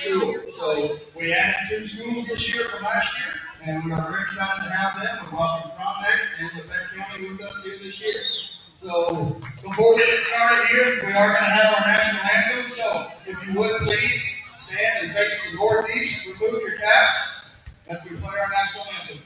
school. So we added 2 schools this year from last year, and we are very excited to have them. We welcome Frontenac and Lafayette County with us here this year. So before we get started here, we are going to have our national anthem. So if you would please stand and face the northeast, remove your caps as we play our national anthem.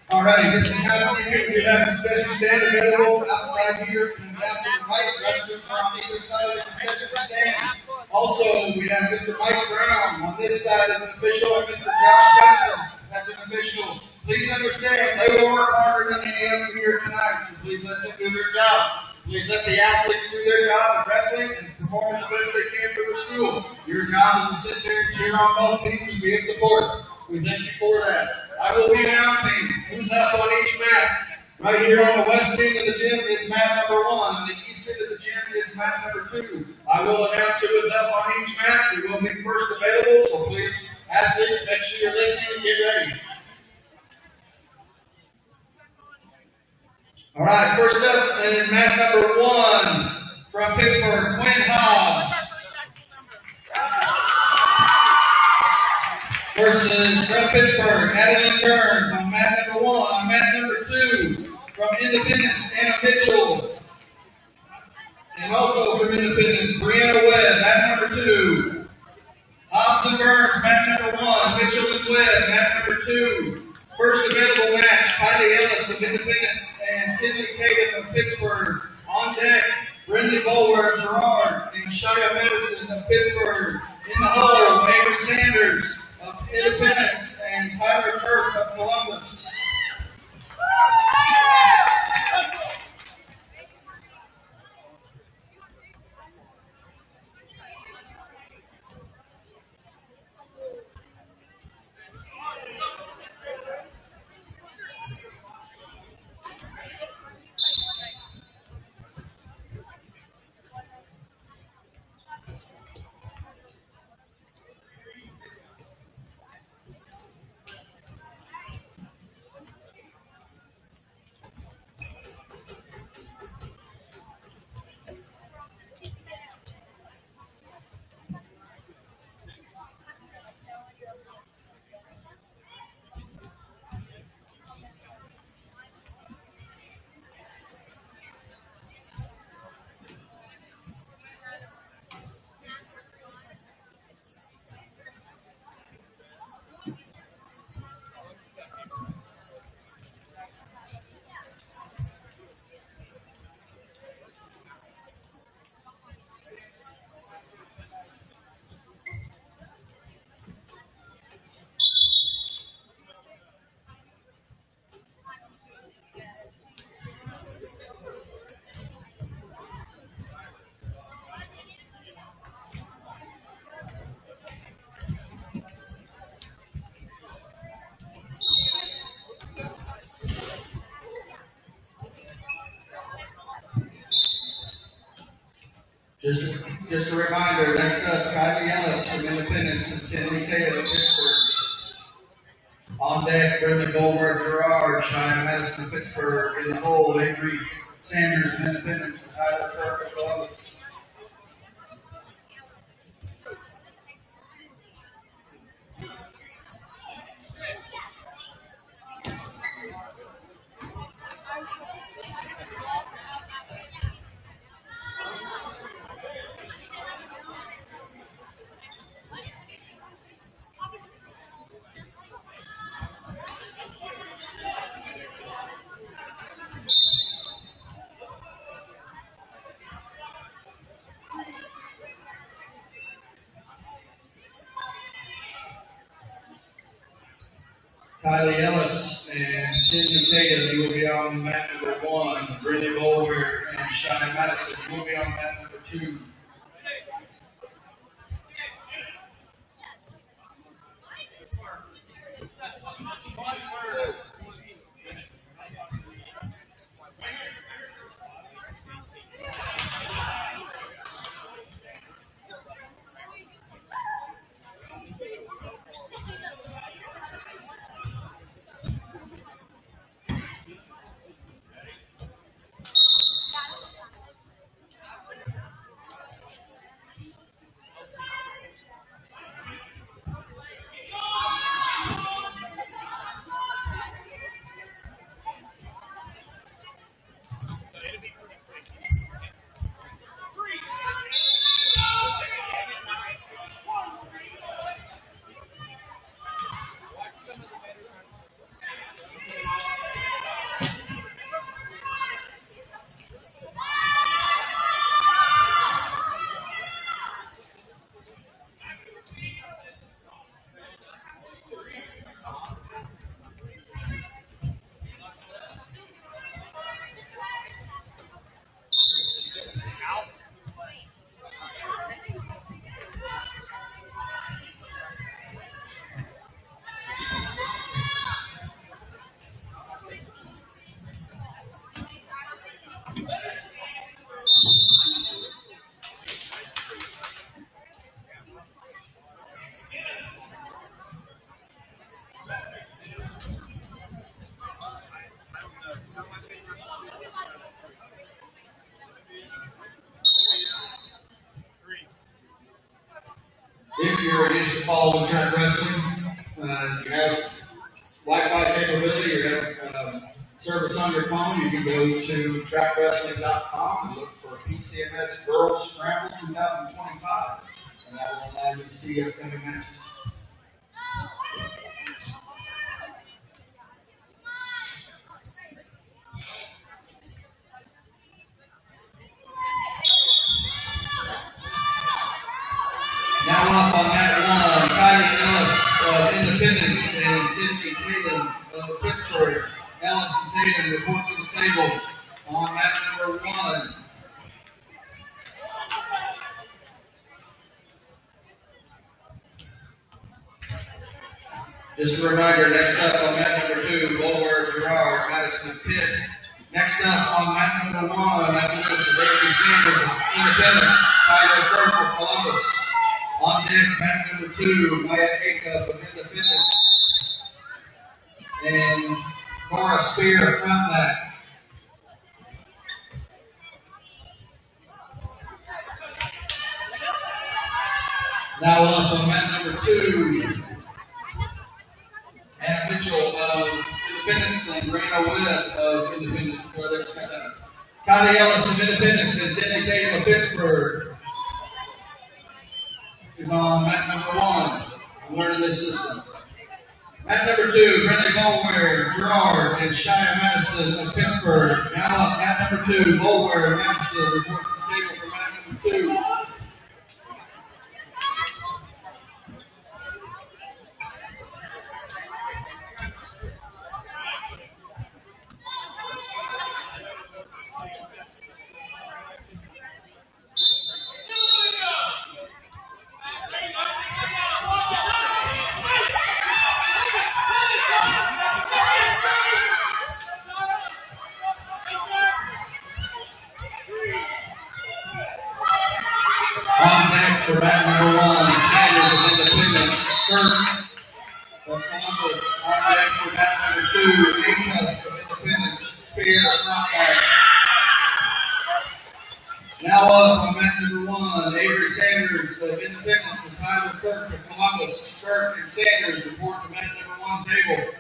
Alrighty, this is housekeeping. We have a concession stand available outside here and down to the right. Restrooms are on either side of the concession stand. Also, we have Mr. Mike Brown on this side as an official and Mr. Josh Benson as an official. Please understand, they will work harder than any of you here tonight, so please let them do their job. Please let the athletes do their job of wrestling and performing the best they can for the school. Your job is to sit there and cheer on both teams and be a support. We thank you for that. I will be announcing who's up on each mat. Right here on the west end of the gym is mat number 1, and the east end of the gym is mat number 2. I will announce who is up on each mat. We will be first available, so please, athletes, make sure you're listening and get ready. All right, first up in mat number 1 from Pittsburg, Quinn Hobbs. Versus from Pittsburg, Madeline Burns on mat number 1. On mat number 2, from Independence, Anna Mitchell. And also from Independence, Brianna Webb, mat number 2. Hobbs and Burns, mat number 1. Mitchell and Webb, mat number 2. First available match, Kylie Ellis of Independence and Tiffany Tatum of Pittsburg. On deck, Brendan Bowler of Girard and Shia Madison of Pittsburg. In the hole, Avery Sanders of Independence and Tyler Kirk of Columbus. Just a reminder, next up, Kylie Ellis from Independence and Tiffany Taylor of Pittsburg. On On deck, Brendan Bulwer, Gerard, Cheyenne Madison of Pittsburg. In the hole, Avery Sanders of Independence, Tyler Kirk of Columbus. Kylie Ellis and Cindy Tatum, you will be on mat number 1. Brittany Bulwer and Cheyenne Madison, you will be on mat number 2. If you're used to following track wrestling, you have Wi-Fi capability, you have service on your phone, you can go to trackwrestling.com and look for PCMS Girls Scramble 2025, and that will allow you to see upcoming matches. Now up on mat 1, Kylie Ellis of Independence and Tiffany Tatum of Pittsburg. Ellis and Tatum report to the table on mat number 1. Just a reminder, next up on mat number 2, Bulwer, Gerard, Madison of Pitt. Next up on mat number 1, after this is Avery Sanders of Independence, Tyler Kirk of Columbus. On deck, mat number 2, Maya Acuff of Independence, and Nora Spear, front mat. Now up on mat number 2, Anna Mitchell of Independence and Rena Webb of Independence. Kylie Ellis of Independence and Cindy Tatum of Pittsburg is on mat number 1. I'm learning this system. Mat number 2, Brittany Bulwer, Gerard, and Cheyenne Madison of Pittsburg. Now up, mat number 2, Bulwer and Madison report to the table for mat number 2. For mat number 1, Sanders of Independence, Kirk of Columbus. On deck Acuff of Independence, Spear, Frontline. Now up on mat number 1, Avery Sanders of Independence and Tyler Kirk of Columbus. Kirk and Sanders report to mat number 1 table.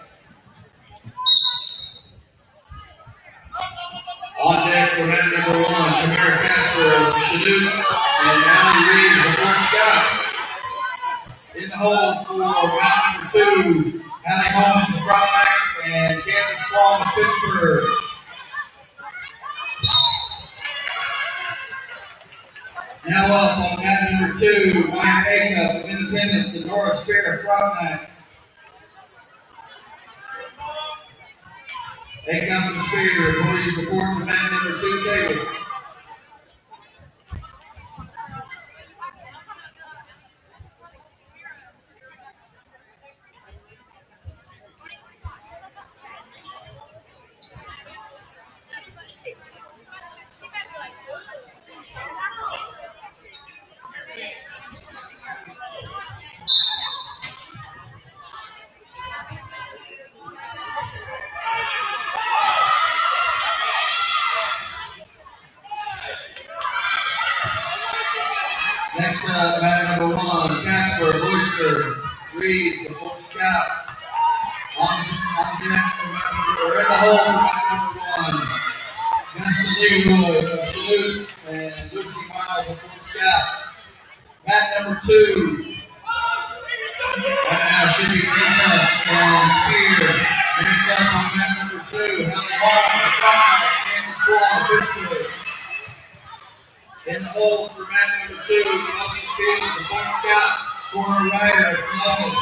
On deck for mat number 1, Kamara Casper of Chanute and Allie Reeves of Fort Scott. In the hole for mat number 2, Allie Holmes of Frontenac and Kansas Swan of Pittsburg. Now up on mat number 2, Ryan Acuff of Independence and Nora Spear of Frontenac. Acuff and Spear, please report to mat number 2 table. Next up, mat number 1, Casper, Royster, Reeves of Fort Scott. On deck for mat number, or in the hole for mat number 1, Justin Leroy of Chanute and Lucy Miles of Fort Scott. Mat number 2, that now should be Acuff and Spear. Next up on mat number 2, Allie Holmes of Frontenac, Kansas Swan of Pittsburg. In the hole for mat number 2, Nelson Fields of Fort Scott, corner rider of Columbus.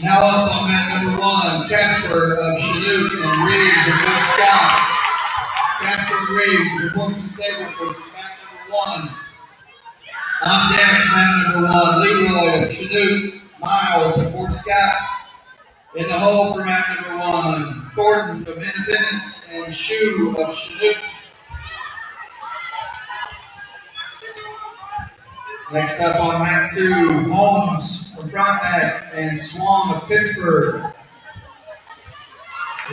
Now up on mat number 1, Casper of Chanute and Reeves of Fort Scott. Casper and Reeves report to the table for mat number 1. On deck, mat number 1, Leroy of Chanute, Miles of Fort Scott. In the hole for mat number 1, Thornton of Independence and Shue of Chanute. Next up on mat 2, Holmes from Frontenac and Swan of Pittsburg.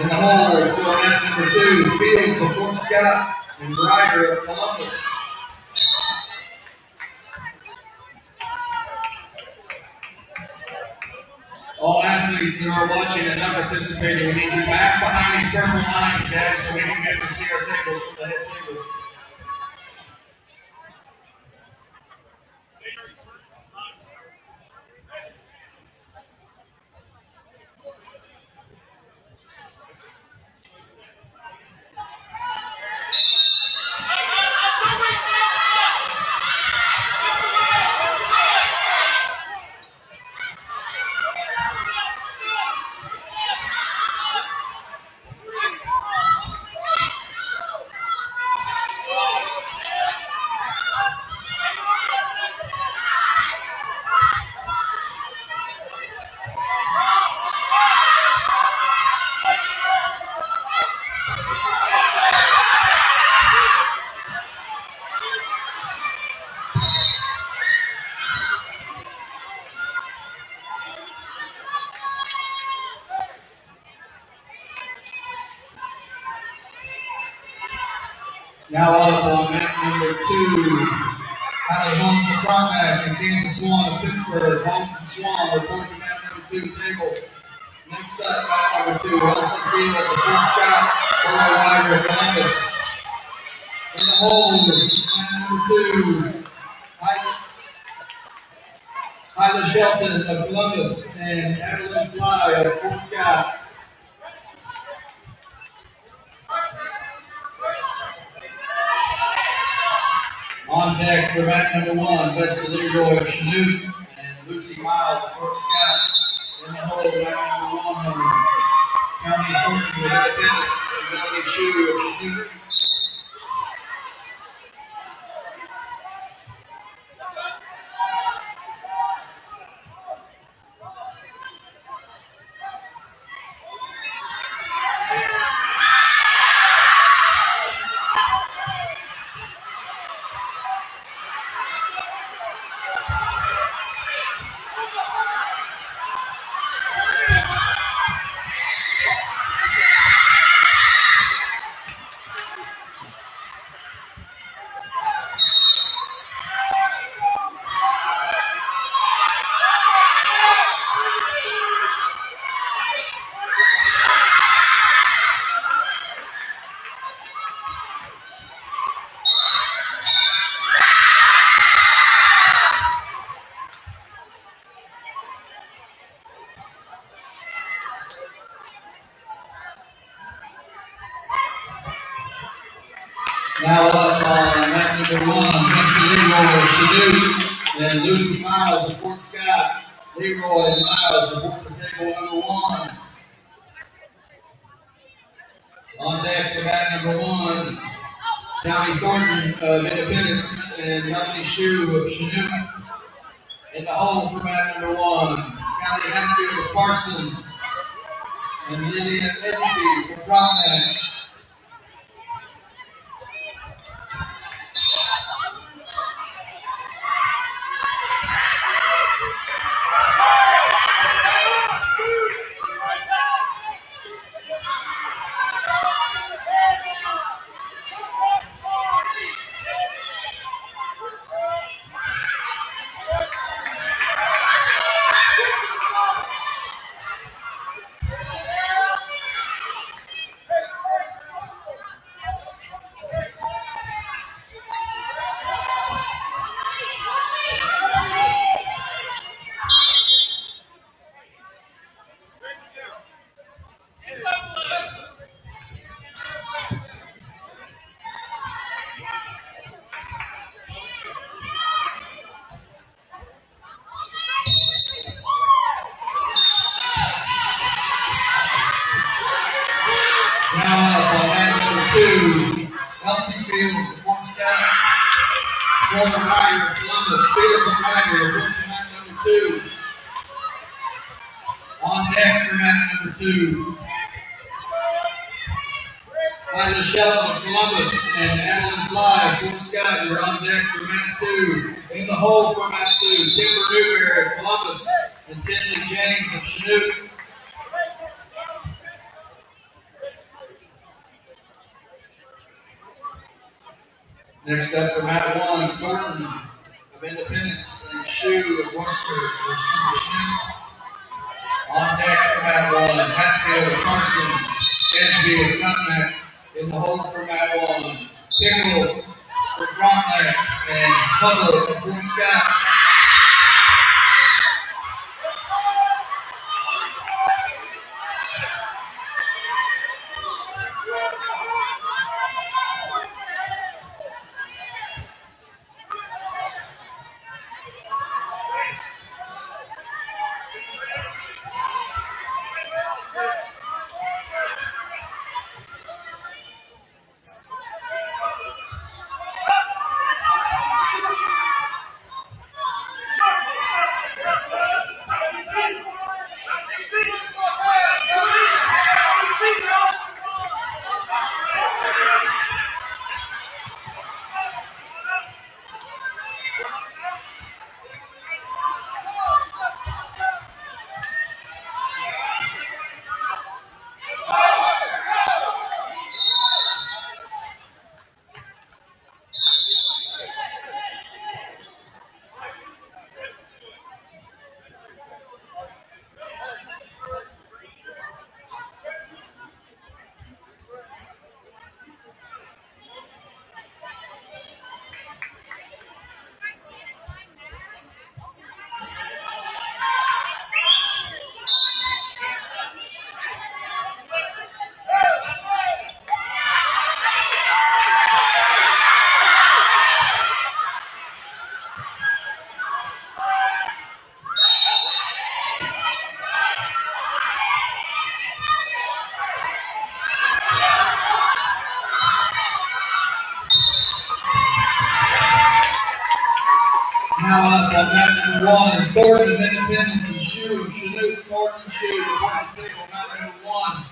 In the hole for mat number 2, Fields of Fort Scott and Ryder of Columbus. All athletes that are watching and not participating, we need you back behind these purple lines, guys, so we can get to see our tables from the head table. Now up on mat number 2, Allie Holmes of Frontenac and Kansas Swan of Pittsburg. Holmes and Swan report to mat number 2 table. Next up, mat number 2, Elson Field of Fort Scott, Earl Ryder of Columbus. In the hold, mat number 2, Hyla Shelton of Columbus and Evelyn Fly of Fort Scott. On deck for mat number 1, Vesta Leroy of Chanute and Lucy Miles of Fort Scott. In the hold, mat number 1, County Thornton with Independence and Melanie Shue of Chanute. Now up on mat number 1, Vesta Leroy of Chanute and Lucy Miles of Fort Scott. Leroy and Miles report to table number 1. On deck for mat number 1, County Thornton of Independence and Melanie Shue of Chanute. In the hold for mat number 1, County Hatfield of Parsons and Lillian Edgeby from Frontenac. Now up on mat number 2, Elsie Fields of Fort Scott, Walter Ryder of Columbus. Fields and Ryder report to mat number 2. On deck for mat number 2, Hyla Shelton of Columbus and Evelyn Fly of Fort Scott. You're on deck for mat 2. In the hold for mat 2, Timber Newberry of Columbus and Tinley James of Chanute. Next up for mat 1, Thornton of Independence and Shue of Worcester. On deck for mat 1, Hatfield of Parsons, Edgeby of Frontenac. In the hold for mat 1, Pickle for Frontenac and Hubble of Fort Scott. now up on mat number 1, Thornton of Independence and Shoe of Chinook. Thornton and Shoe report to table mat number 1.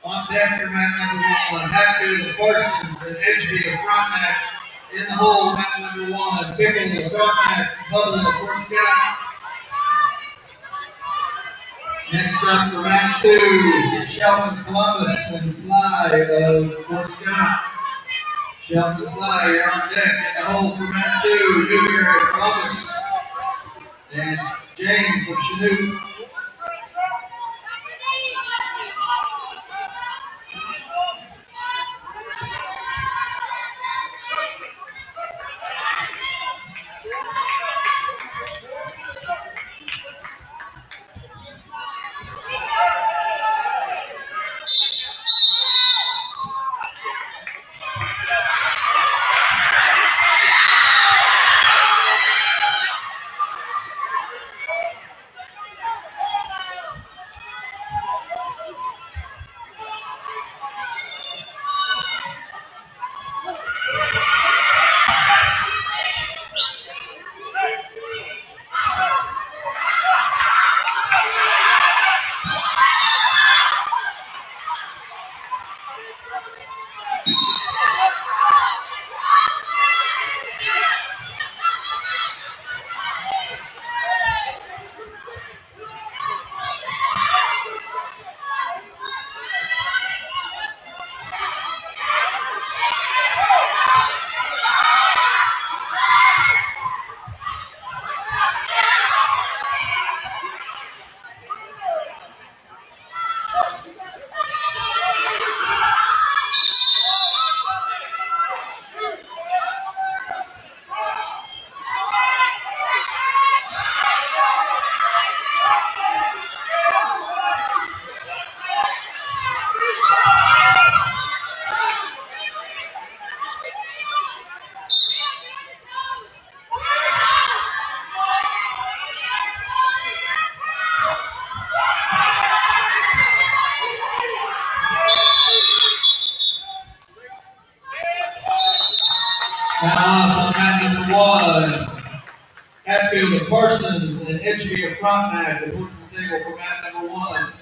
On deck for mat number 1, Hatfield of Parsons and Edgeby of Frontenac. In the hole, mat number 1, Pickle of Frontenac, Hubble of Fort Scott. Next up for mat 2, Shelton Columbus and Fly of Fort Scott. Shelton Fly, you're on deck. In the hole for mat 2, Newberry of Columbus and James of Chinook. Hatfield of Parsons and Edgeby of Frontenac report to the table for mat number 1.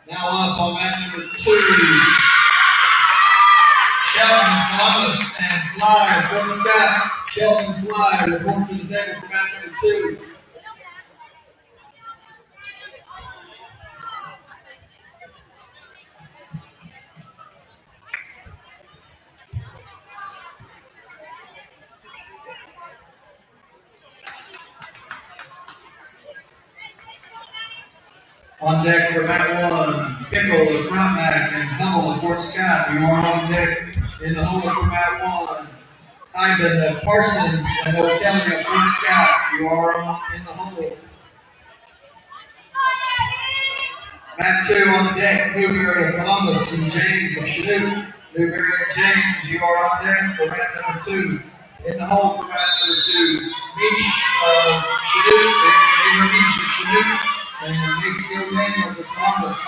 Now up on mat number 2, Shelton of Columbus and Fly of Fort Scott. Shelton Fly report to the table for mat number 2. On deck for mat 1, Pickle of Frontenac and Hummel of Fort Scott. You are on deck in the hole for mat 1. Hyden of Parsons and O'Kelly of Fort Scott. You are in the hole. Mat 2 on deck, Newberry of Columbus and James of Chinook. Newberry and James, you are on deck for mat number 2. In the hole for mat number 2, Mish of Chinook and Mish of Chinook. And Macefield Daniels of Columbus.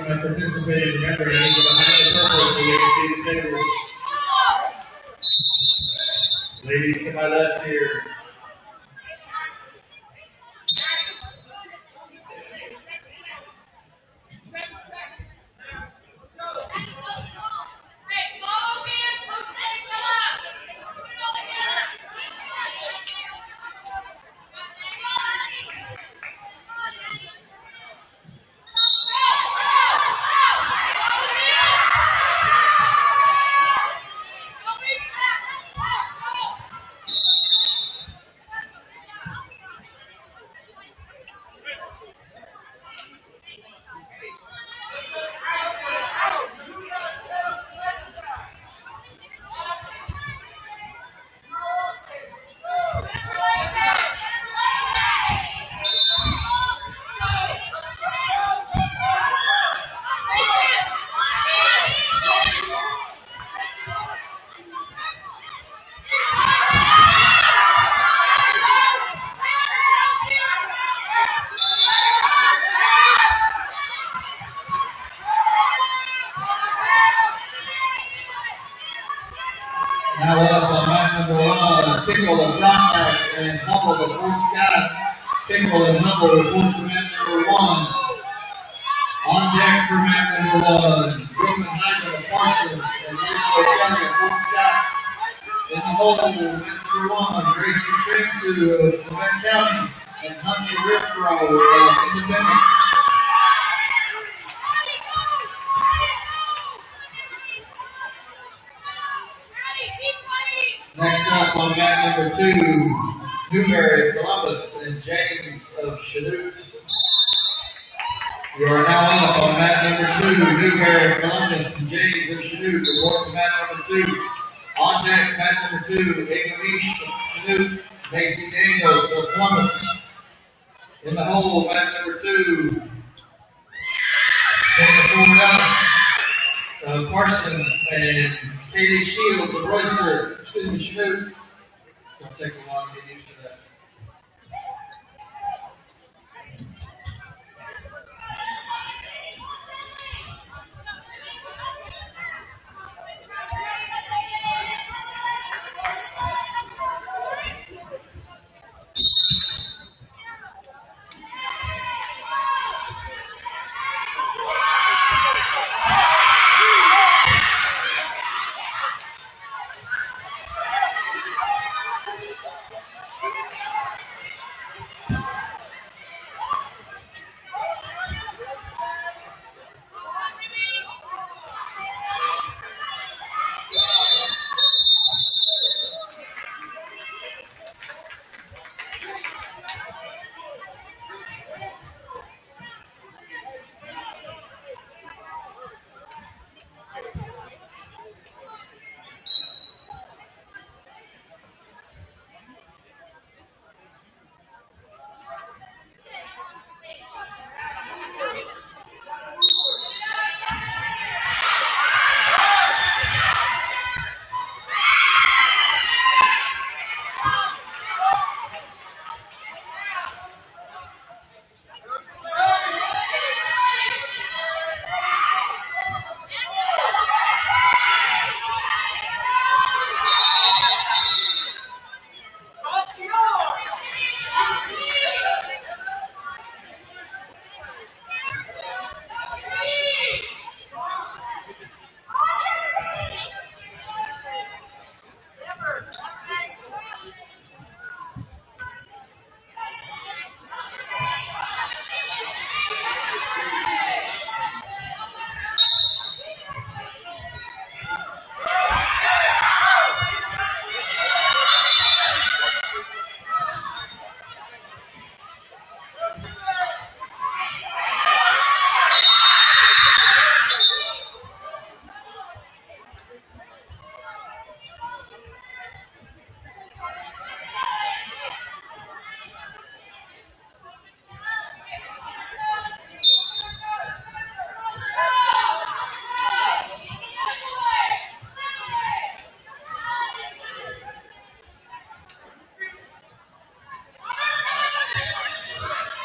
my participating. Remember, I need to behind the purple so you can see the tables. Ladies to my left here. Now up on mat number 1, Pickle and Dropback and Humble the fourth Scott. Pickle and Humble report to mat number 1. On deck for mat number 1, Brooklyn Hyman of Parsons and Leo Young of fourth Scott. In the hole, mat number 1, Grayson Trinsu of Quebec County and Huntley Riffro of Independence. Next up on mat number 2, Newberry of Columbus and James of Chanute. We are now up on mat number 2, Newberry of Columbus and James of Chanute. Report to mat number 2. On deck, mat number 2, English of Chanute, Macy Daniels of Columbus. In the hole, mat number 2, Dana Ford of Parsons and Katie Shields of Royster. Excuse me, Chanute. It's going to take a while to get used to that.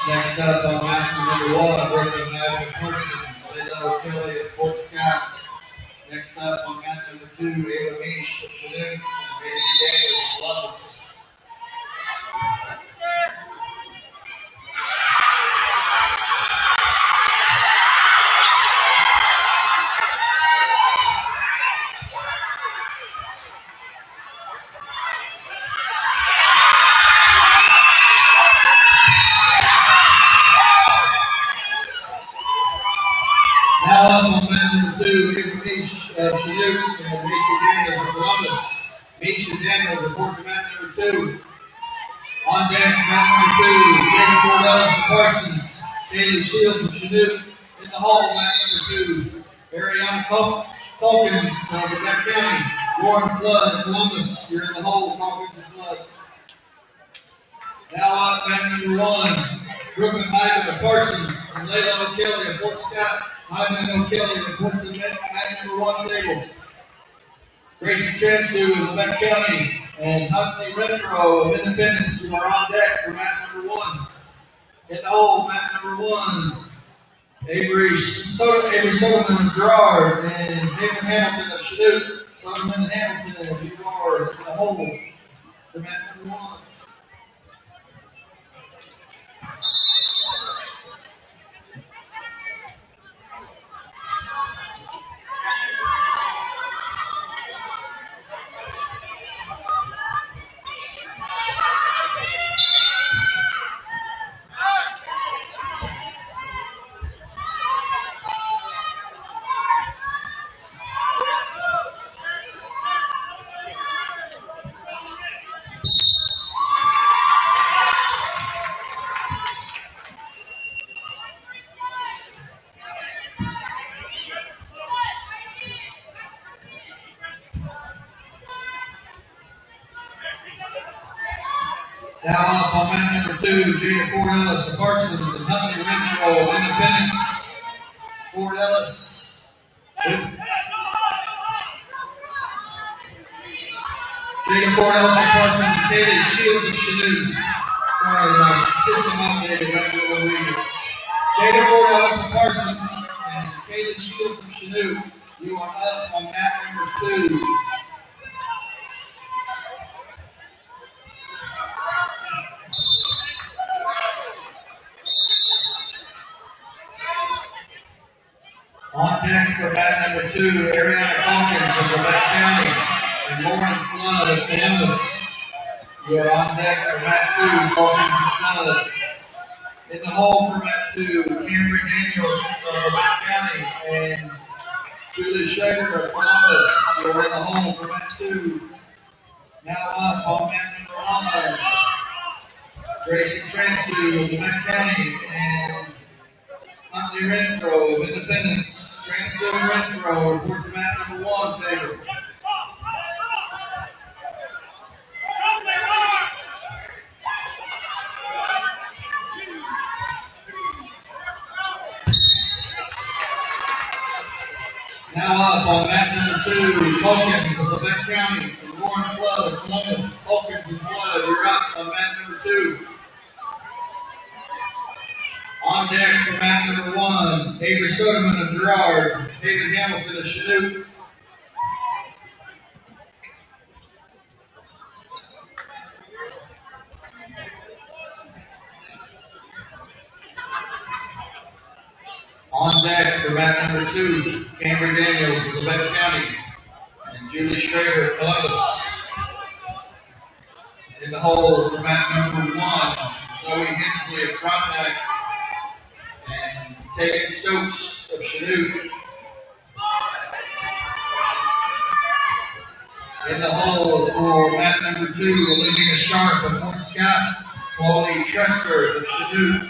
Next up on mat number 1, Brooklyn Hyman of Parsons, Leo Kelly of Fort Scott. Next up on mat number 2, Ava Meesh of Chinook and Macy Daniels of Columbus. Now up on mat number 2, Ava Meesh of Chinook and Macy Daniels of Columbus. Meesh and Daniels report to mat number 2. On deck, mat number 2, Jacob Cordellis of Parsons. Kaylee Shields of Chinook. In the hall, mat number 2, Ariana Calkins of Quebec County. Warren Flood of Columbus. You're in the hole, Calkins and Flood. Now up, mat number 1, Brooklyn Hyman of Parsons. And Layla O'Kelly of Fort Scott. Hyman and O'Kelly report to the mat number 1 table. Grayson Chansu of Quebec County and Huntley Renfro of Independence, who are on deck for mat number 1. In the hole, mat number 1, Avery Soderman of Gerard and David Hamilton of Chinook. Soderman and Hamilton of Gerard in the hole for mat number 1. Now up on mat number 2, Jada Ford Ellis of Parsons and Huntley Renfro of Independence. Ford Ellis. Jada Ford Ellis of Parsons and Kaylee Shields of Chinook. Sorry, system updated right below reading. Jada Ford Ellis of Parsons and Kaylee Shields of Chinook. You are up on mat number 2. On deck for mat number 2, Ariana Calkins of Quebec County and Lauren Flood of Columbus. You are on deck for mat 2, Calkins and Flood. In the hole for mat 2, Cameron Daniels of Quebec County and Julie Schrader of Columbus. You are in the hole for mat 2. Now up on mat number 1, Grayson Transu of Quebec County and Huntley Renfro of Independence. Transu and Renfro report to mat number 1 table. Now up on mat number 2, Calkins of Quebec County and Lauren Flood of Columbus. Calkins and Flood, you're up on mat number 2. On deck for mat number 1, Avery Soderman of Gerard, David Hamilton of Chinook. On deck for mat number 2, Cameron Daniels of Quebec County and Julie Schrader of Columbus. In the hole for mat number 1, Zoe Hensley of Frontenac and Taylor Stokes of Chinook. In the hole for mat number 2, Olivia Sharp of Fort Scott, Chloe Tresker of Chinook.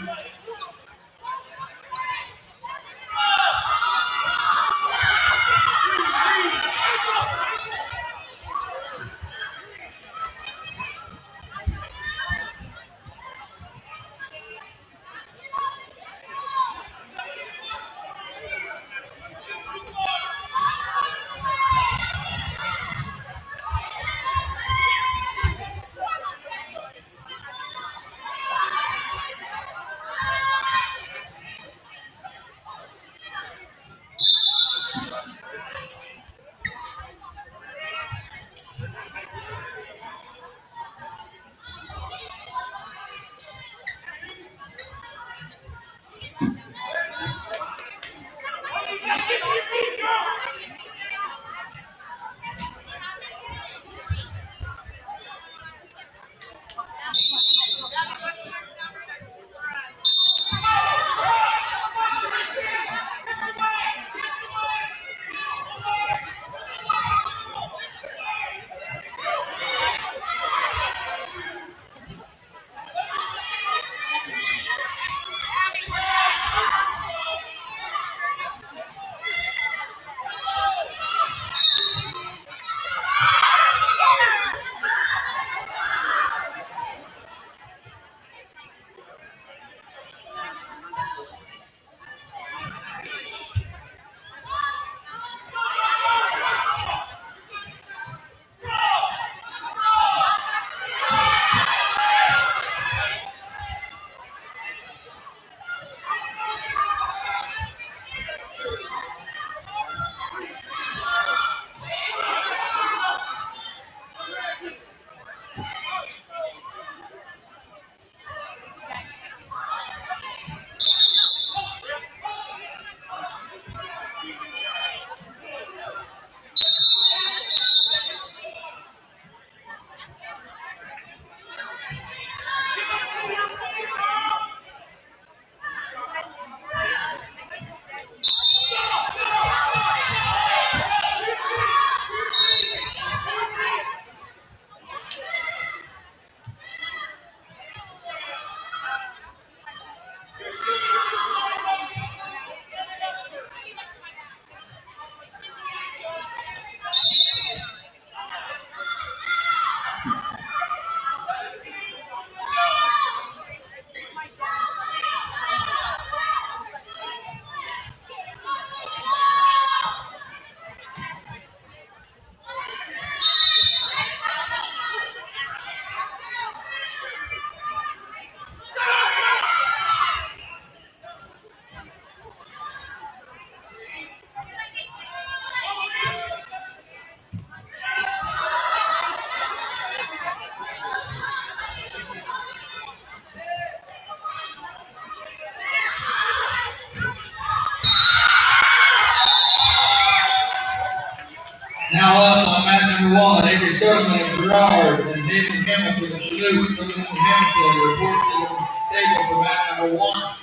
Now up on mat number 1, Avery Sutherland, Gerard, and David Hamilton of Chanute. Sutherland and Hamilton report to the table for mat number 1.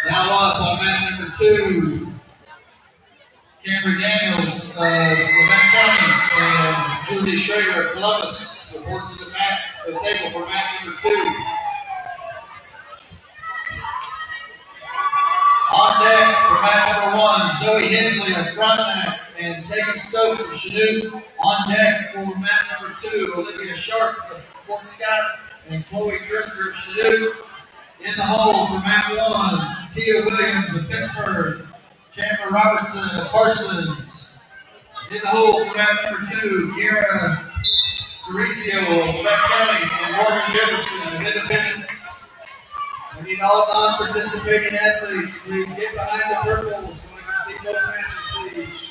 Now up on mat number 2, Cameron Daniels of Quebec County and Julie Schrader of Columbus report to the table for mat number 2. On deck for mat number 1, Zoe Hensley of Frontenac and Tegan Stokes of Chanute. On deck for mat number 2, Olivia Sharp of Fort Scott and Chloe Trisker of Chanute. In the hole for mat 1, Tia Williams of Pittsburg, Chandler Robertson of Parsons. In the hole for mat number 2, Kiera Mauricio of Quebec County and Morgan Jefferson of Independence. We need all non-participating athletes. Please get behind the purple so we can see both matches, please.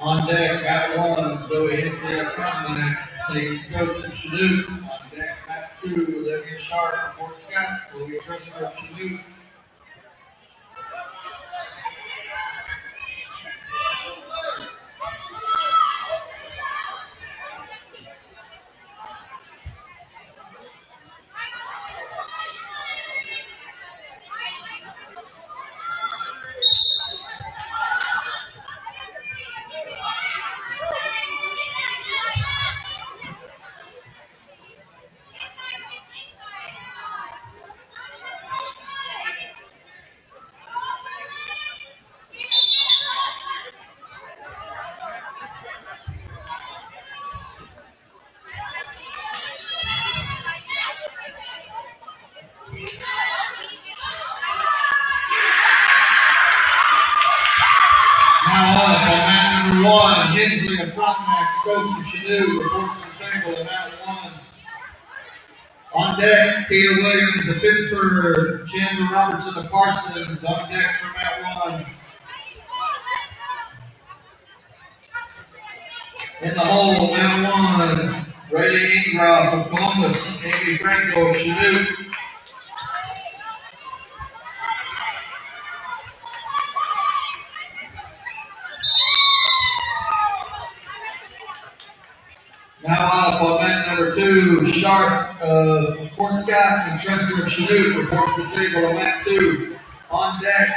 On deck, mat 1, Zoe Hensley of Frontenac, Tegan Stokes of Chanute. On deck, mat 2, Olivia Sharp of Fort Scott, Chloe Trisker of Chanute. 1, Hensley of Frontenac, Stokes of Chanute report to the table at mat 1. On deck, Tia Williams of Pittsburg, Chandler Robertson of Parsons on deck for mat 1. In the hole, mat 1, Ray Ingroff of Columbus, Amy Franco of Chanute. Now up on mat number 2, Sharp of Fort Scott and Trester of Chanute reports to the table on mat 2. On deck,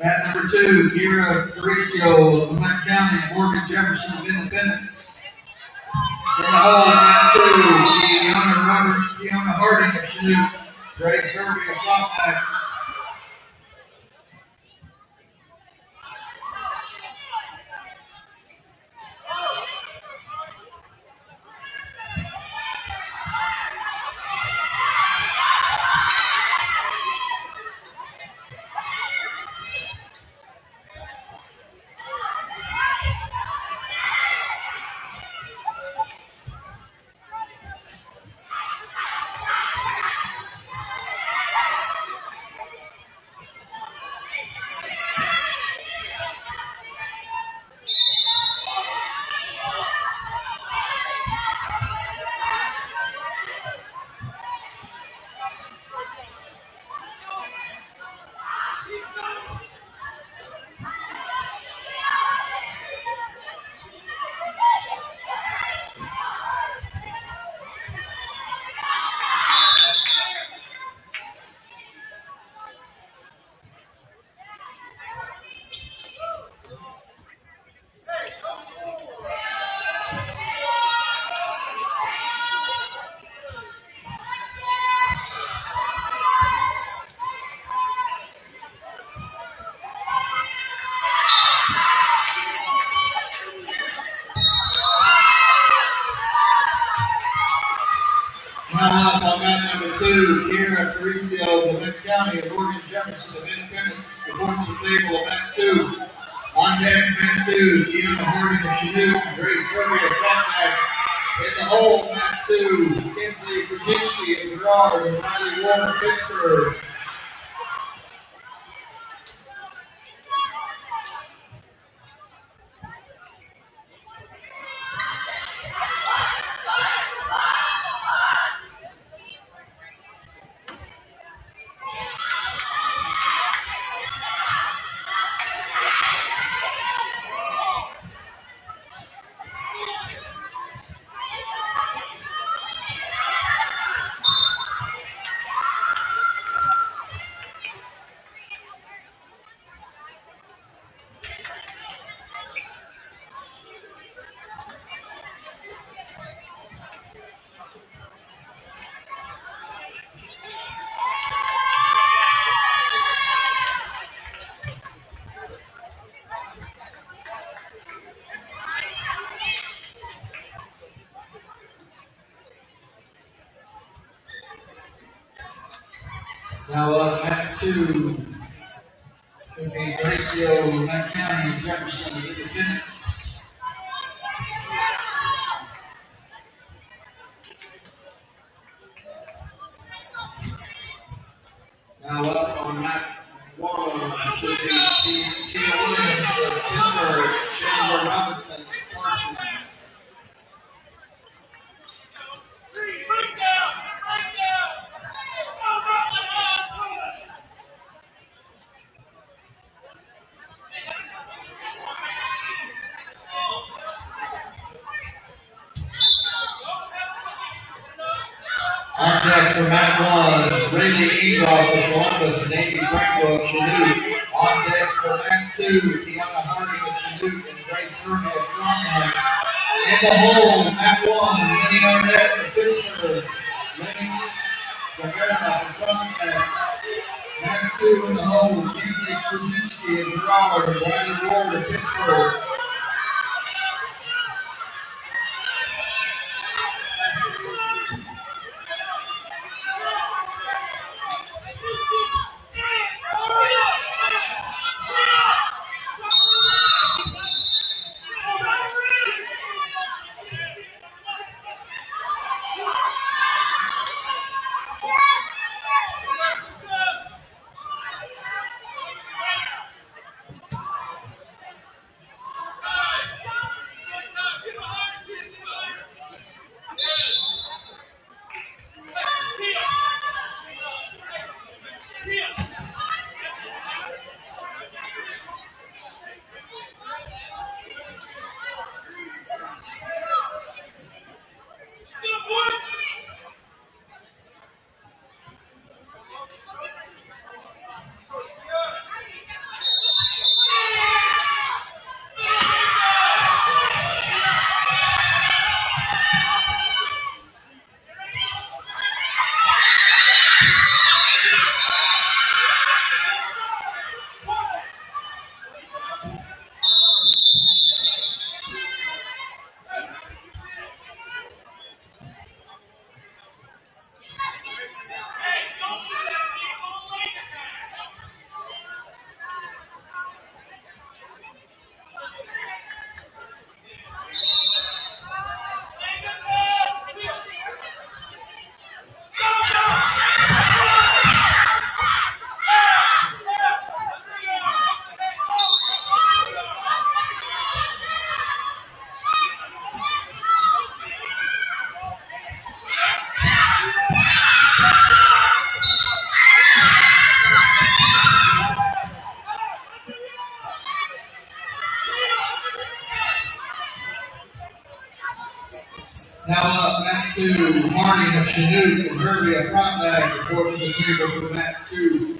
mat number 2, Kira Caricio of Lamont County, Morgan Jefferson of Independence. In the hole, mat 2, Kiana Harding of Chanute, Grace Hervey of Frontenac. Now up on mat number 2, Kira Caricio of Lamont County and Morgan Jefferson of Independence reports to the table at mat 2. On deck, mat 2, Kiana Harding of Chanute and Grace Hervey of Frontenac. In the hole, mat 2, Kinsley Krasinski of Gerard and Riley Ward of Pittsburg. Now up mat 2, should be Caricio, Lamont County, and Jefferson of Independence. Now up on mat 1, should be Tia Williams of Pittsburg, Chandler Robinson of Parsons. On deck for mat 1, Randy Ingroff of Columbus and Amy Franco of Chanute. On deck for mat 2, Kiana Harding of Chanute and Grace Hervey of Frontenac. In the hole, mat 1, Lenny Arnett of Pittsburg, Lennox Gavarna of Frontenac. Mat 2 in the hole, Kinsley Krasinski of Gerard and Riley Ward of Pittsburg. Now up, mat 2, Marty of Chinook and Herbie of Frontenac report to the table for mat 2.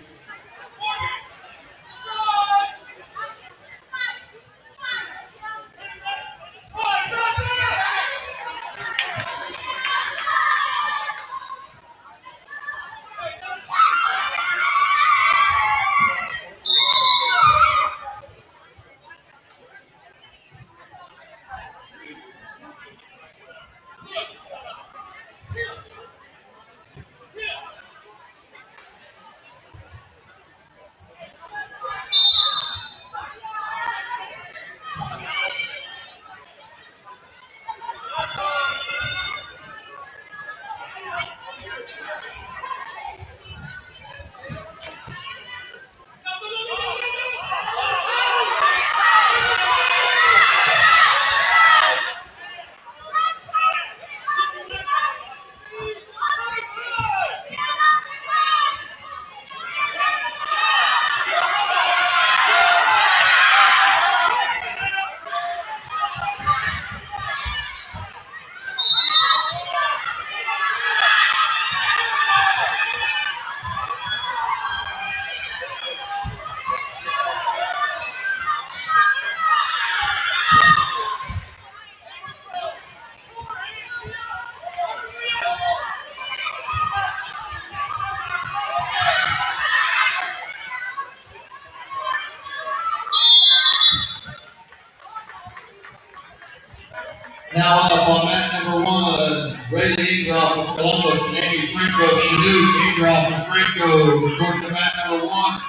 Now up on mat number 1, Ray Ingroff of Columbus and Andy Franco of Chinook. Ingroff and Franco report to mat number 1.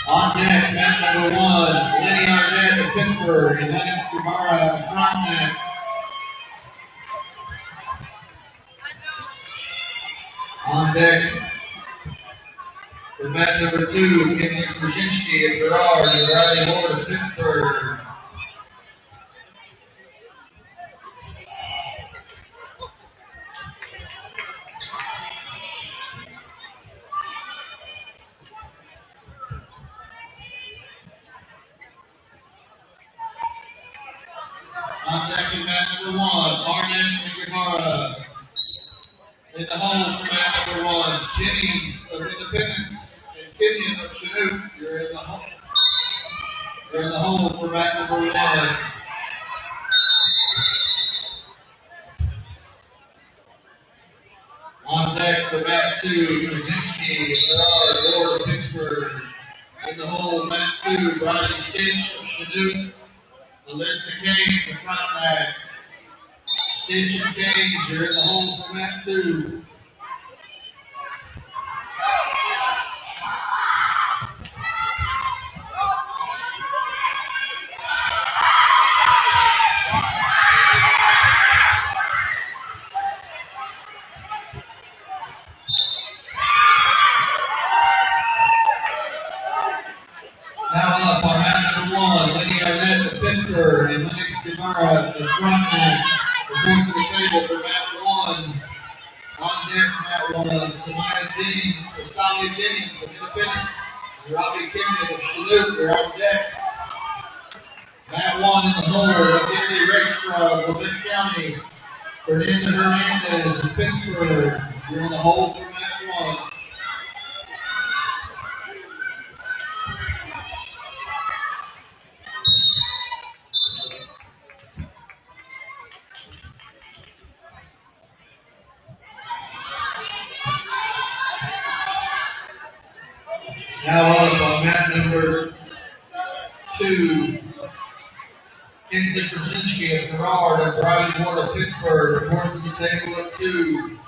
On deck, mat number 1, Lenny Arnett of Pittsburg and Lennox Guevara of Frontenac. On deck, for mat number 2, Kenny Krasinski of Gerard and Riley Ward of Pittsburg. On deck in mat number 1, Arnett and Guevara. In the hole for mat number 1, Jennings of Independence and Kenyon of Chinook. You're in the hole. You're in the hole for mat number 1. On deck for mat 2, Krasinski of Gerard, Ward of Pittsburg. In the hole, mat 2, Ronnie Stitch of Chinook. Alyssa Canes of Frontenac. Stitch and Canes, you're in the hole for mat 2. Now up on mat number 1, Lenny Arnett of Pittsburg and Lennox Guevara of Frontenac report to the table for mat 1. On deck for mat 1, Samaya Jennings of Independence and Robbie Kenyon of Chinook are on deck. Mat 1 in the hole, Kinley Rextra of Levin County, Fernanda Hernandez of Pittsburg. You're in the hole for mat 1. Now up on mat number 2, Kenzie Krasinski of Gerard and Bridie Ward of Pittsburg report to the table at 2.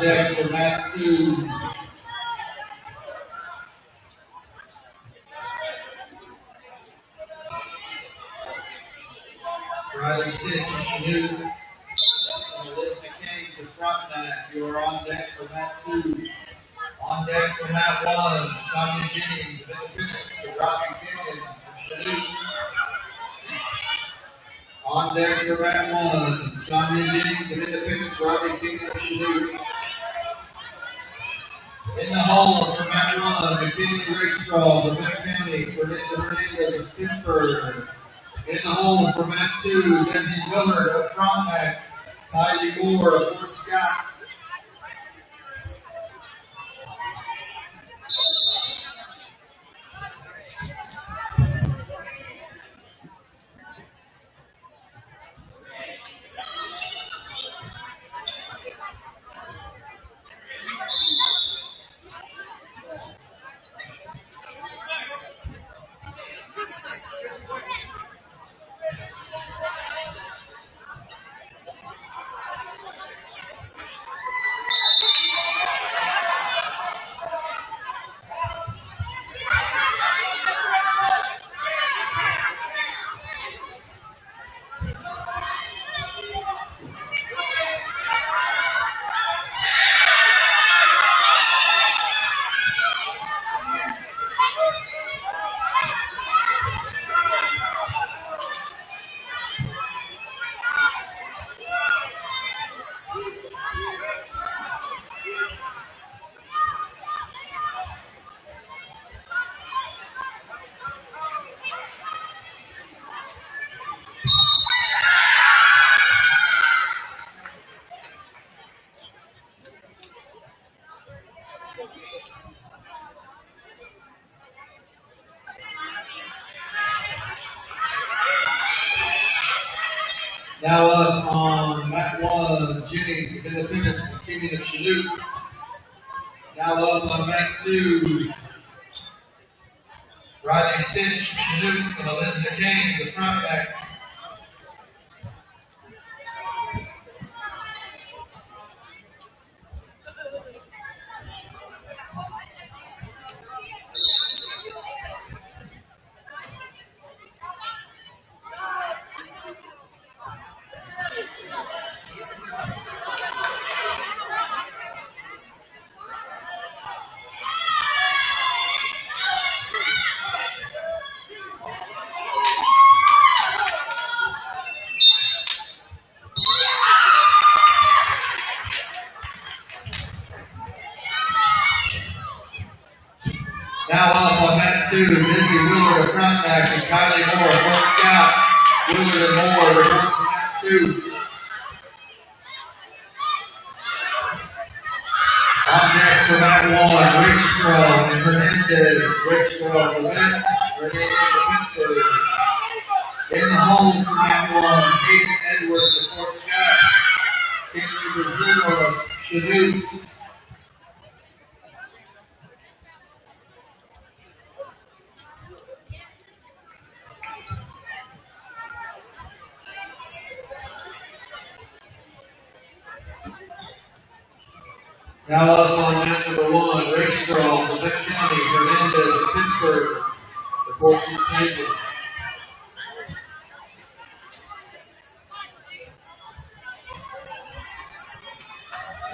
deck for mat 2. Riley Stitch and Chanute. Elizabeth Kings and Frontenac. You are on deck for mat 2. On deck for mat 1, Sonia Jennings of Independence and Rocky Kenyon of Chanute. On deck for mat 1, Sonia Jennings of Independence, Rocky Kenyon of Chanute. In the hole for mat 1, McKinley Rakestraw of Beck County, Fernanda Hernandez of Pittsburg. In the hole for mat 2, Desi Willard of Frontenac, Heidi Moore of Fort Scott. Now up on mat 1, Jennings of Independence and Kenyon of Chanute. Now up on mat 2, Riley Stitch of Chanute and Elizabeth Kings of Frontenac. Now up on mat 2, Dizzy Willard of Frontenac and Kylie Moore of Fort Scott. Willard and Moore return to mat 2. On deck for mat 1, Rakestraw and Hernandez. Rakestraw of Levant, Hernandez of Pittsburg. In the hole for mat 1, Hayden Edwards of Fort Scott. Henry Brazil of Chanute. Now up on mat number 1, Rakestraw of Beck County, Hernandez of Pittsburg, the 14th table.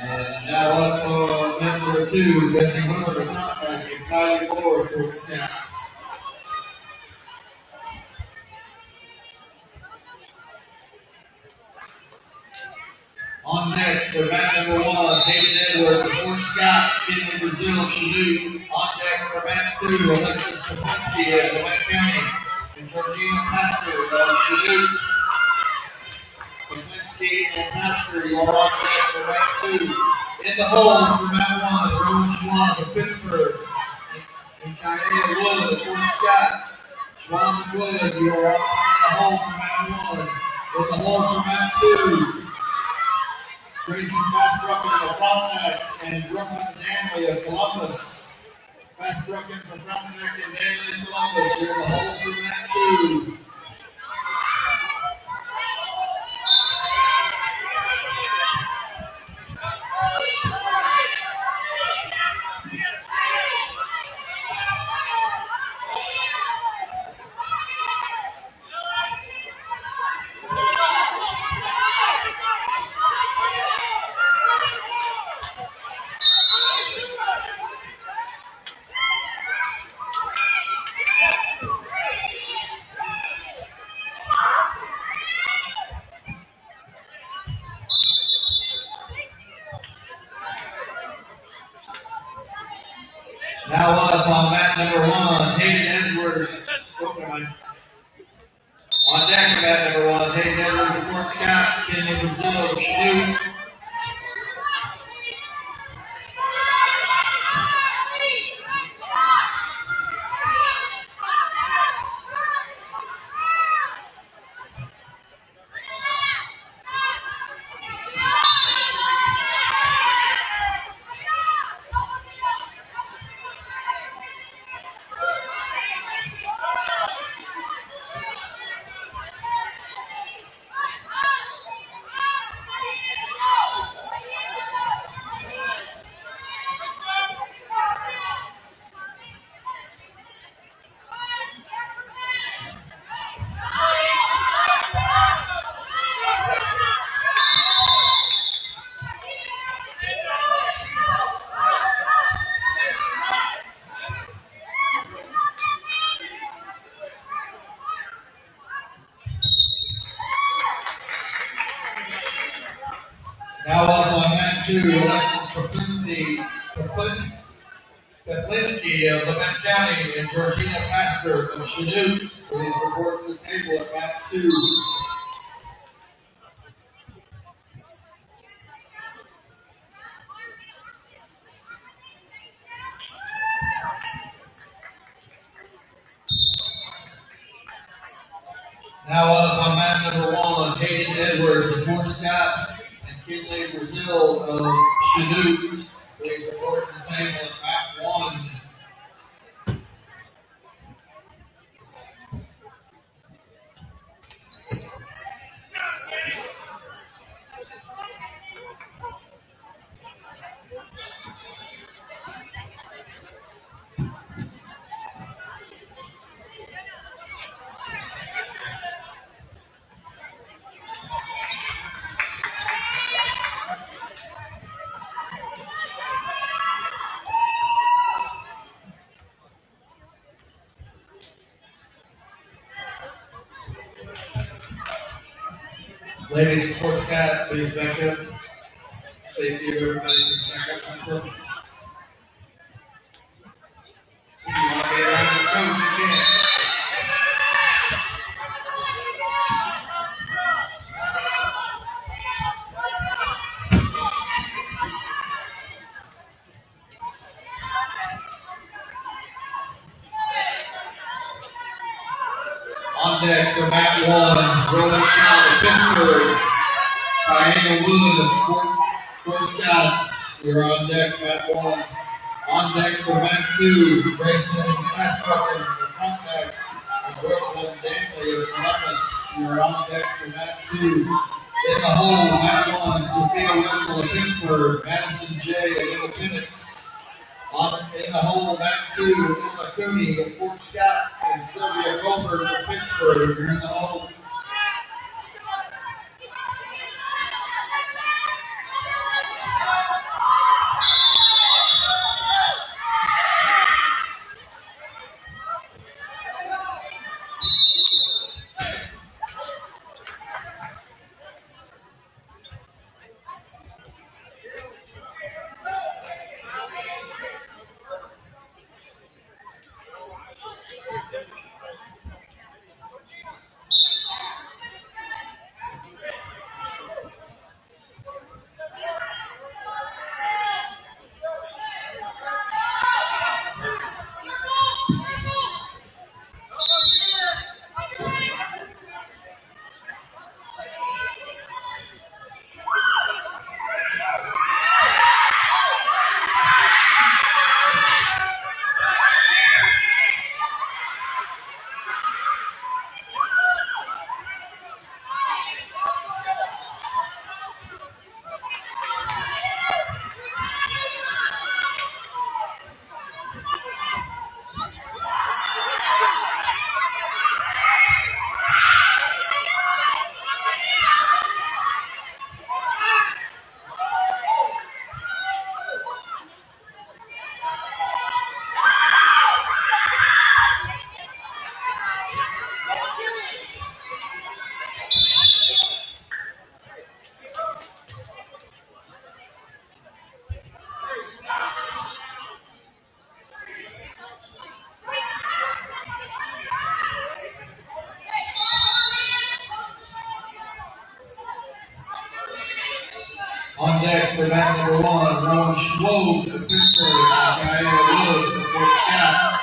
And now up on mat number 2, Desi Willard of Frontenac and Kylie Moore of Fort Scott. On deck for mat number 1, Hayden Edwards of Fort Scott, Kenley Brazil of Chanute. On deck for mat 2, Alexis Kopinski of Beck County and Georgina Pastor of Chanute. Kopinski and Pastor, you are on deck for mat 2. In the hole for mat 1, Rowan Schwab of Pittsburg and Kayana Wood of Fort Scott. Schwab and Wood, you are on the hole for mat 1. In the hole for mat 2, Grayson Fath-Brucken of Frontenac and Brooklyn Danley of Columbus. Fath-Brucken from Frontenac and Danley of Columbus. You're in the hole for mat 2. up on mat number 1, Hayden Edwards. On deck for mat number 1, Hayden Edwards of Fort Scott, Kinley Brazil of Chanute. Now up on mat 2, Alexis Kaplinski of Levant County and Georgina Pastor of Chanute. Please report to the table at mat 2. Now up on mat number 1, Hayden Edwards of Fort Scott and Kinley Brazil of Chanute. Please report to the table at mat 1. Ladies from Fort Scott, please back up. Safety of everybody, please back up on the floor. If you want to get around the coach, you can. On deck for mat 1, Roland Shaw of Pittsburg, Diana Wood of Fort Scott. We're on deck for mat 1. On deck for mat 2, Grayson Pathfucker of front deck, and Brooklyn Dantley of Columbus. We're on deck for mat 2. In the hole, mat 1, Sophia Wetzel of Pittsburg, Madison J. of Independence. In the hole, mat 2, Emma Cooney of Fort Scott and Sylvia Colbert of Pittsburg. You're in the hole. number 1, Rowan Schwobe of Pittsburg, Gaia Wood of Fort Scott.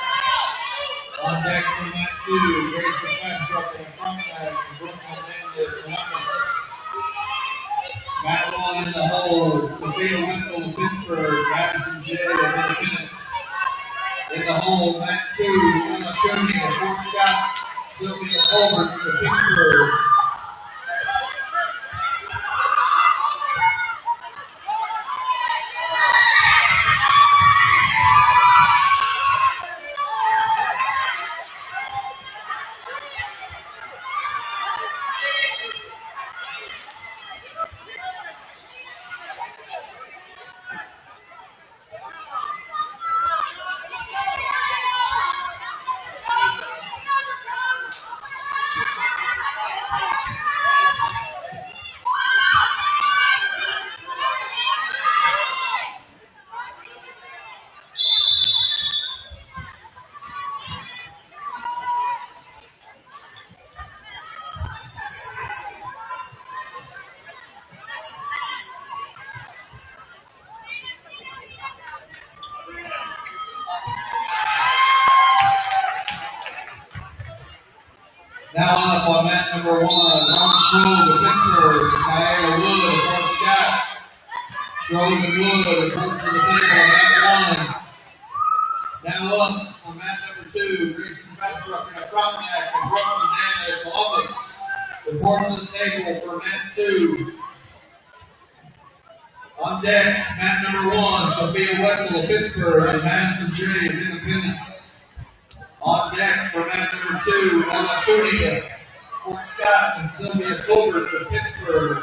On deck for mat 2, Grayson Fenbrook in front bag from Brooklyn Inlet, Columbus. Mat 1 in the hold, Sophia Wetzel of Pittsburg, Madison J of Independence. In the hold, mat 2, Emma Cooney of Fort Scott, Sylvia Colbert of Pittsburg. Now up on mat number 1, Rowan Schwobe of Pittsburg, Gaia Wood of Fort Scott. Schwobe and Wood report to the table on mat 1. Now up on mat number 2, Grayson Fenbrook in a front mat from Brooklyn Inlet, Columbus. Report to the table for mat 2. On deck, mat number 1, Sophia Wetzel of Pittsburg and Madison J of Independence. On deck for mat number 2, Emma Cooney of Fort Scott and Sylvia Colbert of Pittsburg.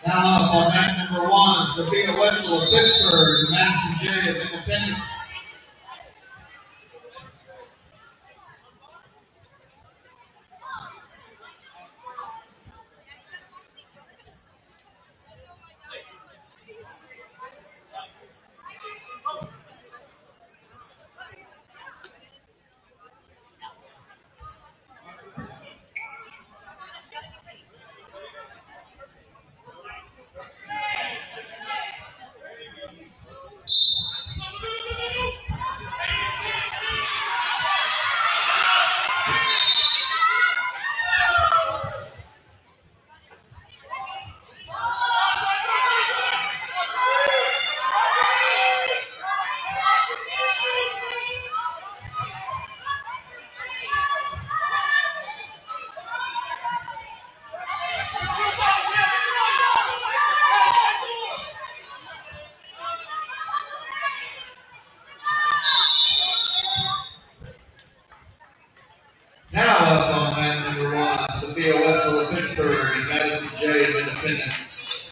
Now up on mat number 1, Sophia Wetzel of Pittsburg and Madison J of Independence. Now up on mat number 1, Sophia Wetzel of Pittsburg and Madison J of Independence.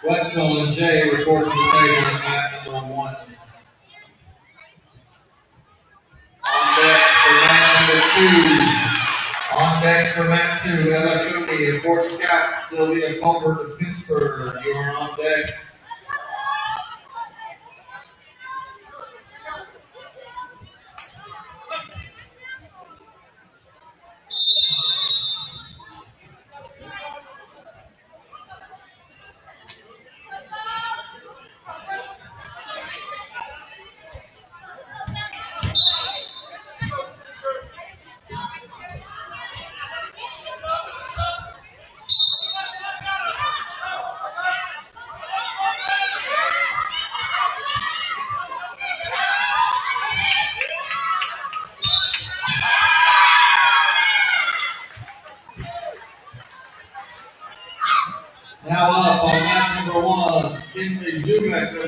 Wetzel and J report to the table at mat number 1. On deck for mat 2, Emma Cooney of Fort Scott, Sylvia Colbert of Pittsburg. You are on deck.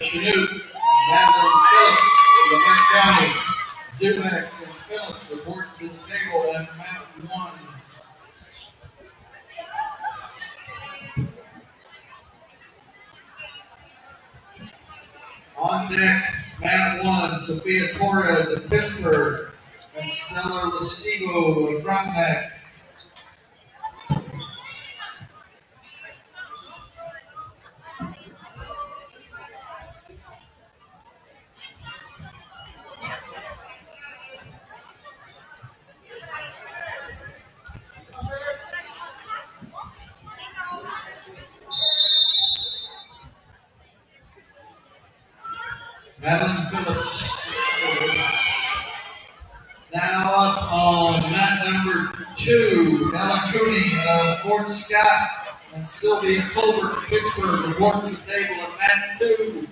Chanute, Madeline Phillips of Levant County. Zubek and Phillips report to the table at mat 1. On deck, mat 1, Sophia Torres of Pittsburg and Stella Lestivo of Frontenac. Madeline Phillips. Now up on mat number 2, Ella Cooney of Fort Scott and Sylvia Colbert of Pittsburg report to the table at mat 2.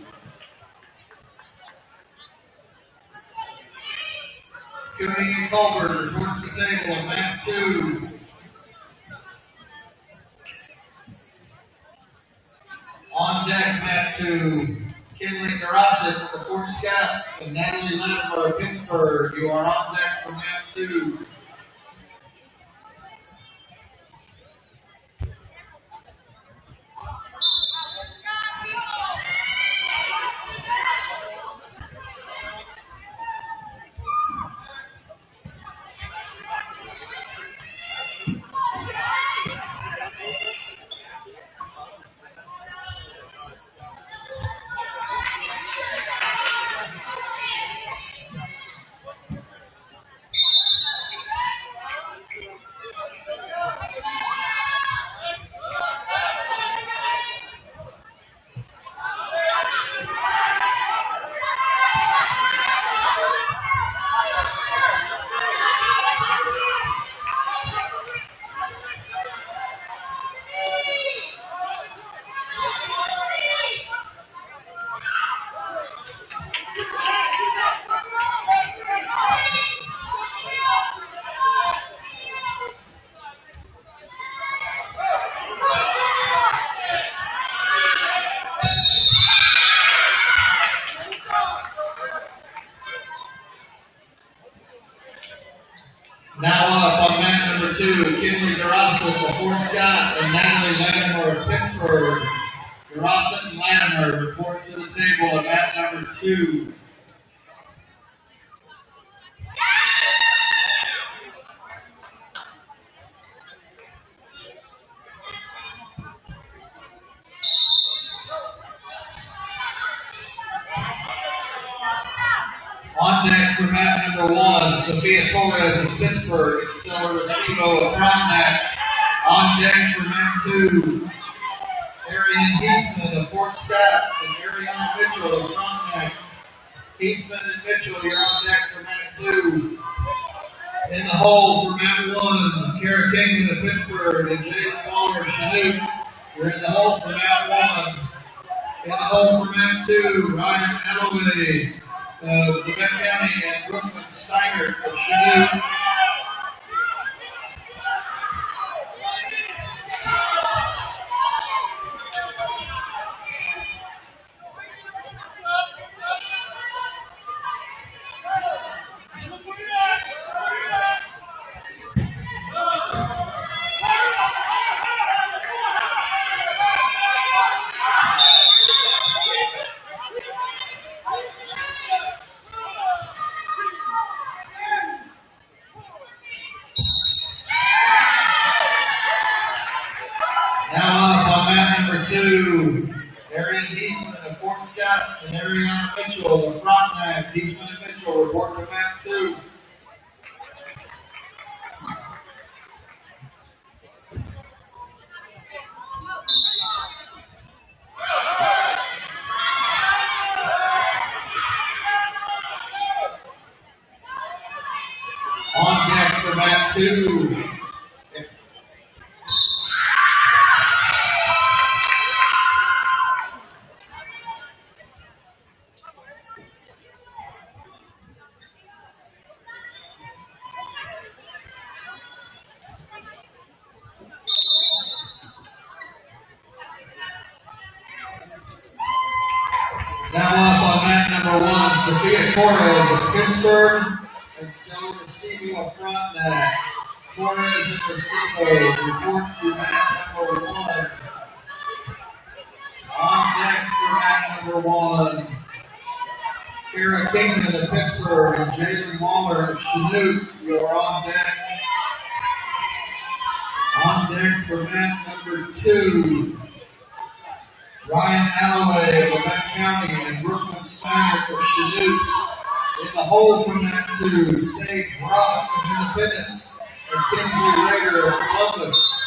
Cooney and Colbert report to the table at mat 2. On deck, mat 2. Kinley Karasik of Fort Scott and Natalie Latimer of Pittsburg. You are on deck for mat 2. Now up on mat number 2, Kinley Karasik of Fort Scott and Natalie Latimer of Pittsburg. Karasik and Latimer report to the table at mat number 2. On deck for mat number 1, Sophia Torres of Pittsburg and Stella Restivo of Frontenac. On deck for mat 2, Arian Heathman of Fort Scott and Ariana Mitchell of Frontenac. Heathman and Mitchell, you're on deck for mat 2. In the hole for mat 1, Kara Kingman of Pittsburg and Jalen Waller of Chanute. You're in the hole for mat 1. In the hole for mat 2, Ryan Alloway of Levant County and Brooklyn Steiner of Chanute. Arian Heathman of Fort Scott and Ariana Mitchell of Frontenac. Heathman and Mitchell report to mat 2. On deck for mat 2. Now Sophia Torres of Pittsburg, and Stone Stevie up front net. Torres and Restivo report to mat number 1. On deck for mat number 1. Kara Kingman of Pittsburg and Jalen Waller of Chanute, you are on deck. On deck for mat number 2. Ryan Alloway of Quebec County and Brooklyn Steiner of Chanute. In the hole from mat 2, Sage Rock of Independence and Kinsley Rager of Columbus.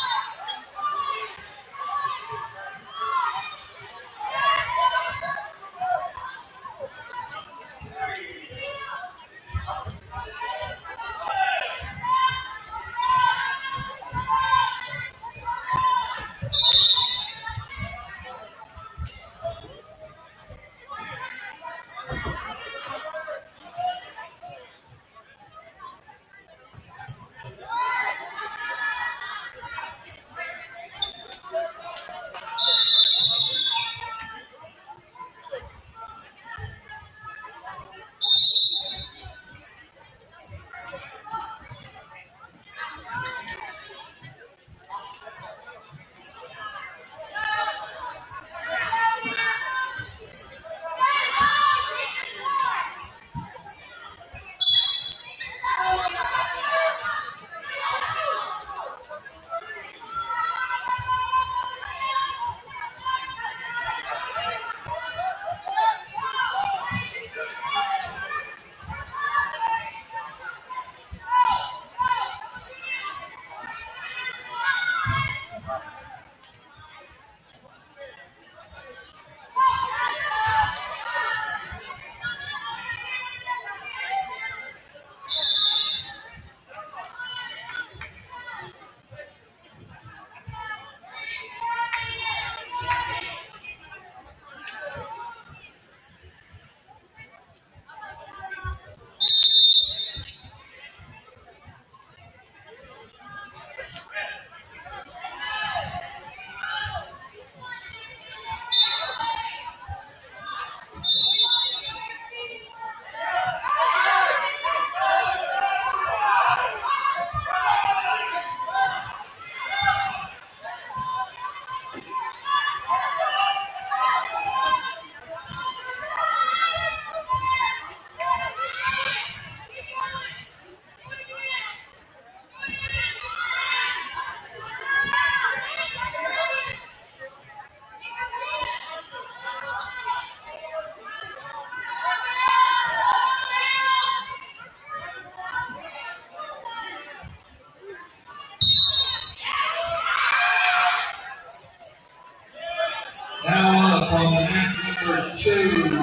Now up on the mat number 2,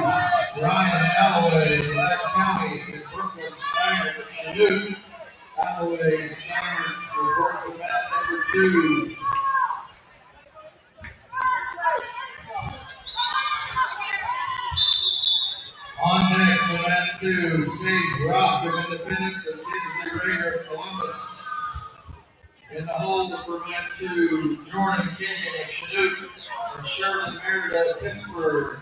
Ryan Alloway of Quebec County and Brooklyn Steiner of Chanute. Alloway and Steiner report to mat number 2. On deck for mat 2, Sage Rock of Independence and Kinsley Rager of Columbus. In the hole for mat 2, Jordan Kenyon of Chanute and Sherman Merida of Pittsburg.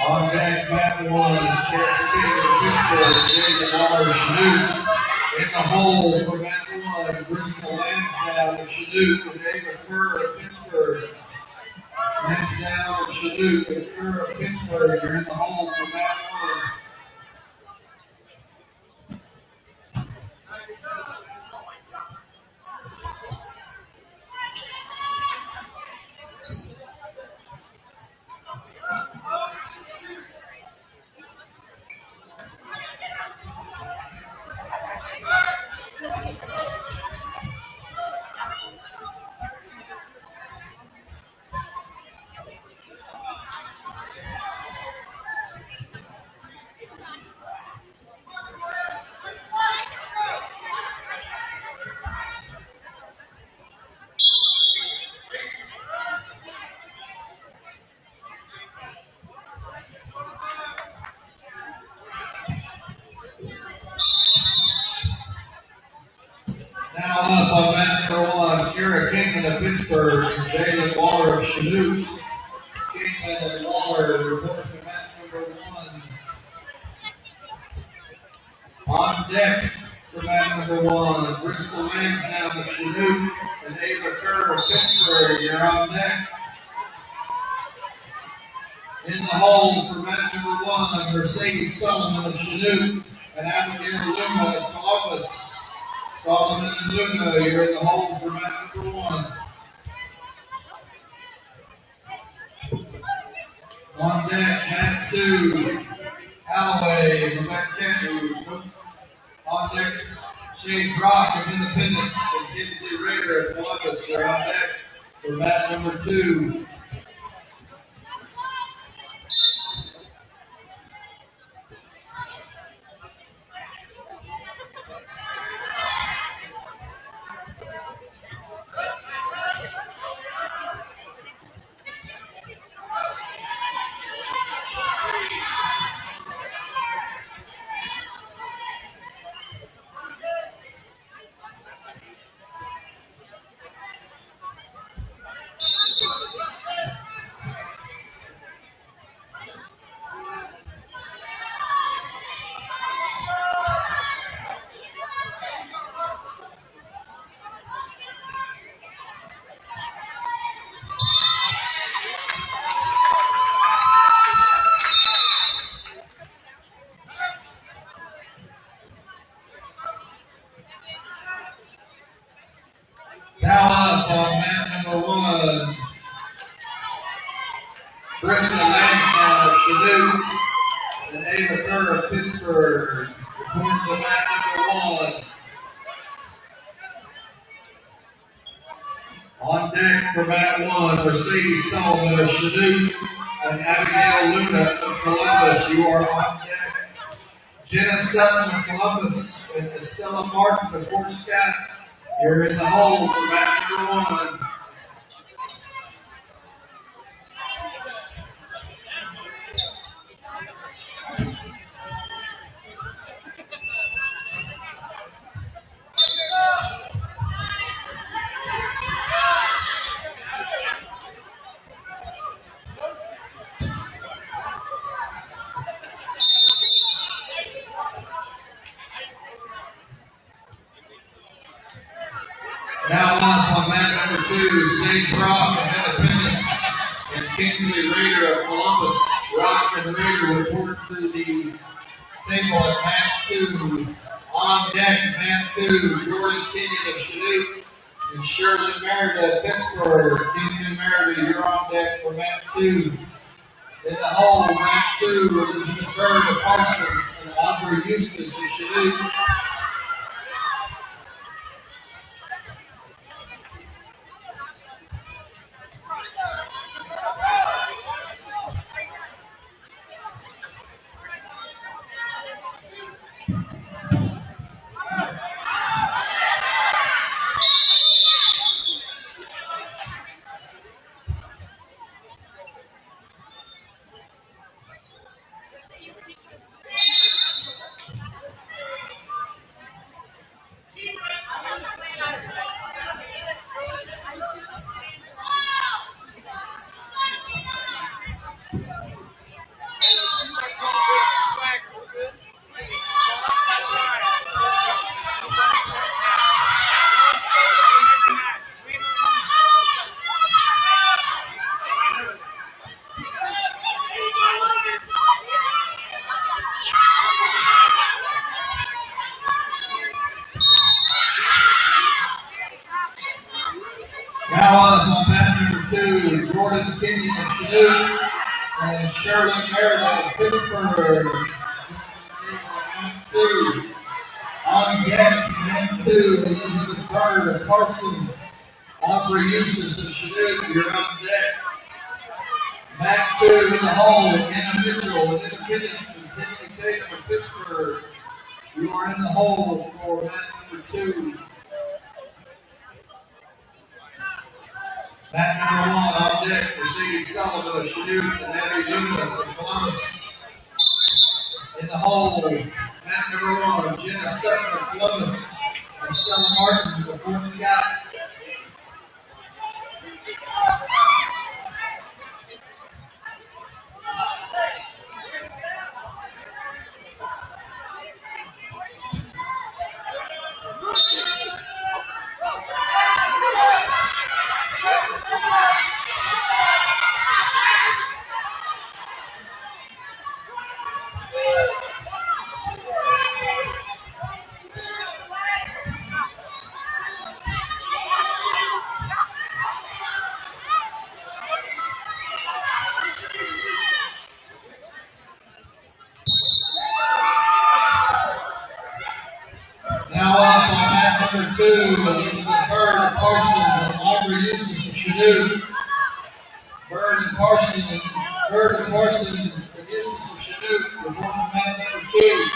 On deck, mat 1, Kara Kingman of Pittsburg, Jalen Waller of Chanute. In the hole for mat 1, Bristol Lansdowne of Chanute and Ava Kerr of Pittsburg. Lansdowne of Chanute and Kerr of Pittsburg are in the hole for mat 1. Kingman of Pittsburg and Jalen Waller of Chanute. Kingman and Waller reporting to mat number 1. On deck for mat number 1, Bristol Lansdowne of Chanute and Ava Kerr of Pittsburg. You're on deck. In the hole for mat number 1, Mercedes Solomon of Chanute and Abigail Luna of Columbus. Solomon and Luna, you're in the hole for mat number 1. On deck, mat 2, Alloway, Rebecca Cantu. On deck, Shades Rock of Independence and Kinsley Rader of Columbus are on deck for mat number 2. Now up on mat number 1, Bristol Lansdowne of Chanute and Ava Kerr of Pittsburg. Reporting to mat number 1. On deck for mat 1, Mercedes Solomon of Chanute and Abigail Luna of Columbus. You are on deck. Jenna Sutton of Columbus and Estella Martin of Fort Scott. You're in the hole for mat number 1. Now up on mat number 2, Sage Rock of Independence and Kinsley Rader of Columbus. Rock and Rader report to the table at mat 2. On deck, mat 2, Jordan Kenyon of Chanute and Shirley Merida of Pittsburg. Kenyon and Merida, you're on deck for mat 2. In the hole, mat 2, Elizabeth Bird of Parsons and Aubrey Eustace of Chanute. Now up on mat number 2, Jordan Kenyon of Chanute and Shirley Merida of Pittsburg. Mat 2. On deck, mat 2, Elizabeth Bird of Parsons. Aubrey Eustace of Chanute, you're on deck. Mat 2 in the hole, Anna Mitchell of Independence and Tiffany Tatum of Pittsburg. You are in the hole for mat number 2. Mat number 1 on deck, Mercedes Sullivan of Chanute and Abby Luna of Columbus. In the hole, mat number 1, Jenna Sutton of Columbus and Stella Martin of Fort Scott. Now up on mat number 2, Elizabeth Bird and Parsons and Aubrey Eustace of Chanute. Bird and Parsons and Eustace of Chanute report to mat number 2.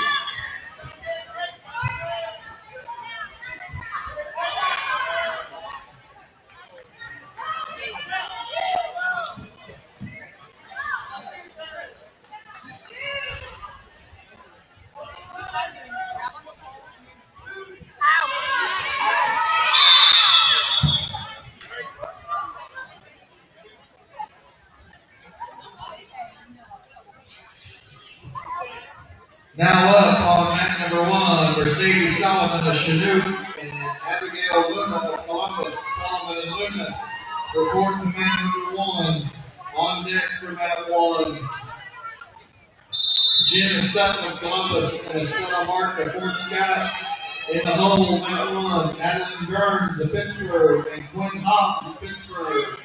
Now up on mat number 1, Mercedes Sullivan of Chanute and Abigail Luna of Columbus. Sullivan and Luna report to mat number 1. On deck for mat 1. Jenna Sutton of Columbus and Estella Mark of Fort Scott. In the hole, mat 1, Adeline Burns of Pittsburg and Quinn Hobbs of Pittsburg.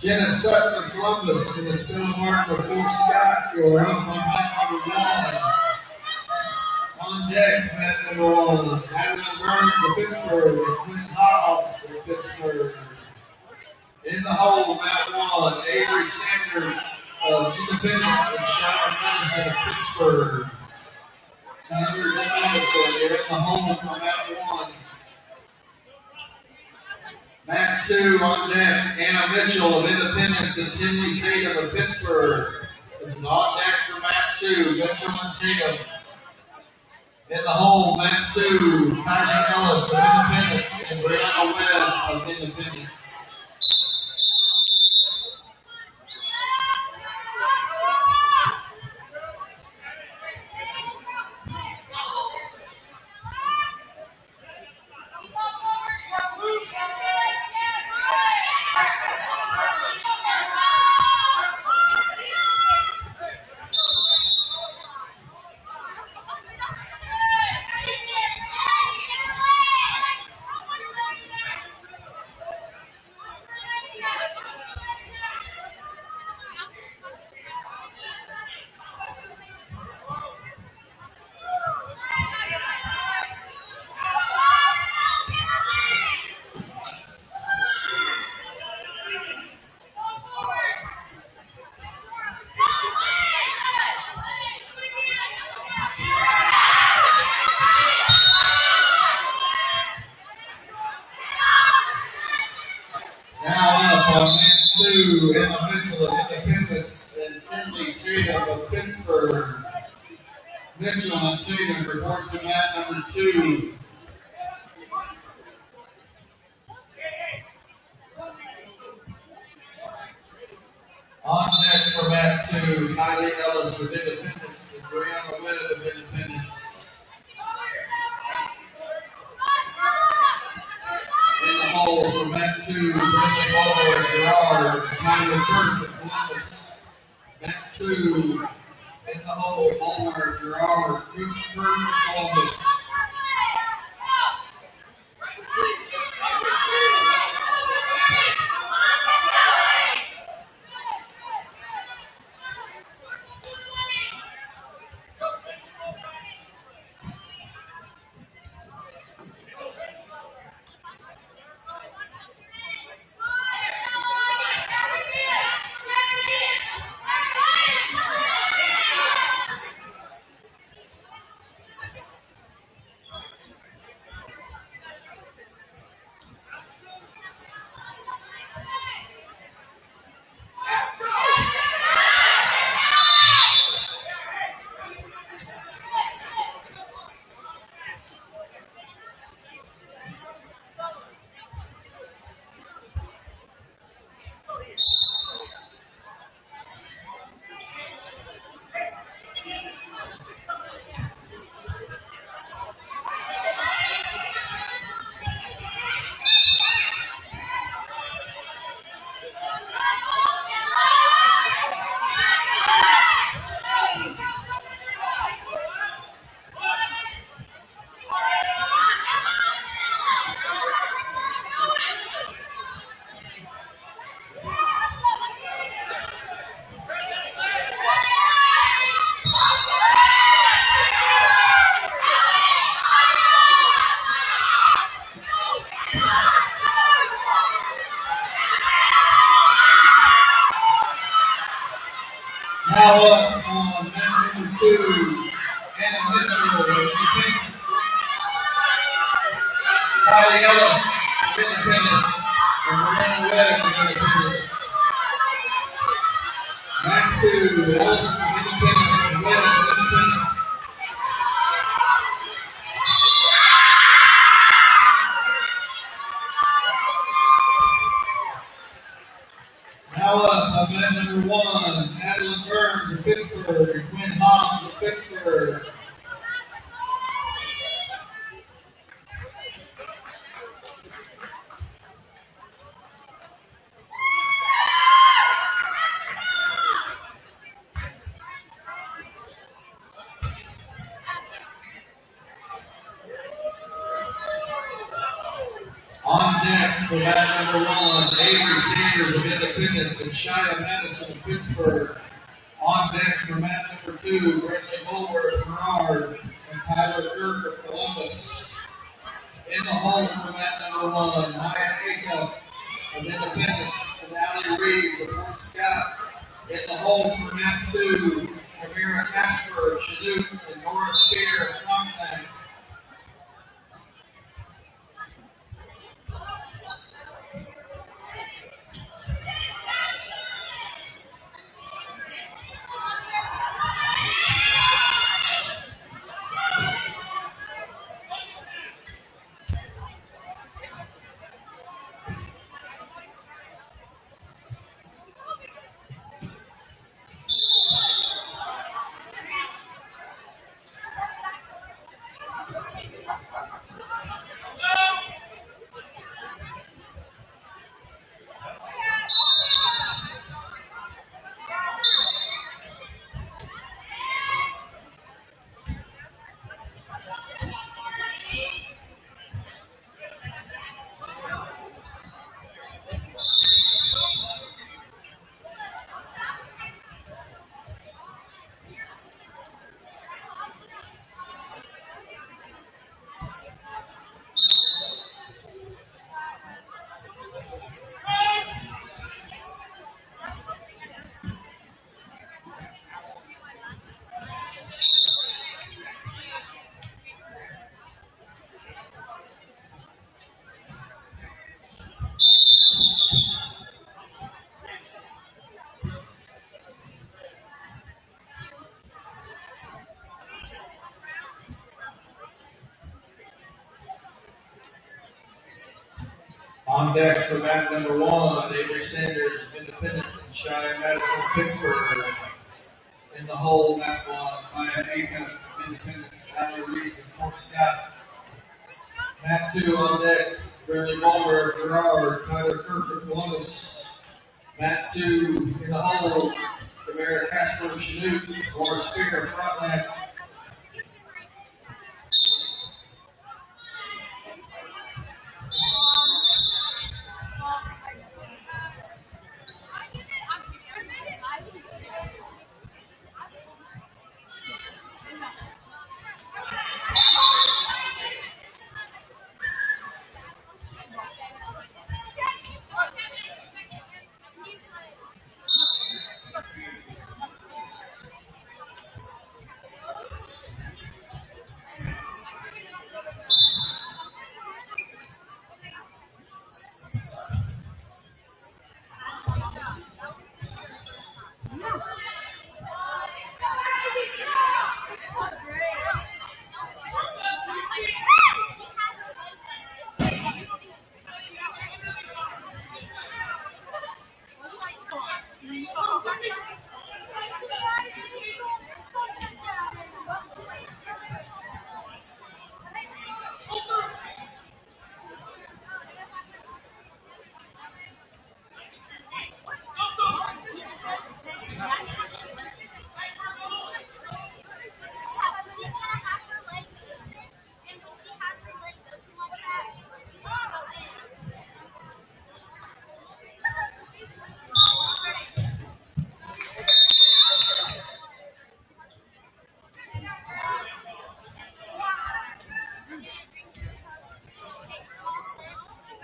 Jenna Sutton of Columbus and Estella Mark of Fort Scott. You're up on mat number 1. On deck, mat number 1. Adeline Burns of Pittsburg and Quinn Hobbs of Pittsburg. In the hole, mat 1. Avery Sanders of Independence and Sharon Madison of Pittsburg. Sanders and Madison, you're in the hole for mat 1. Mat 2 on deck, Anna Mitchell of Independence and Tinley Tatum of Pittsburg. This is on deck for mat 2, Mitchell and Tatum. In the hole, mat 2, Patty Ellis of Independence and Brianna Webb of Independence. up on man 2, Emma Mitchell of Independence and Tinley Tatum of Pittsburg. Mitchell and Tatum report to mat number 2. On deck for mat 2, Kylie Ellis of Independence and Brianna Webb of Independence. In the hole for mat 2, Brendan Bowler of Gerard, Tyler Kirk of Columbus. Mat 2, in the hole, Bowler, Gerard, Kirk of Columbus. Now up on mat number 2, Anna Mitchell of Independence. Kylie Ellis of Independence and Miranda Webb of Independence. Mat 2, Ellis of Independence and Webb of Independence. Now up on mat number 1, Adeline Burns of Pittsburg and Quinn Hobbs of Pittsburg. On deck for mat number 1, Avery Sanders of Independence and Shia Madison of Pittsburg. On deck for mat number 2, Bradley Bowler of Gerard and Tyler Kirk of Columbus. In the hole for mat number 1, Maya Acuff of Independence and Allie Reeves of Fort Scott. In the hole for mat 2, Amira Casper of Chanute and Nora Spear of Frontenac. on deck for mat number 1, Avery Sanders of Independence and Cheyenne Madison of Pittsburg. In the hole, mat 1, Maya Aiken of Independence, Allie Reed of Fort Scott. Mat 2 on deck, Burley Balmer of Gerard, Tyler Kirk of Columbus. Mat 2 in the hole, Tamara Casper of Chanute, Laura Spear of Frontland.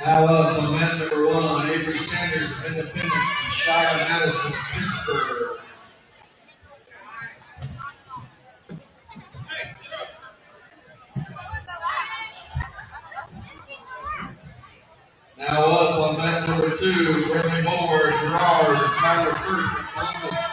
Now up on mat number 1, Avery Sanders of Independence and Cheyenne Madison of Pittsburg. Now up on mat number 2, Burley Balmer of Gerard and Tyler Kirk of Columbus.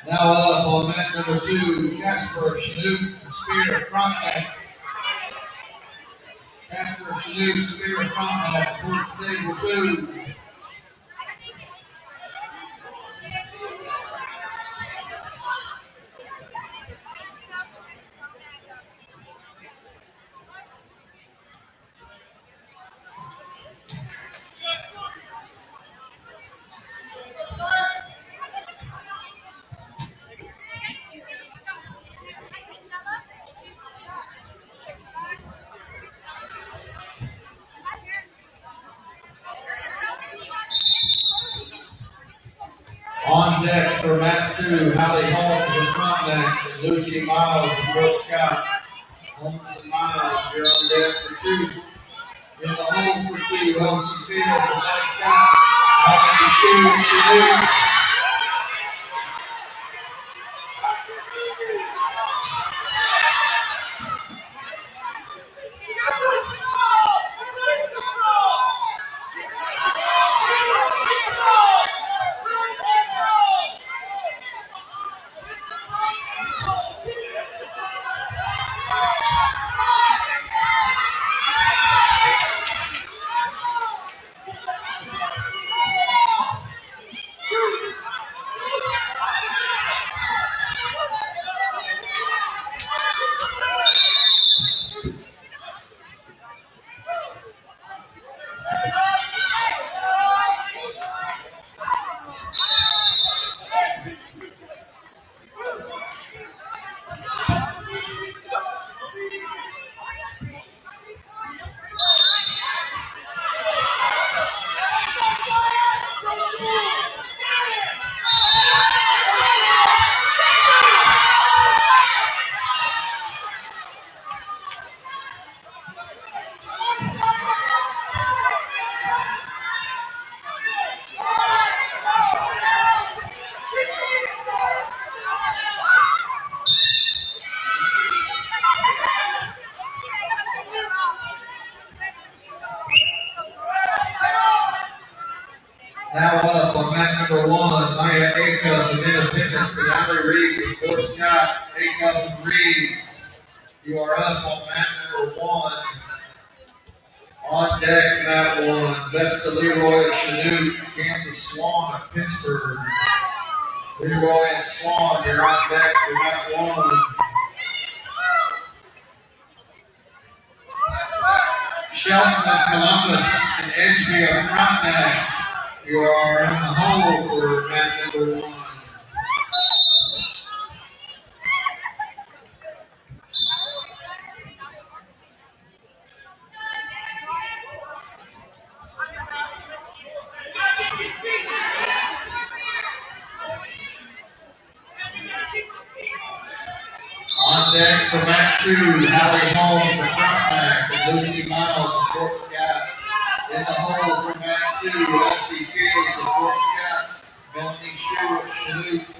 Now up on mat number 2, Casper Chanute and Spear Frontman. Casper Chanute, Spear Frontman, towards table 2. for mat 2, Hallie Holmes in front neck, and Lucy Miles in Fort Scott. Holmes and Miles, you're on deck for 2. In the hole for 2, Elsie Fields and Fort Scott. Melanie Shue and Chanute. Now up on mat number 1, Maya Akos of Independence and Allie Reeves of Fort Scott. Akos and Reeves, you are up on mat number 1. On deck, mat 1, Vesta Leroy of Chanute, Kansas Swan of Pittsburg. Leroy and Swan, you're on deck for mat 1. Shelton of Columbus and Edgeby of Frontenac. You are in the hole for mat number 1. On deck for mat 2, Hallie Holmes of Frontenac and Lucy Miles of Fort Scott. In the hole for mat 2, Elsie Fields of Fort Scott, Melanie Shue of Chanute.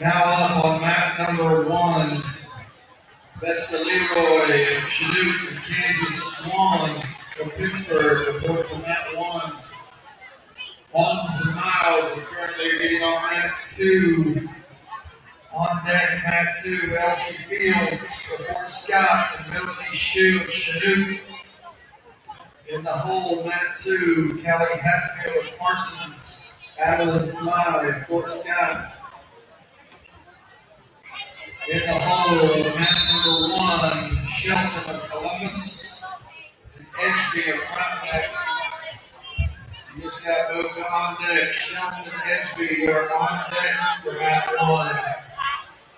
Now up on mat number 1, Vesta Leroy of Chanute and Kansas Swan from Pittsburg report to mat 1. Holmes and Miles are currently getting on mat 2. On deck, mat 2, Elsie Fields of Fort Scott and Melanie Shue of Chanute. In the hole, mat 2, Callie Hatfield of Parsons, Adeline Fly of Fort Scott. In the hole, mat number 1, Shelton of Columbus and Edgeby of Frontenac. You just got both on deck. Shelton and Edgeby are on deck for mat 1.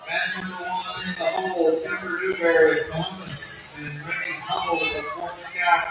Mat number 1 in the hole, Timber Newberry of Columbus and Rennie Hubbell of Fort Scott.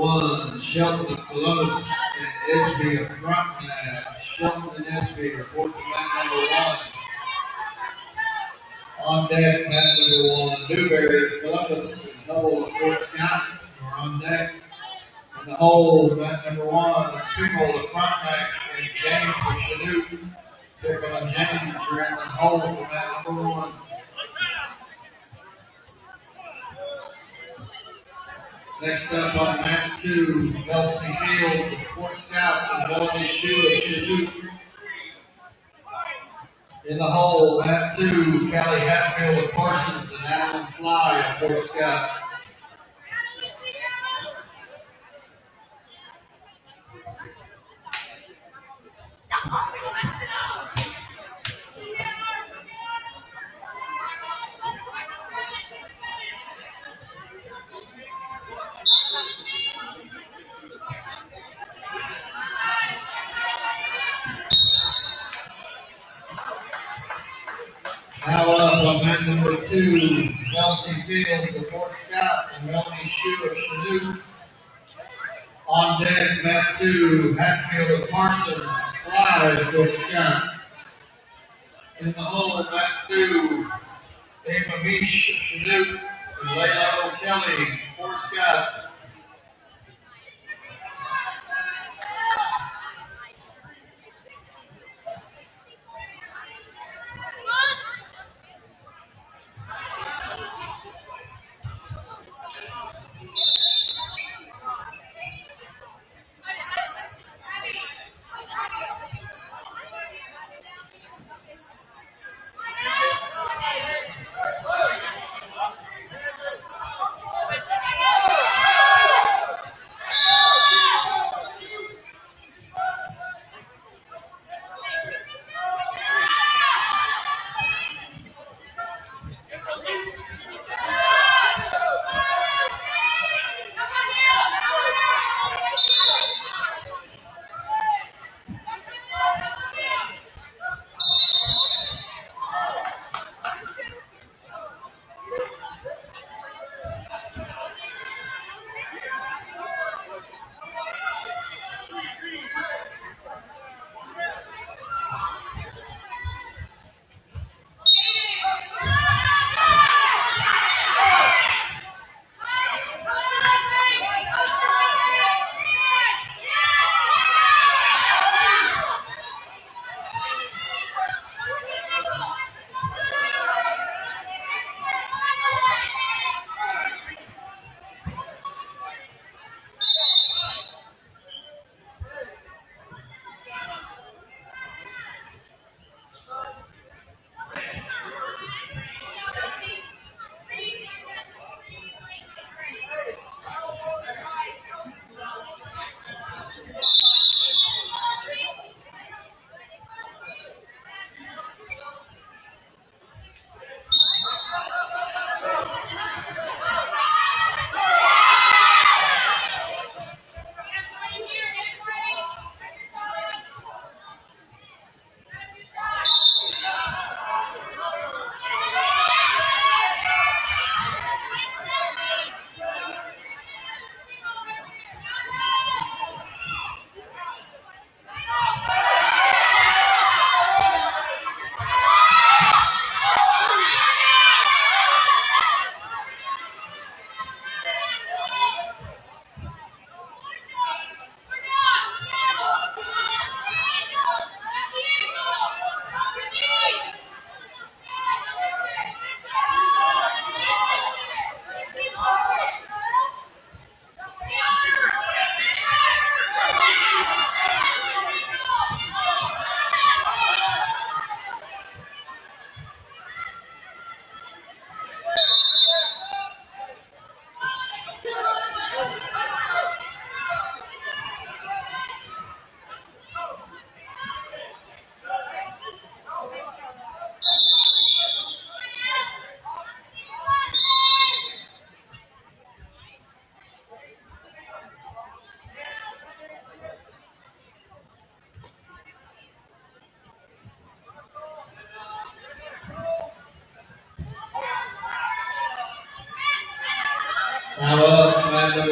1, Shelton of Columbus and Edgeby of Frontenac. Shelton and Edgeby report to mat number 1. On deck, mat number 1, Newberry of Columbus and Hubble of Fort Scott are on deck. In the hole, mat number 1, Pickle of Frontenac and James of Chinook. Pickle and James are in the hole for mat number 1. Next up on mat 2, Kelsey Fields of Fort Scott and Melanie Shue of Chinook. In the hole, mat 2, Callie Hatfield of Parsons and Alan Fly of Fort Scott. Now up on mat number 2, Kelsey Fields of Fort Scott and Melanie Shue of Chinook. On deck, mat 2, Hatfield of Parsons, Fly of Fort Scott. In the hole, mat 2, Ava Meesh of Chinook and Layla O'Kelly, Fort Scott.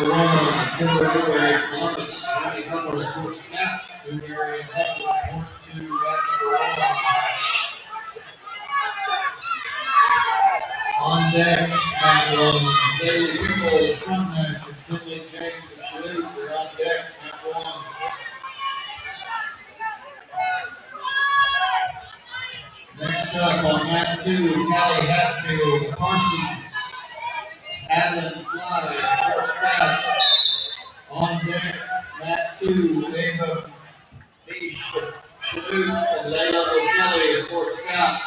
number 1, Timber Newberry, Columbus. Randy Hummer, Fort Scott. Newberry and Hutton, 1-2, back number 1. On deck, Matt 1, Daily Kimball, the front man, and Finley James of Salute. They're on deck, Matt 1. Next up on mat 2, Callie Hatfield, Parsons, Adlin Fly, Fort Scott. On deck, mat 2, Ava Beach of Chanute and Layla O'Kelly of Fort Scott.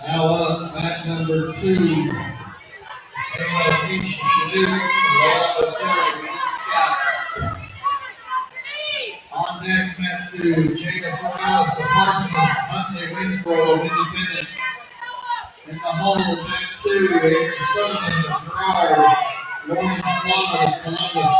Now up, mat number 2, Ava Beach of Chanute and Layla O'Kelly of Fort Scott. On deck, mat 2, Jacob Morales of Parsons, Huntley Winfro of Independence. In the hole, mat 2, Aaron Sutherland of Gerard, Lauren Flana of Columbus.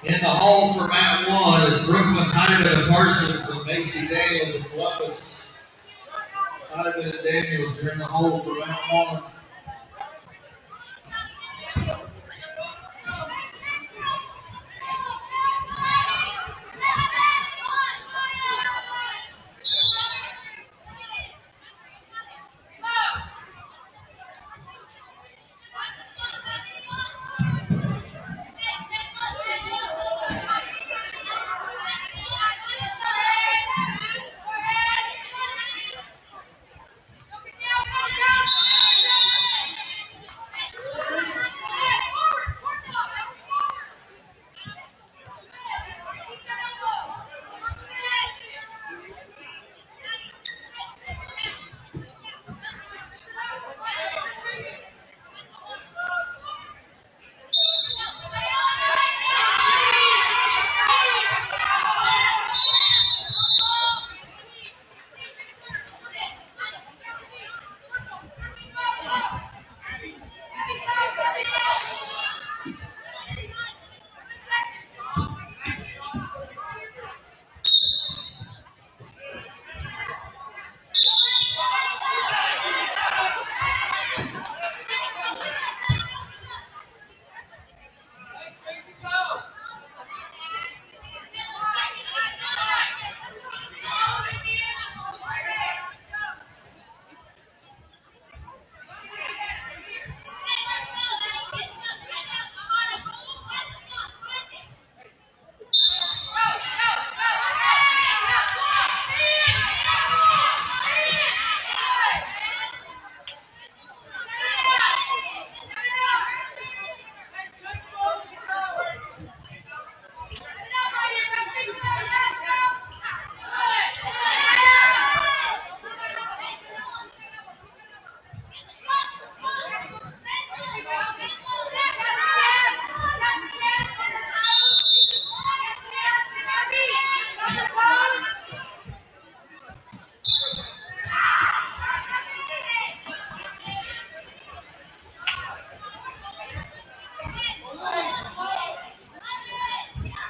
In the hole for mat 1 is Brooklyn Hyman of Parsons and Macy Daniels of Columbus. Hyman and Daniels are in the hole for mat 1.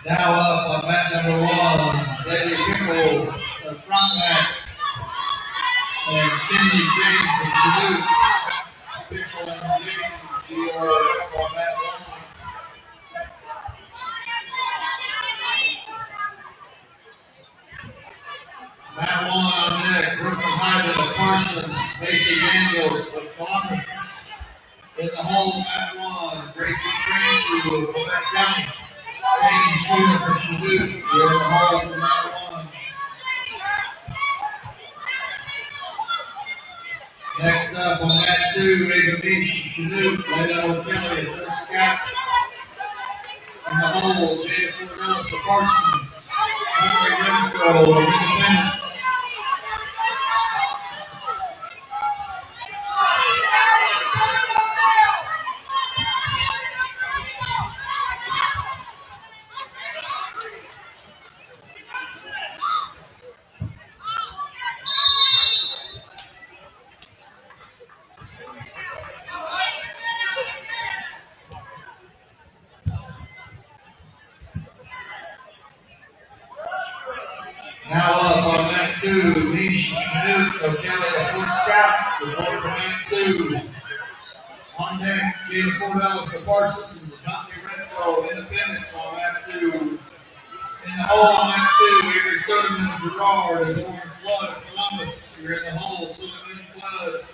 Now up on mat number 1, Daily Kimball, the front mat, and Cindy James of Salute. Kimball and James, you are up on mat 1. Mat 1 on deck, Brooklyn Hyman of Parsons, Macy Daniels of Columbus. In the hole, mat 1, Gracie Tracy of Quebec County. Katie Stevens of Salute, you're in the hole for mat 1. Next up on mat 2, Ava Beach, Chinook, Layla O'Kelly, first cap. In the hole, Jada Fordellis of Parsons. Hungry Renfro of Independence. Now up on mat 2, Nish Chinook of Kelly of Fort Scott. Report to mat 2. On deck, Jada Fordellis of Parsons. Huntley Renfro of Independence on mat 2. In the hole on mat 2, Avery Soderman of Gerard and Lauren Flood of Columbus. You're in the hole, Soderman and Flood.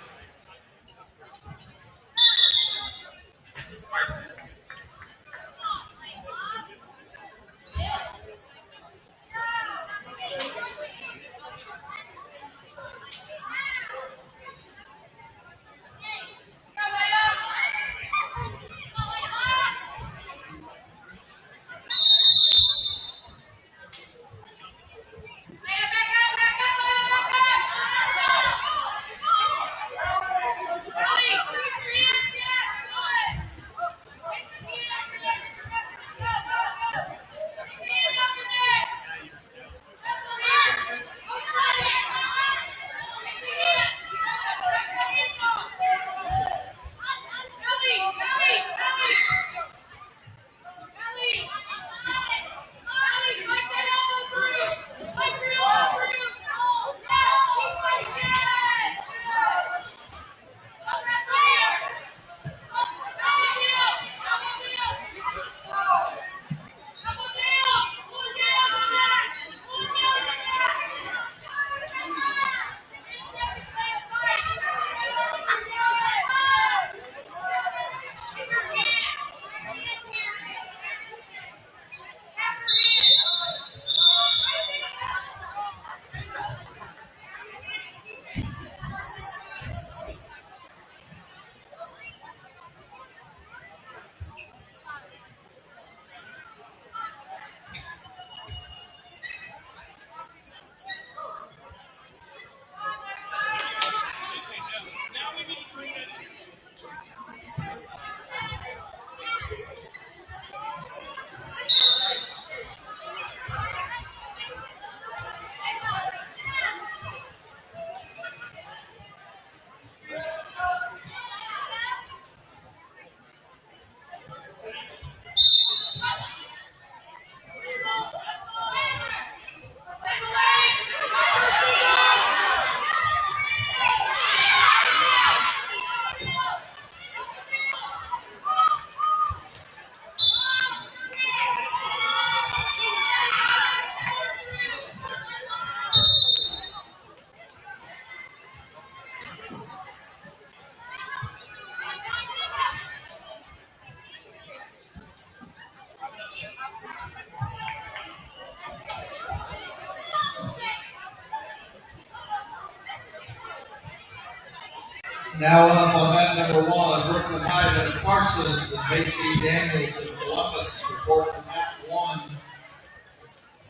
Now up on mat number 1, Brooklyn Hyde of Parsons and Macy Daniels of Columbus report to mat 1.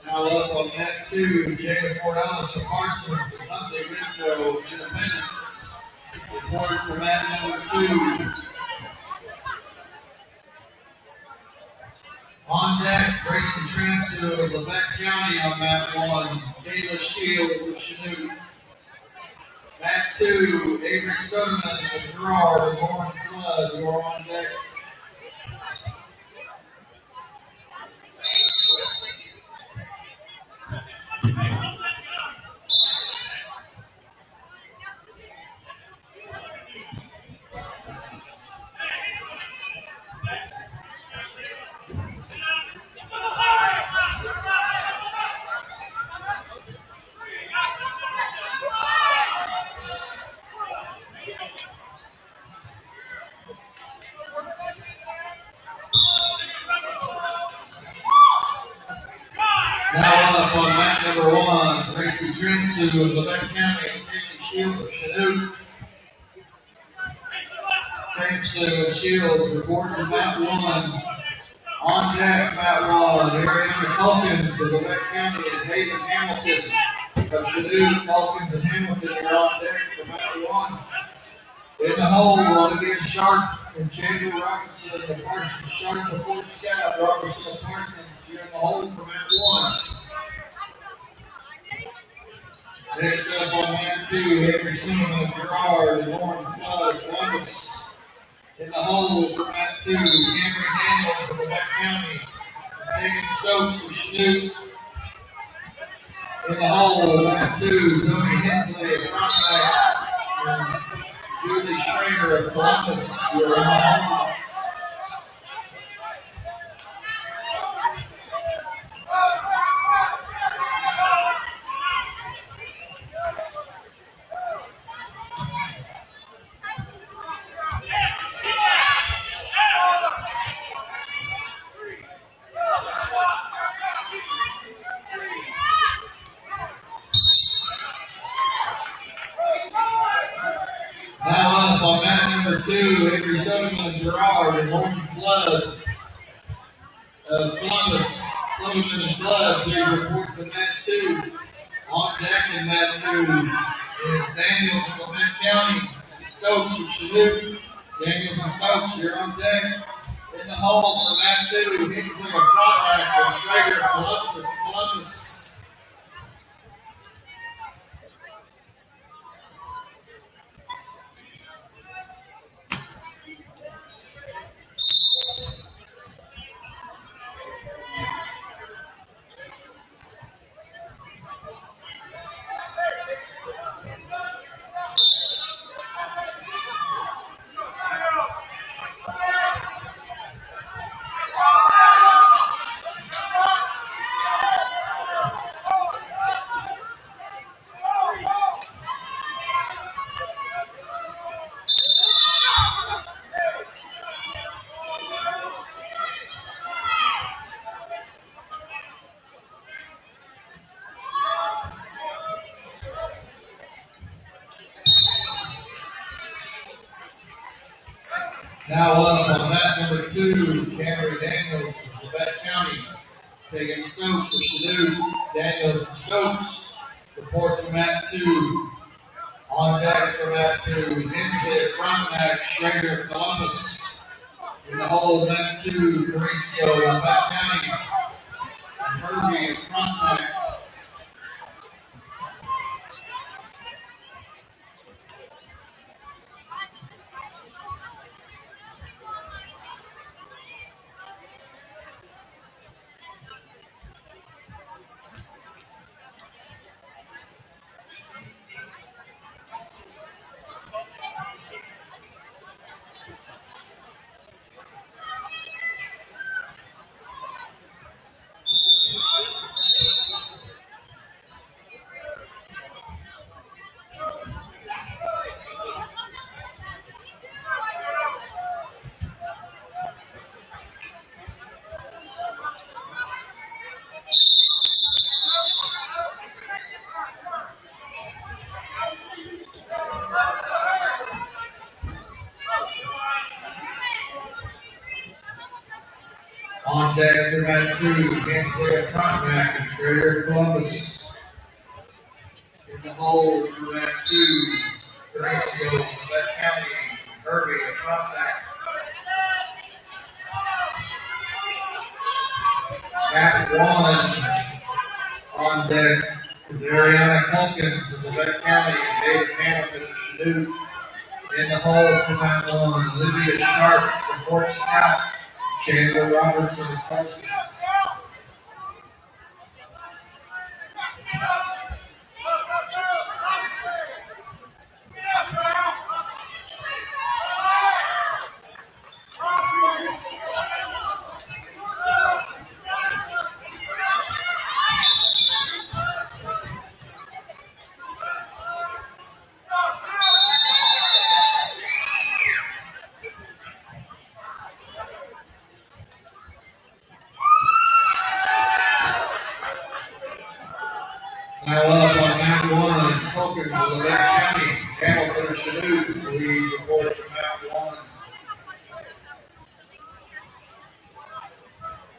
Now up on mat 2, Jada Fordellis of Parsons and Huntley Renfro of Independence report to mat number 2. On deck, Grayson Transu of Levesque County on mat 1, Kayla Shields of Chinook. Mat 2, Avery Soderman of Gerard and Lauren Flood, who are on deck. Now up on mat number 1, Gracie Transu of Levesque County and Kaylee Shields of Chinook. Cranston and Shields report to Mat 1. On deck, Mat 1. Ariana Culkins of Quebec County and Hayden Hamilton of Chanute. Culkins and Hamilton are on deck for Mat 1. In the hole, Olivia Sharp and Chandler Robinson of Parsons. Sharp before Scout. Robertson of Parsons. Here in the hole for Mat 1. Next up on Mat 2, Henry Cinnamon of Gerard and Lauren Flood of Columbus. In the hole for Mat 2, Cameron Daniels of Quebec County. Taking Stokes of Chanute. In the hole, Mat 2, Zoe Hensley of Frontenac and Julie Schrader of Columbus. You're in the hole. Now up on mat number 2, Avery Sutherland of Gerard and Lauren Flood of Columbus. Sutherland and Flood, please report to mat 2. On deck in mat 2 is Daniels of Quebec County and Stokes of Chanute. Daniels and Stokes, you're on deck. In the hole for mat 2, Hensley of Frontenac and Schrader of Columbus. Now up on mat number 2, Cameron Daniels of Quebec County, taking Stokes of Chanute. Daniels and Stokes report to mat 2. On deck for mat 2, Hensley of Frontenac, Schrader of Columbus. In the hole, mat 2, Mauricio of Quebec County, and Herbie of Frontenac. On deck for mat 2, Hensley of Frontenac and Schrader of Columbus. In the hole for mat 2, Mauricio of Quebec County, Herbie of Frontenac. Mat 1 on deck is Ariana Culkins of Quebec County and David Hamilton of Chanute. In the hole for mat 1, Olivia Sharp of Fort Scott. Chandler Robertson of Parsons.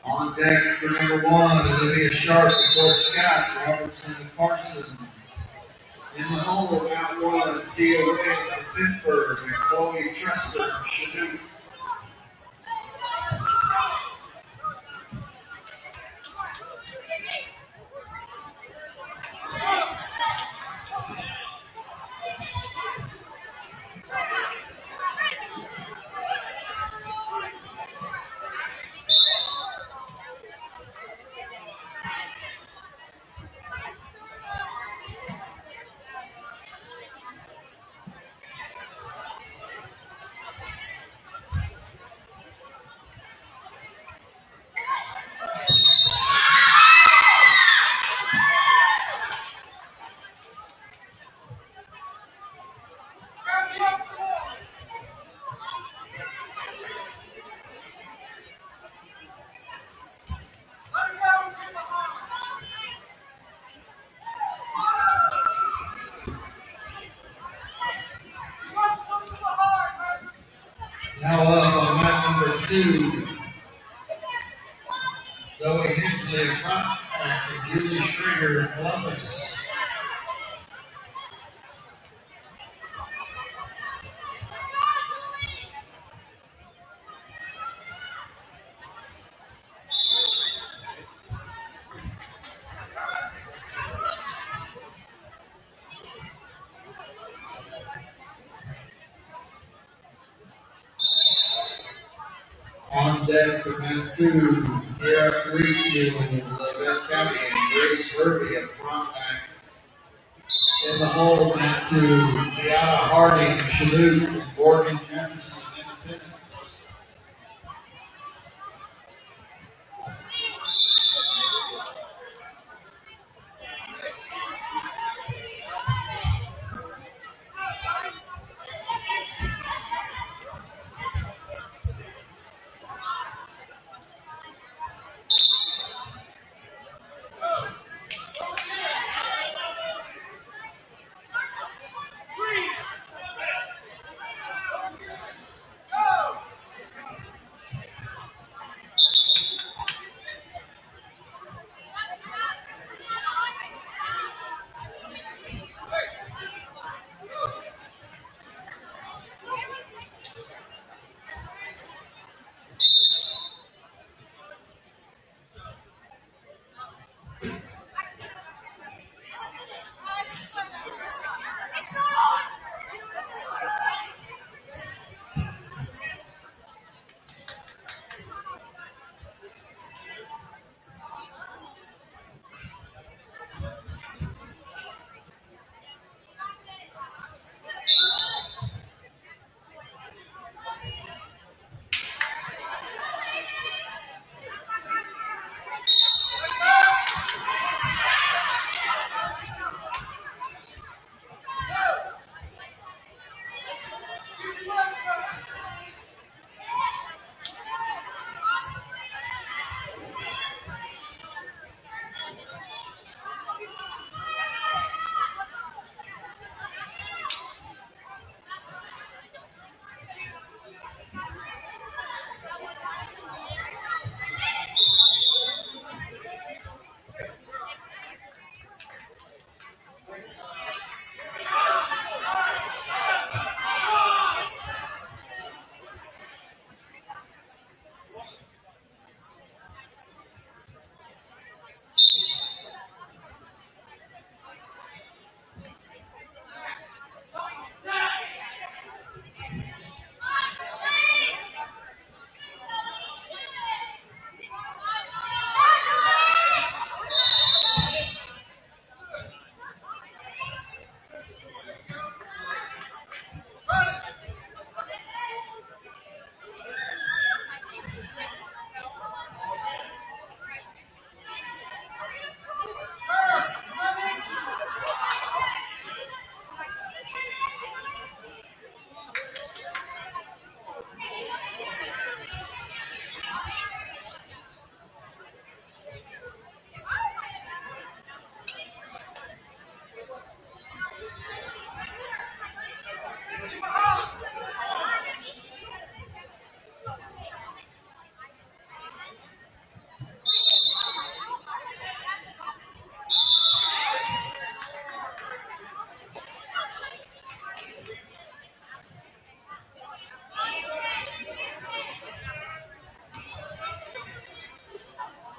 On deck for number 1, Olivia Sharp and George Scott, Robertson and Parsons. In the hole, out 1, Tia Williams of Pittsburg and Chloe Trester of Chanute. Now up on mat number 2, Zoe Hensley in front and Julie Stringer in Columbus. On deck for mat 2, Kiara Felicio in Levette County and Grace Hervey at front back. In the hole, mat 2, Deanna Harding, Chanute, and Morgan Jefferson of Independence. Go!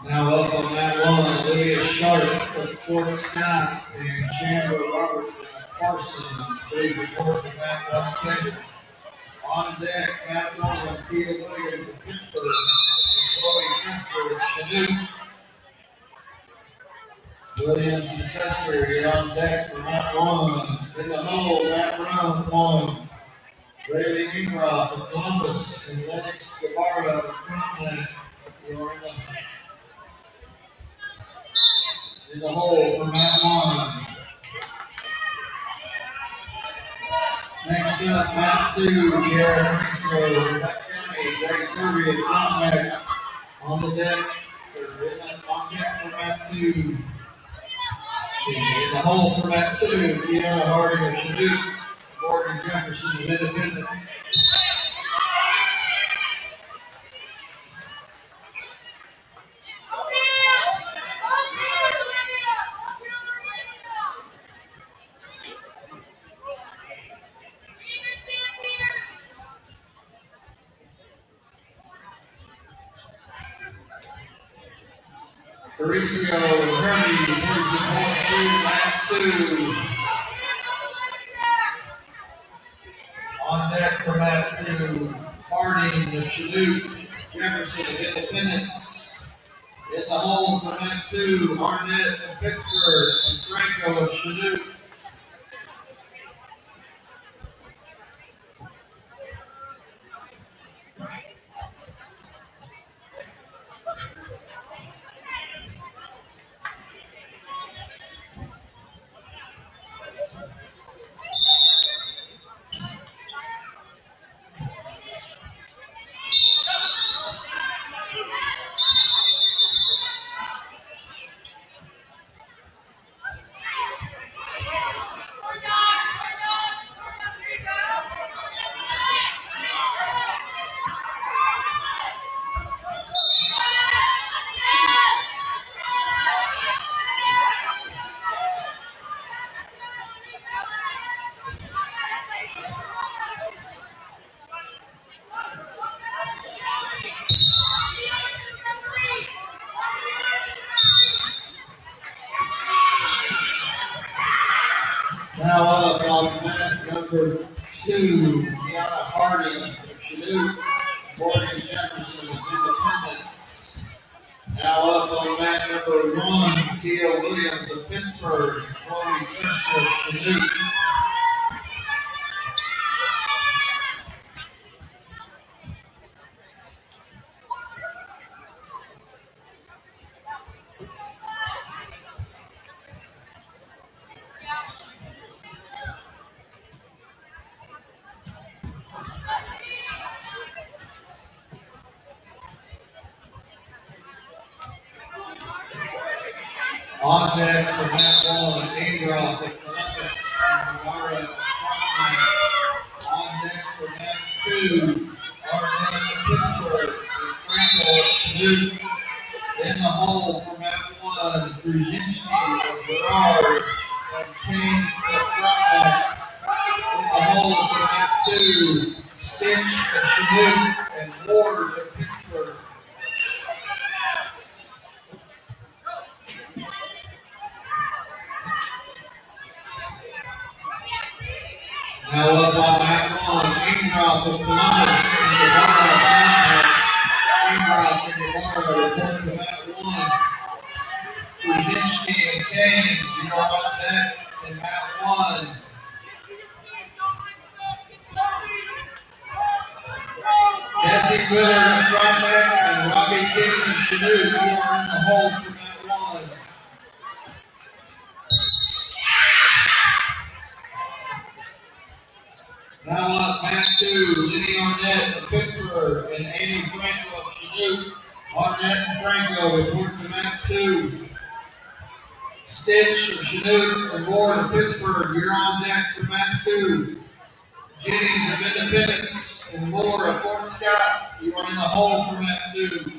Now up on that one, Olivia Sharp with Fort Scott and Chandler Robertson and Parsons. Please report to Matt 110. On deck, Matt Norman, Tia Williams of Pittsburg, and Chloe Chester of Chanute. Williams and Chester, you're on deck for Matt 1. In the hole, Matt Brown 1. Rayleigh Ingroff of Columbus and Lennox Guevara of Frontline. You're in the hole for Matt 1. Next up, Matt 2, Jared Maxwell, Beck County, Grace Hervey at Frontline. On the deck, on deck for Matt 2. In the hole for Matt 2, Deanna Harding of Chanute, Morgan Jefferson of Independence. Mauricio Hervey, brings the point to Matt 2. On deck for Matt 2, Harding of Chanute, Jefferson of Independence. In the hole for Matt 2, Arnett of Pittsburg, and Franco of Chanute. Now up on mat number 2, Deanna Harding of Chanute, Morgan Jefferson of Independence. Now up on mat number 1, Tia Williams of Pittsburg, Chloe Chester of Chanute. On deck for Matt 1, Ingroff of Columbus and Guevara of Frontline. On deck for Matt 2, Arnett of Pittsburg and Franco of Chanute. In the hole for Matt 1, Brzezinski of Gerard and Kane of Frontline. In the hole for Matt 2, Stitch of Chanute and Ward of Pittsburg. Now up on mat 1, Ingroff of Columbus and Guevara of Ingroff and Guevara report to mat 1. Brzezinski and Kane, 0 on deck in mat 1. Jesse Miller of Frontline and Robbie King of Chanute, who are in the hole for mat 1. Now up, mat 2, Lenny Arnett of Pittsburg and Amy Franco of Chanute. Arnett and Franco report to mat 2. Stitch of Chanute and Ward of Pittsburg, you're on deck for mat 2. Jennings of Independence and Moore of Fort Scott, you are in the hole for mat 2.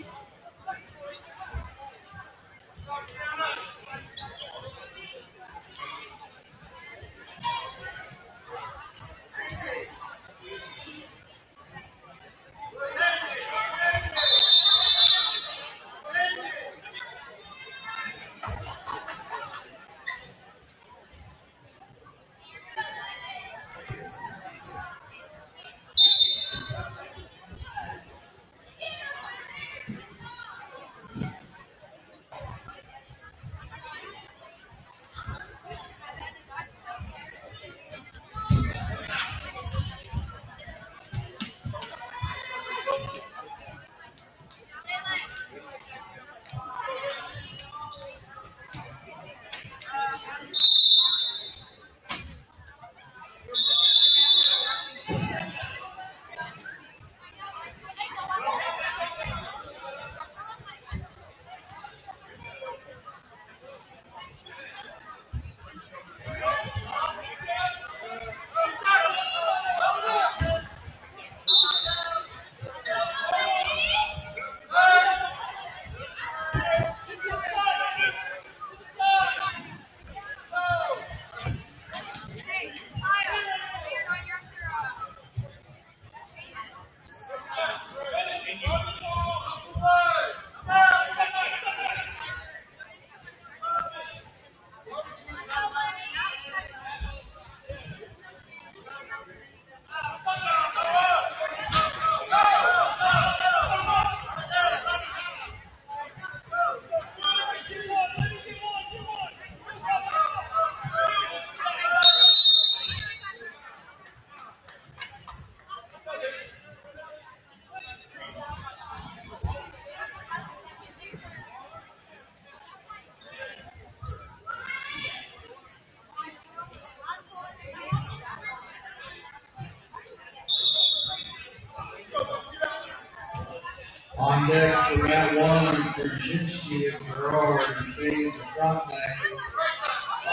for Matt 1, Brzezinski and Gerard and James of Frontenac.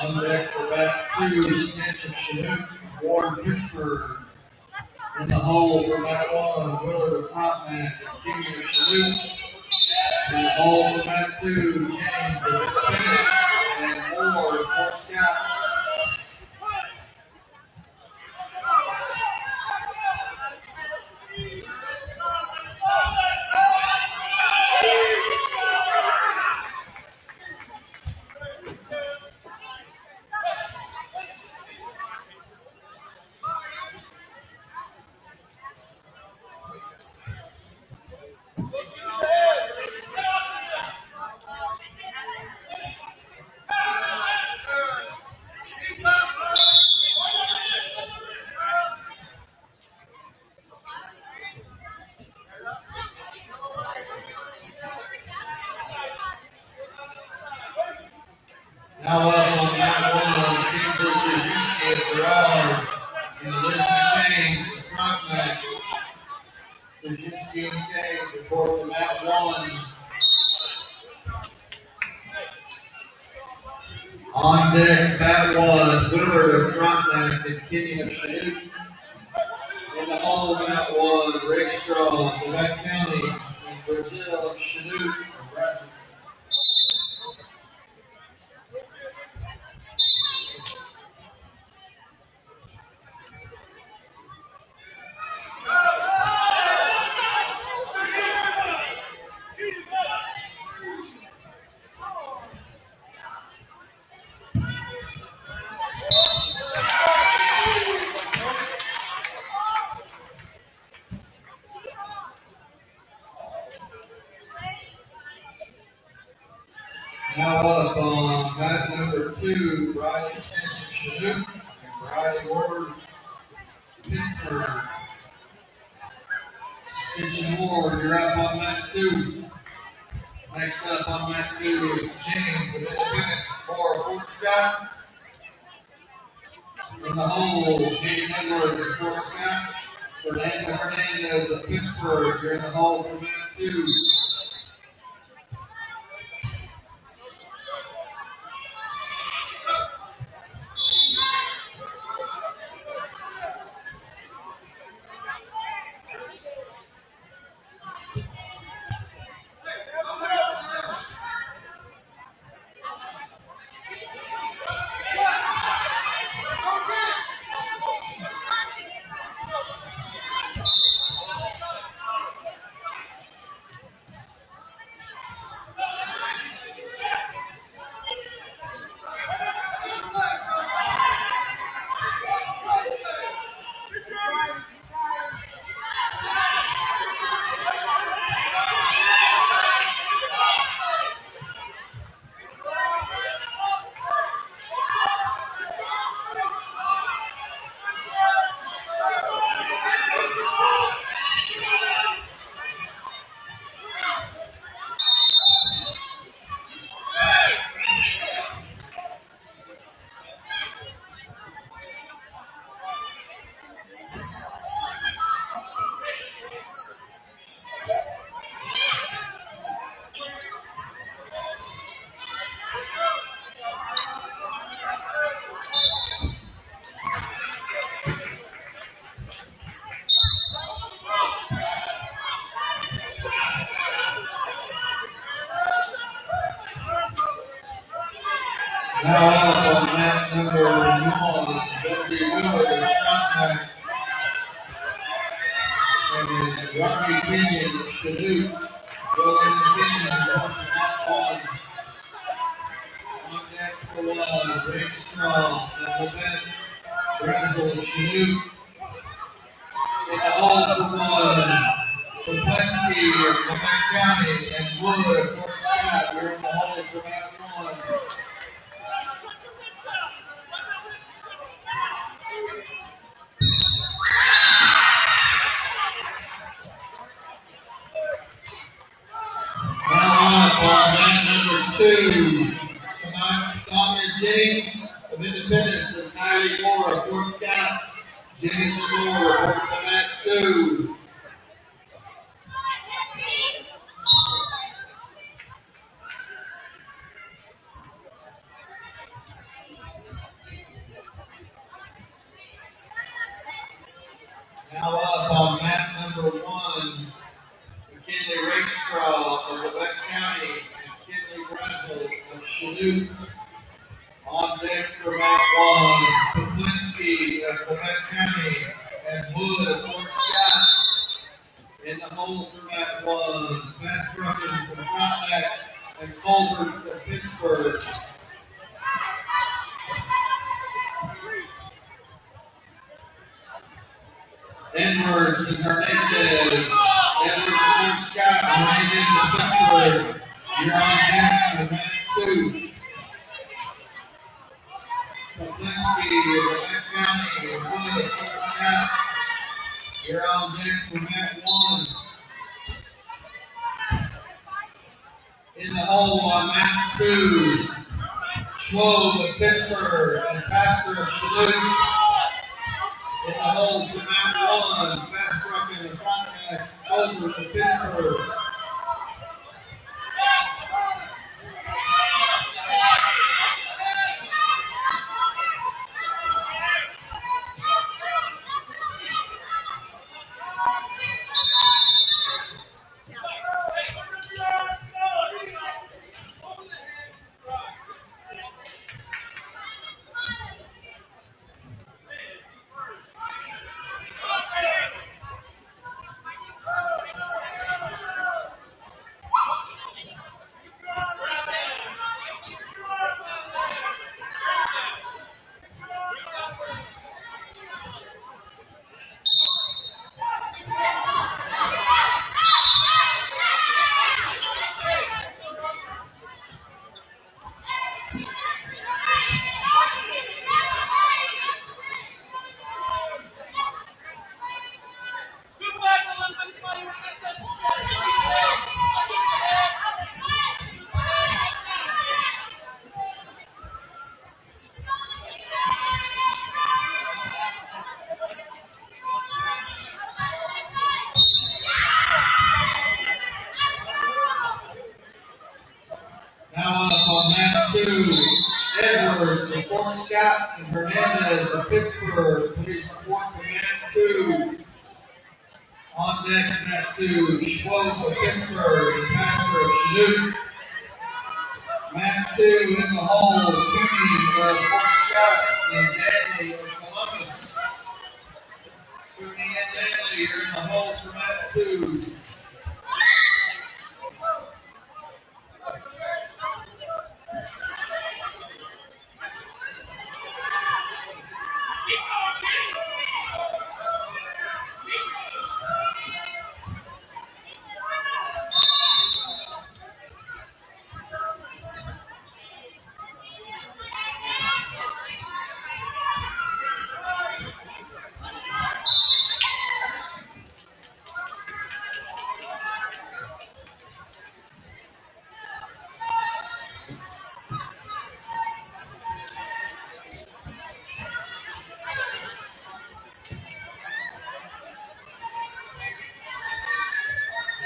On deck for Matt 2, Stench of Chinook, Warren Pittsburg. In the hole for Matt 1, Willard of Frontenac and King of Chinook. In the hole for Matt 2, James of Independence and Moore of Fort Scott. Now up on Matt 1, Kingsley Brzezinski of Gerard and Elizabeth Gaines of Frontenac. Brzezinski and Gaines report for Matt 1. On deck, Matt 1, Willard of Frontenac and Kenny of Chinook. In the hole, Matt 1, Rick Straw of Quebec County and Brazil of Chinook. Now up on mat number 2, Riley Stench of Chinook and Riley Ward of Pittsburg. Stench and Ward, you're up on mat 2. Next up on mat 2 is James of Independence for Fort Scott. In the hole, Katie Edwards of Fort Scott. Fernando Hernandez of Pittsburg, you're in the hole for mat 2. Now up on mat number 1, Bessie Willard of Frontenac. And then Robbie Kenyon of Chinook. Logan Kenyon going to mat 1. On deck for 1, Rick Straw of Levant. Braswell of Chinook. In the hole for 1, Popetsky of Quebec County and Wood of Fort Scott. We're in the hole for mat 1. Now up on mat number 2, Sonia James of Independence and Kylie Moore of Fort Scott. James and Moore report to mat 2. West County, and Kinley Brazel of Chanute. On deck for Mat 1, Poplinski of Quebec County, and Wood of Fort Scott. In the hole for Mat 1, Matt Brucken from Frontenac, and Colbert of Pittsburg. Edwards and Hernandez. Edwards of Fort Scott, Hernandez of Pittsburg. You're on deck for Mat 2. Poplinski of Quebec County, and Wood of Fort Scott. You're on deck for Mat 1. In the hole on Mat 2, Schwob of Pittsburg and Pastor of Chanute. In the hole for Mat 1, Fastbrook of Frontenac, Colbert of Pittsburg. Edwards of Fort Scott and Hernandez of Pittsburg. Please report to Mat 2. On deck, Mat 2, Schwob of Pittsburg and Pastor of Chanute. Mat 2 in the hole, Cooney of Fort Scott and Danley of Columbus. Cooney and Danley are in the hole for Mat 2.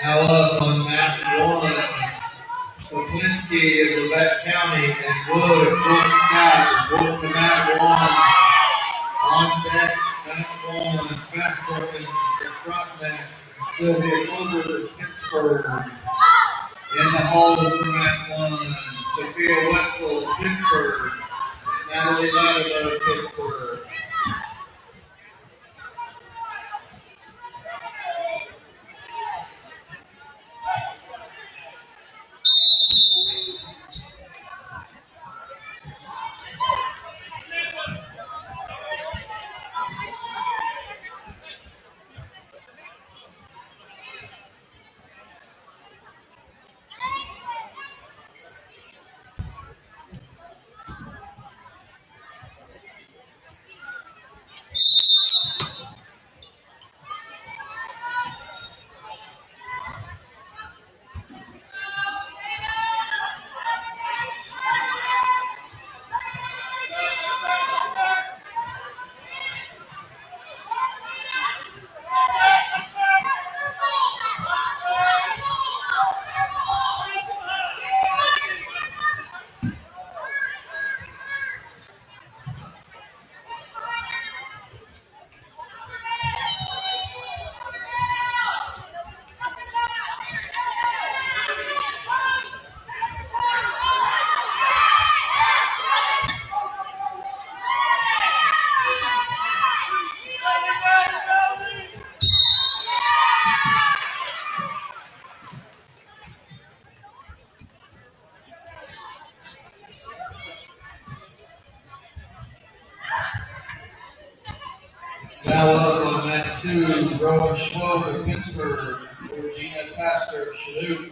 Now up on Mat 1, Poplinski of Quebec County and Wood of Fort Scott. Wood to Mat 1. On deck, Mat 1, Fastbrook of Frontenac, and Sylvia Colbert of Pittsburg. In the hole for Mat 1, Sophia Wetzel of Pittsburg, and Natalie Latimer of Pittsburg. mat 2, Rowan Schwob of Pittsburg. Georgina Pastor of Chanute.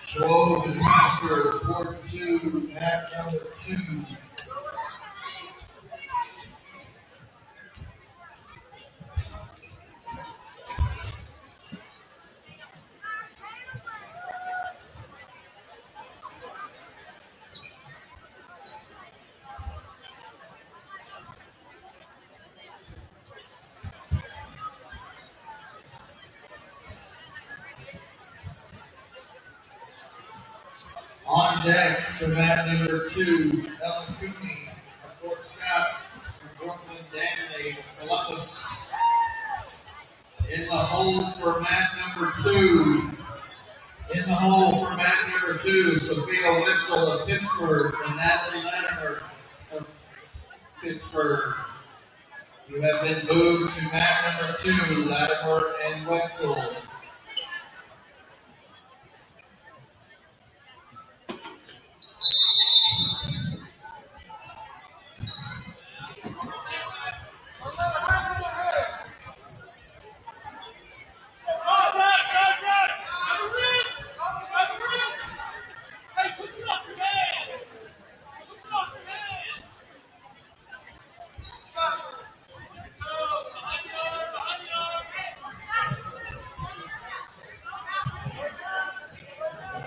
Schwob and Pastor, court 2, mat number 2. On deck for mat number 2, Ellen Cooney of Fort Scott, and Brooklyn Danley of Columbus. In the hole for mat number 2. In the hole for mat number 2, Sophia Witzel of Pittsburg and Natalie Latimer of Pittsburg. You have been moved to mat number 2, Latimer and Wetzel.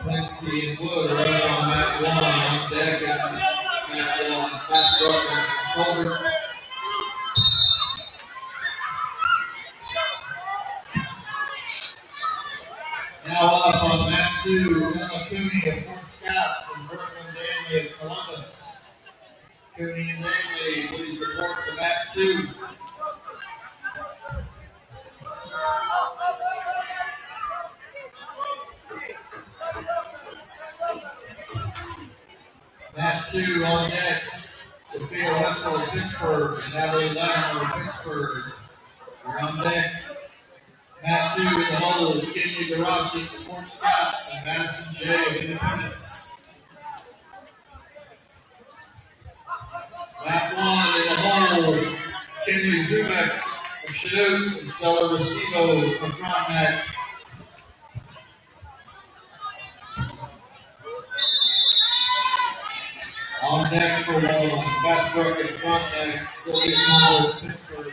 Lindsay and Wood are up on mat 1 on deck at mat 1. Fast broken shoulder. Now up on mat 2, Emma Cooney of Fort Scott and Brooklyn Danley of Columbus. Cooney and Danley, please report to mat 2. Mat 2 on deck, Sophia Wetzel of Pittsburg and Natalie Latimer of Pittsburg. We're on deck. Mat 2 in the hole, Kenya DeRossi of Fort Scott and Madison J of Independence. Mat 1 in the hole, Kenya Zubek of Chanute and Stella Restivo of Frontenac. On deck for Pittsburg and Frontenac, Sylvia Campbell of Pittsburg.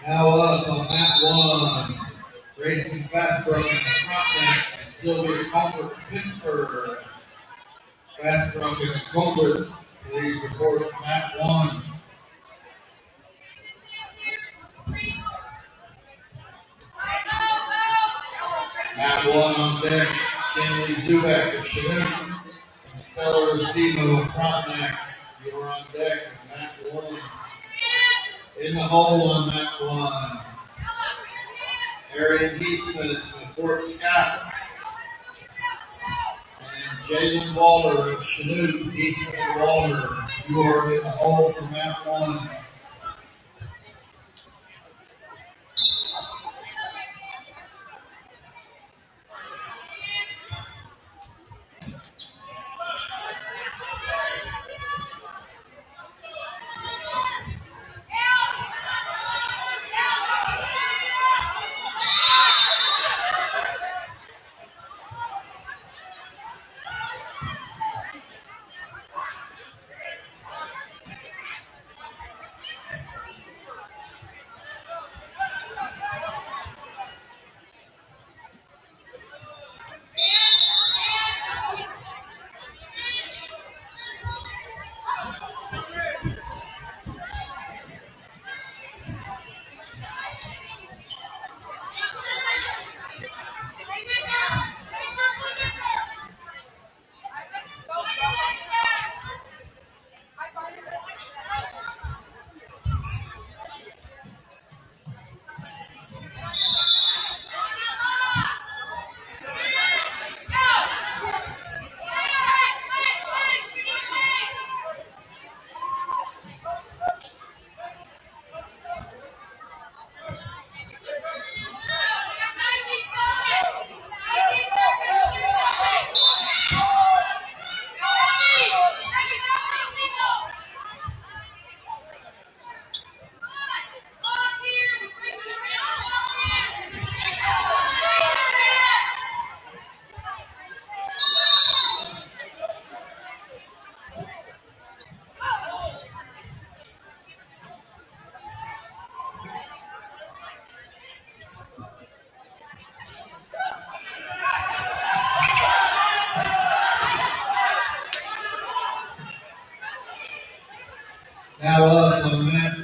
Now up on mat 1, racing Fastbrook in Frontenac and Sylvia Colbert from Pittsburg. Fastbrook and Colbert, please report to mat 1. Mat 1 on deck, Kinley Zubek of Chanute and Stella Restivo of Frontenac. You are on deck at mat 1. In the hole on mat 1, Arian Heathman of Fort Scott and Jalen Waller of Chanute. Heathman and Waller, you are in the hole for mat 1.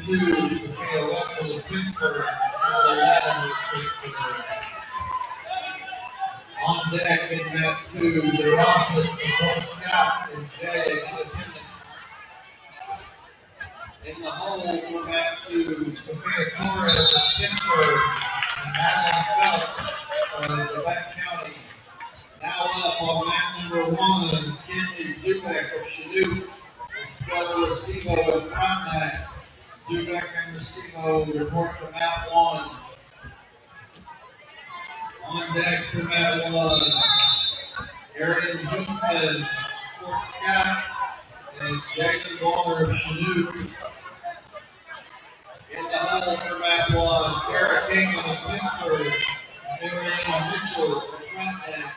2, Sophia Wetzel of Pittsburg. Number 11 of Pittsburg. On deck in mat 2, DeRossa of Fort Scott and Jay of Independence. In the hole for mat 2, Sophia Torres of Pittsburg and Madeline Phelps of Quebec County. Now up on mat number 1, Kenley Zubek of Chanute and Stella Restivo of Frontenac. Zubek and Restivo report to mat 1. On deck for mat 1, Arian Hoofman, Fort Scott, and Jacob Waller of Chanute. In the hole for mat 1, Kara King of Pittsburg, and Mariana Mitchell of Frontenac.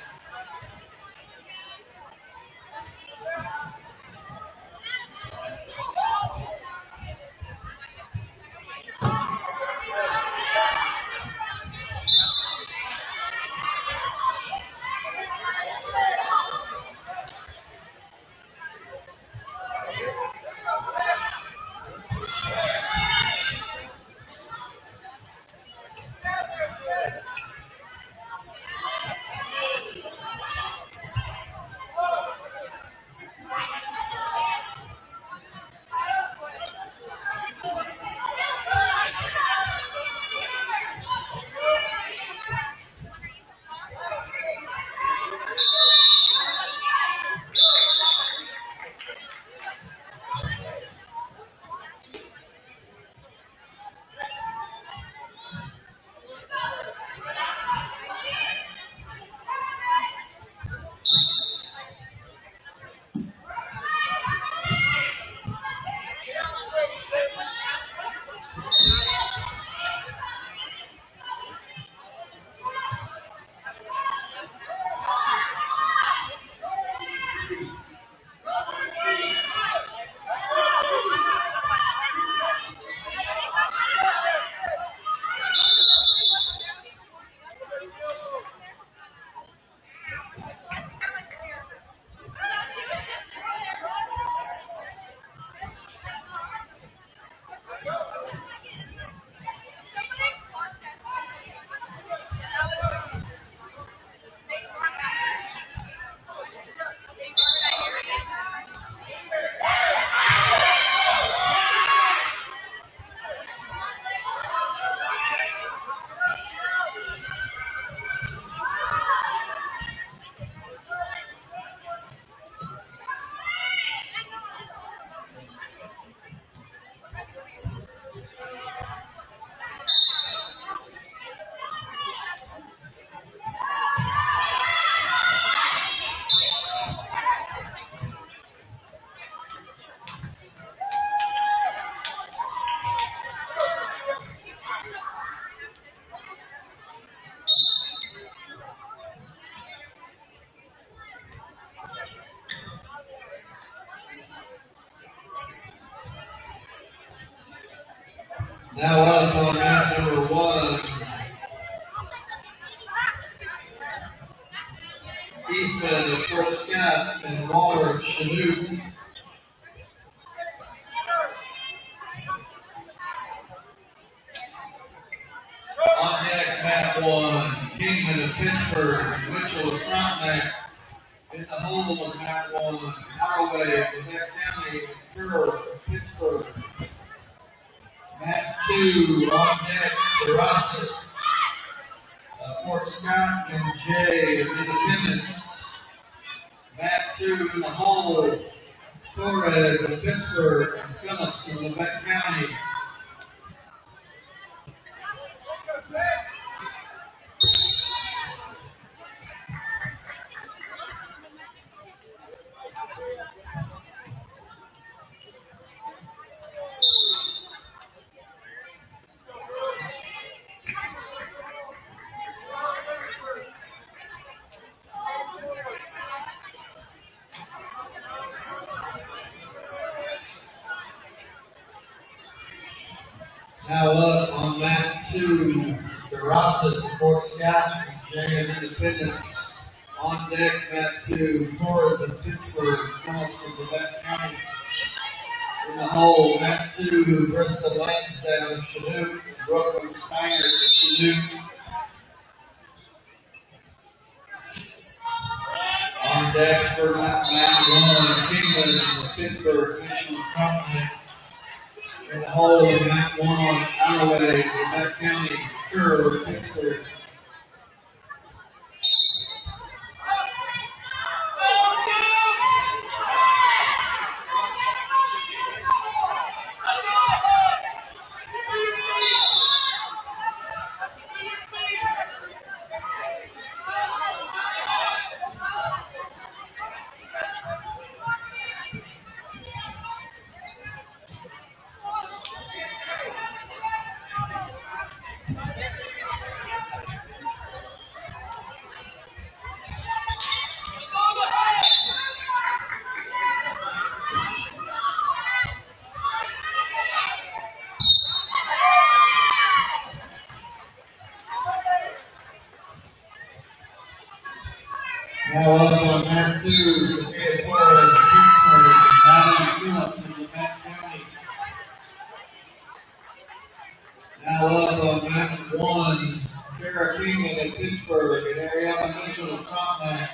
Now up on mat number 1, Ethan of Fort Scott and Waller of Chanute. On deck, mat 1, Kingman of Pittsburg and Mitchell of Frontenac. In the hole of mat 1, Holloway of Quebec County and Pearl of Pittsburg. Mat 2, on deck, DeRossa of Fort Scott and Jay of Independence. Mat 2 in the hole, Torres of Pittsburg and Phillips of Quebec County. Now up on mat 2, DeRossa of Fort Scott and Jay of Independence. On deck, mat 2, Torres of Pittsburg, Phillips of Quebec County. In the hole, Mat 2, Bristol Lansdowne of Chinook, and Brooklyn Steiner of Chinook. On deck for Mat 1, Kingman of Pittsburg, National Continent. In the hole, Mat 1, Alloway, Quebec County, Kerr of Pittsburg. Now up on Mat 2, Sophia Torres of Pittsburg, Natalie Phillips of Quebec County. Now up on Mat 1, Kara Kingman of Pittsburg, and Ariana Mitchell of Frontenac.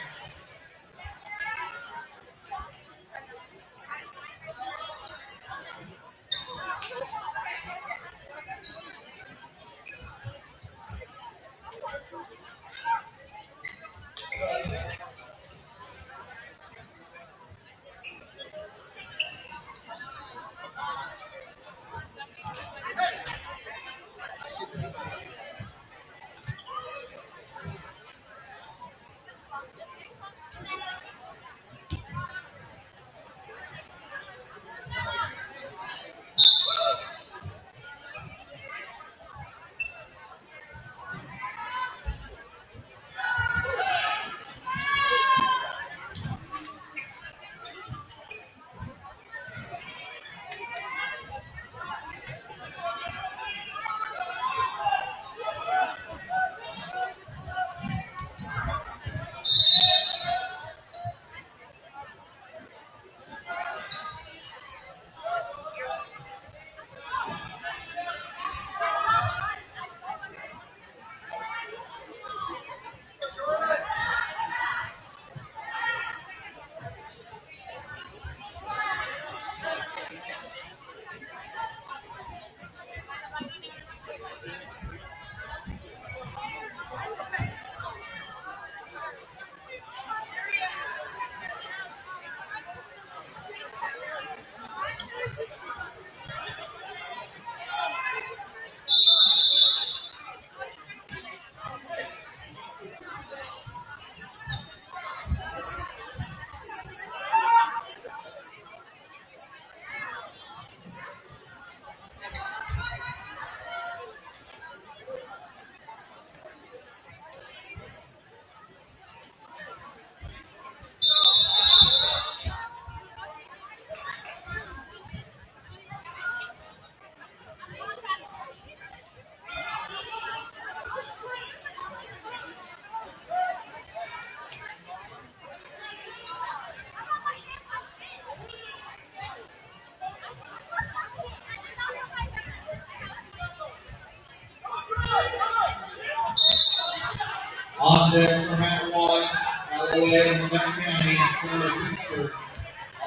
On deck for Mat 1, Alloway of Quebec County, and Kerr of Pittsburg.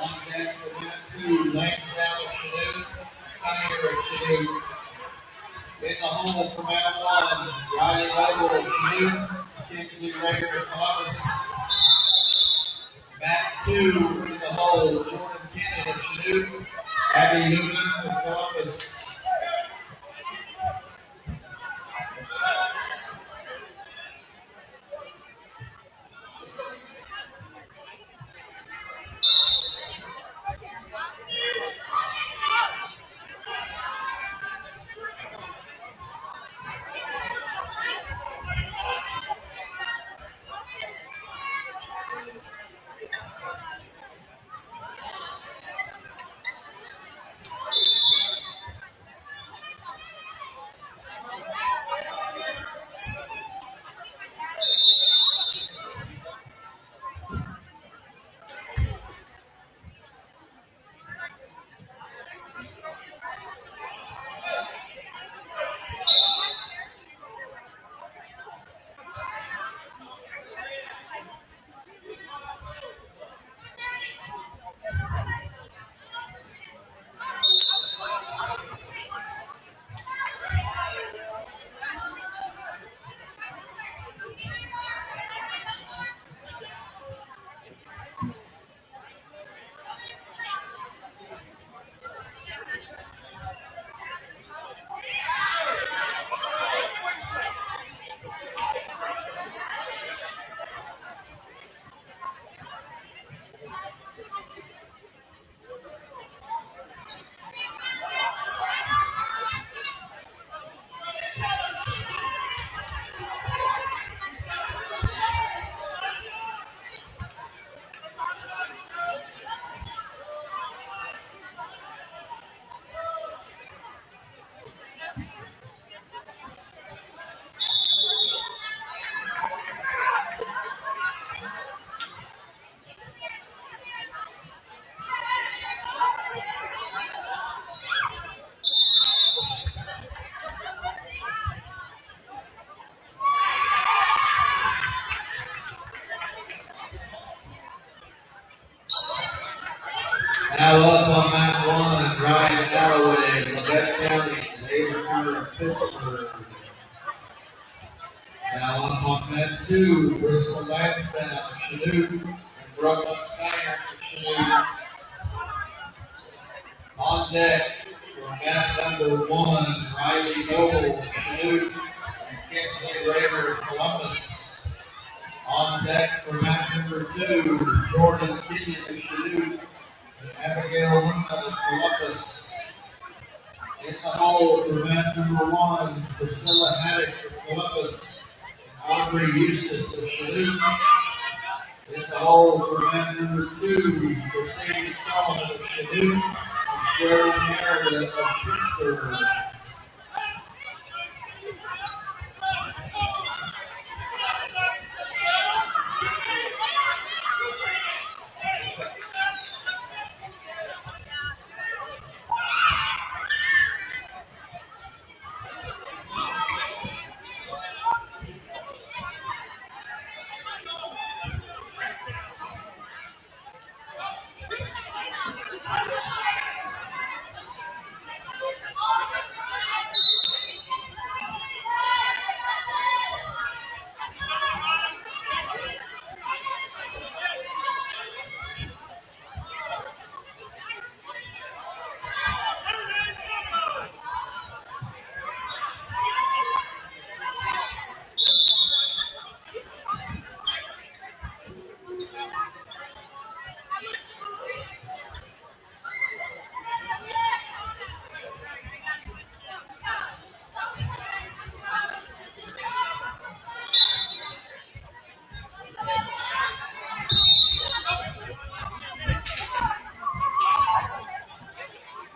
On deck for Mat 2, Lansdowne of Chinook, Steiner of Chinook. In the hole for Mat 1, Riley Noble of Chinook, Kingsley Rager of Columbus. Mat 2 in the hole, Jordan Kenyon of Chinook, Abby Newman of Columbus. mat 2, Bristol Lansdowne of Chanute, and Brooklyn Steiner of Chanute. On deck for mat number 1, Riley Noble of Chanute, and Kingsley Rader of Columbus. On deck for mat number 2, Jordan Kenyon of Chanute, and Abigail Luna of Columbus. In the hole for mat number 1, Priscilla Haddock of Columbus, and Aubrey Eustace of Chanute. In the hole for mat number 2, Mercedes Solomon of Chanute, and Shirley Meredith of Pittsburg.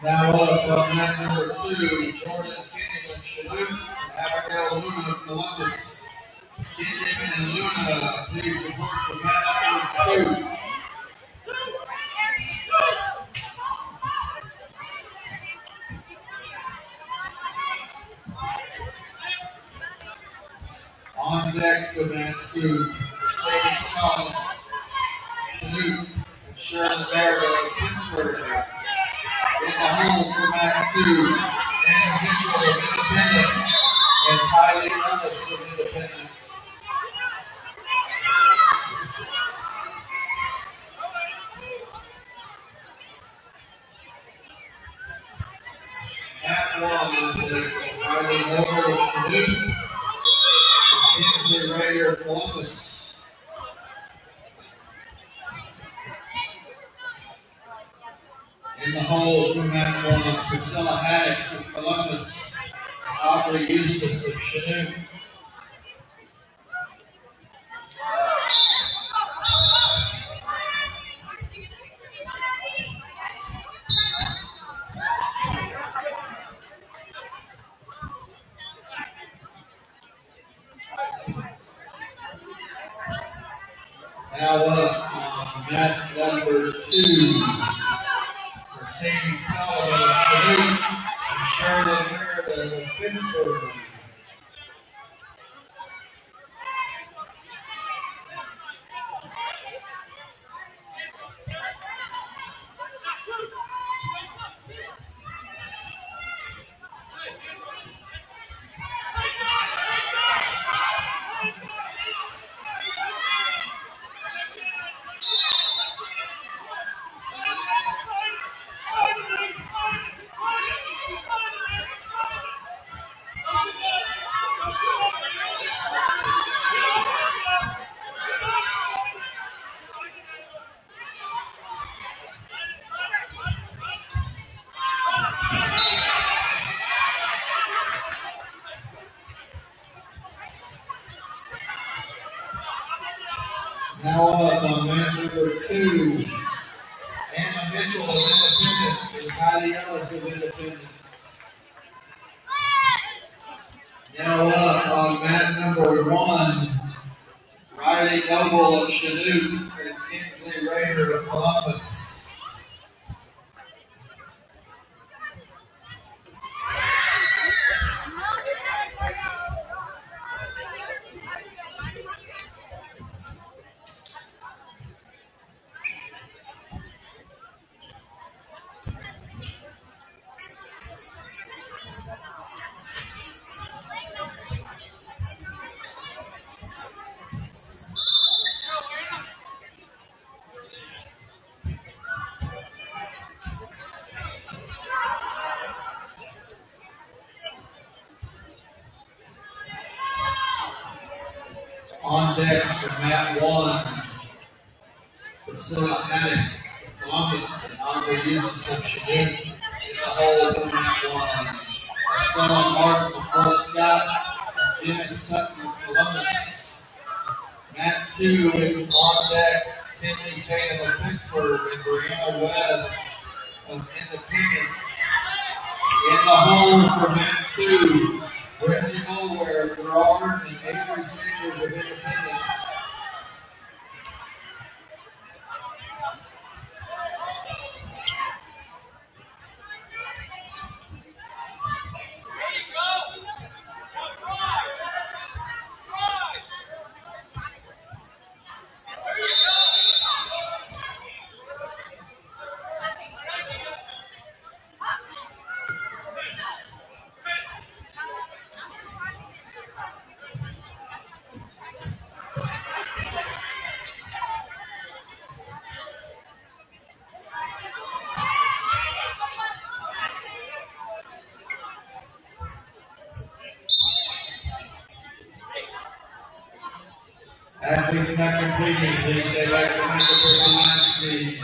Now up on mat number 2, Jordan Kenyon of Chanute, and Abigail Luna of Columbus. Kenyon and Luna, please report to mat number 2. On deck for mat 2, Mercedes Solomon, Chanute, and Shirley Meredith of Pittsburg. In the hole for mat 2, Anna Mitchell of Independence, and Kylie Ellis of Independence. Mat 1 is Kylie Noble of Chanute, and Kingsley Rader of Columbus. In the hole for mat 1, Priscilla Haddock of Columbus, and Aubrey Eustace of Chanute. Now up on mat number 2, Mercedes Solomon of Chanute, and Shirley Meredith of Pittsburg. Now up on mat number 2, Anna Mitchell of Independence and Kylie Ellis of Independence. Now up on mat number 1, Riley Noble of Chanute and Kingsley Rader of Columbus. deck for mat 1. Priscilla Haddock, Columbus, and Andre Eustace of Chinook in the hole for mat 1. Estella Martin of Fort Scott, and Jimmy Sutton of Columbus. Mat 2 on deck, Timothy Tatum of Pittsburg and Brianna Webb of Independence. In the hole for mat 2, Brittany Mulware, Gerard, and Avery Sanders of Independence. Athletes not completing, please stay back behind the 30 line, please.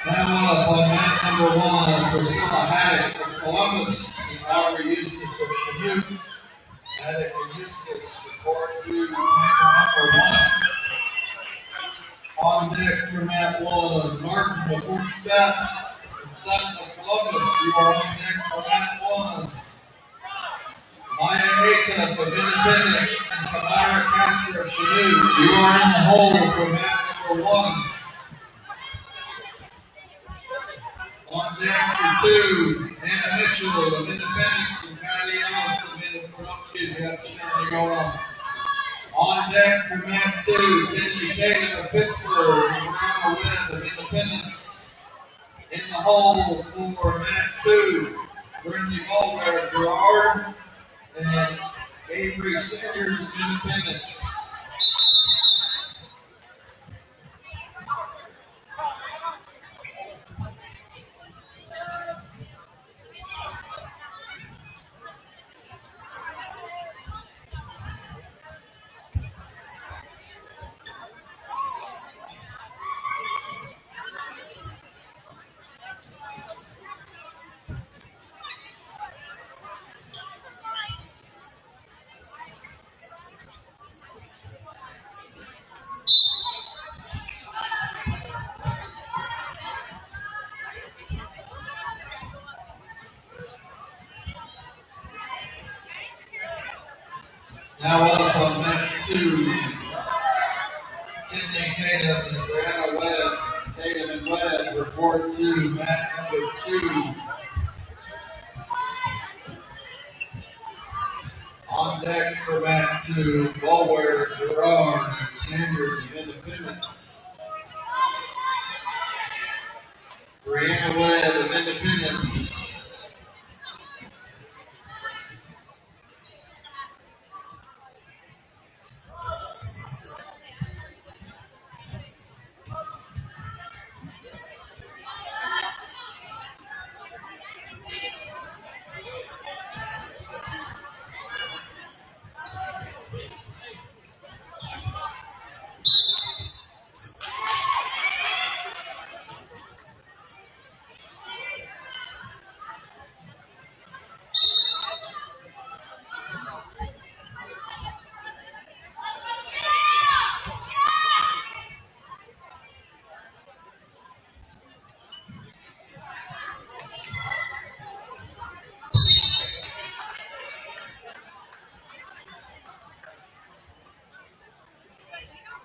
Now up on mat number 1, Priscilla Haddock of Columbus and Aubrey Eustace of Chinook. Haddock and Eustace report to mat number 1. On deck for mat 1, Martin of Fort Scott and Sutton of Columbus. You are on deck for mat 1. Maya Acuff of Independence and Kamara Casper of Chinook. You are in the hole for mat number 1. On deck for 2, Anna Mitchell of Independence and Kylie Ellis of Independence. On deck for mat 2, Timothy Tatum of Pittsburg and Brianna Webb of Independence. In the hole for mat 2, Brittany Mulware, Gerard, and Avery Sanders of Independence. Now up on mat 2, Timothy Tatum and Brianna Webb. Tatum and Webb report to mat number 2. On deck for mat 2, Mulware, Gerard, and Sanders of Independence. Brianna Webb of Independence.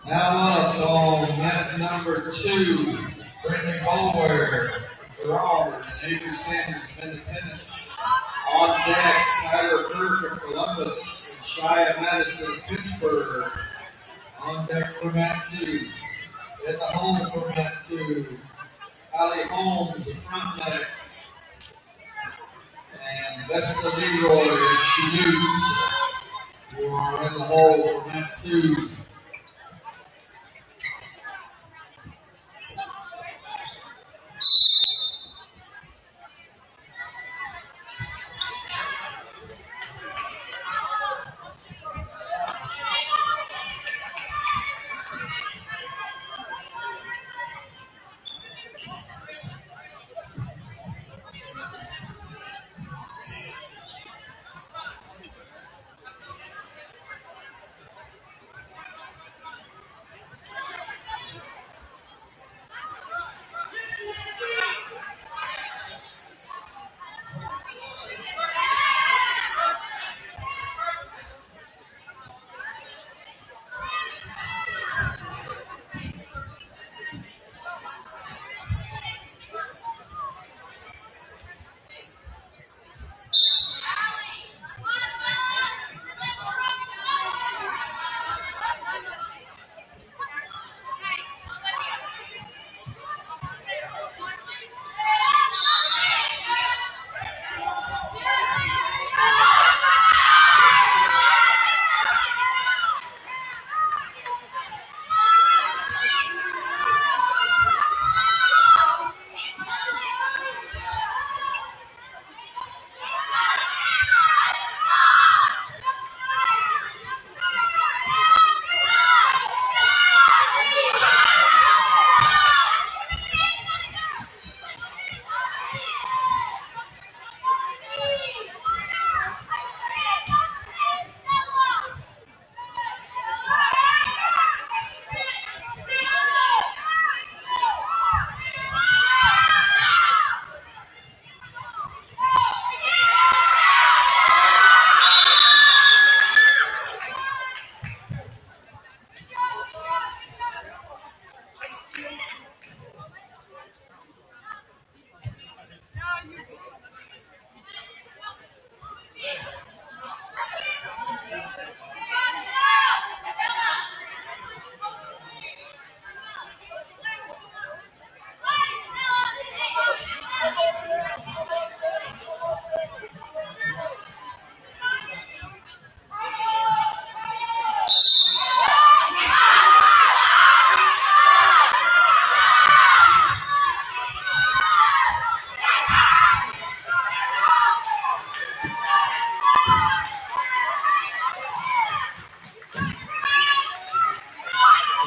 Now up on mat number 2, Brittany Boulware, Auburn, and Avery Sanders of Independence. On deck, Tyler Kirk of Columbus and Shia Madison of Pittsburg. On deck for mat 2. At the hole for mat 2, Allie Holmes, the front deck. And Vesta Leroy as she moves. Who are in the hole for mat 2.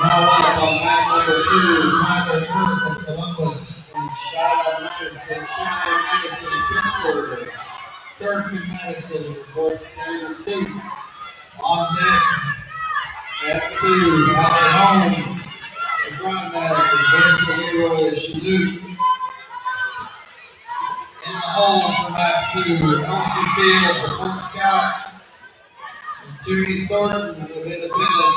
Now up on mat number 2, Tyler Kirk of Columbus and Shia Madison of Pittsburg. Kirk and Madison reports carrier 2. On deck at 2, Allie Holmes, the front deck, and Vesta Leroy as she moves. In the hole for mat 2, Elsie Fields, the Fort Scout, and Judy Thornton of Independence.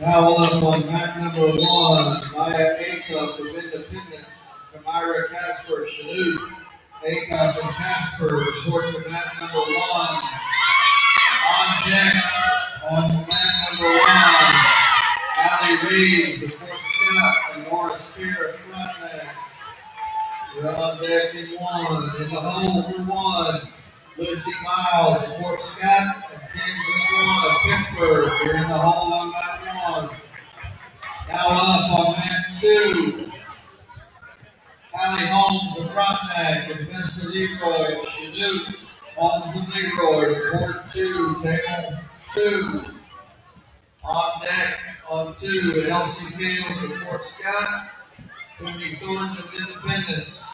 Now up on mat number 1, Maya Aka from Independence, Kamira Casper Chanute. Aka from Casper reports to mat number 1. On deck on mat number 1, Allie Reeves, the fourth Scott, and Nora Spear front mat. You're on deck in 1. In the hole for 1, Lucy Miles, the fourth Scott, and Kansas Swan of Pittsburg. You're in the hole on mat 1. Now up on mat 2, Allie Holmes, the front mat, and Mr. Leroy Chanute. Holmes and Leroy, court 2, table 2. On deck on 2, Elsie Fields of Fort Scott, Tony Thornton of Independence.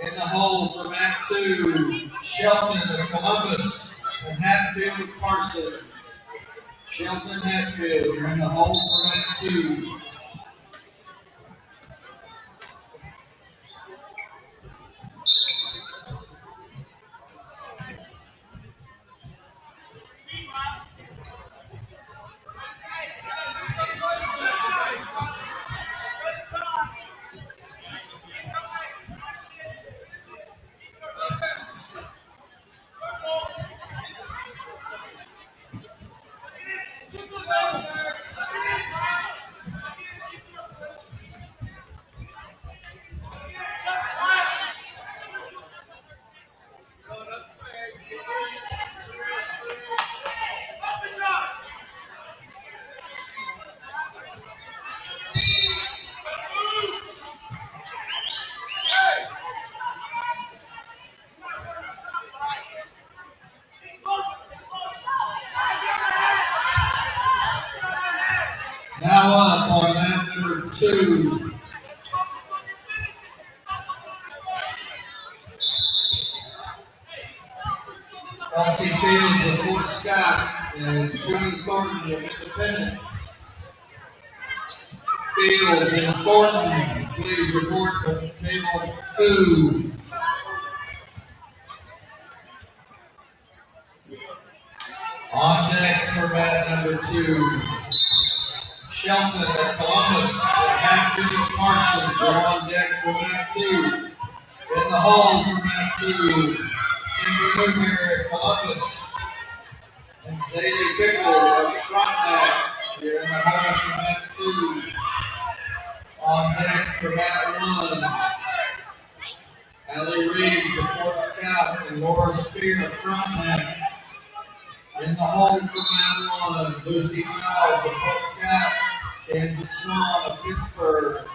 In the hole for mat 2, Shelton of Columbus and Hatfield of Parsons. Shelton and Hatfield, you're in the hole for mat 2. Now up on mat number 2, Elsie Fields of Fort Scott and Tony Thornton of Independence. Fields and Thornton, please report to table 2. On deck for mat number 2, Shelton at Columbus and Hatfield Parsons are on deck for mat 2. In the hole for mat 2, Timber Newberry at Columbus and Zadie Pickle of front mat. You're in the hole for mat 2. On deck for mat 1, Allie Reeves of Fort Scott and Laura Spear of front mat. In the hole for mat 1, Lucy Miles of Fort Scott and the Swan of Pittsburg.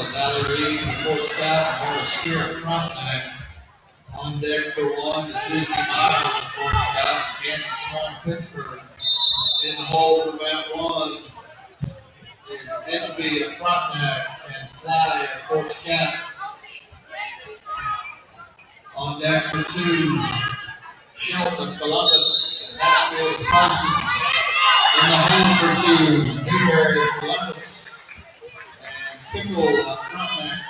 is Allie Reed, the fourth scout, and Laura Spear at front back. On deck for one is Lucy Miles, the fourth scout, Kansas Swan Pittsburg. In the hole for mat one is Ensby at front back and Fly at fourth scout. On deck for two, Shelton, Columbus, and Hatfield Parsons. In the home for two, Newberry, Columbus, and Kimball at front back.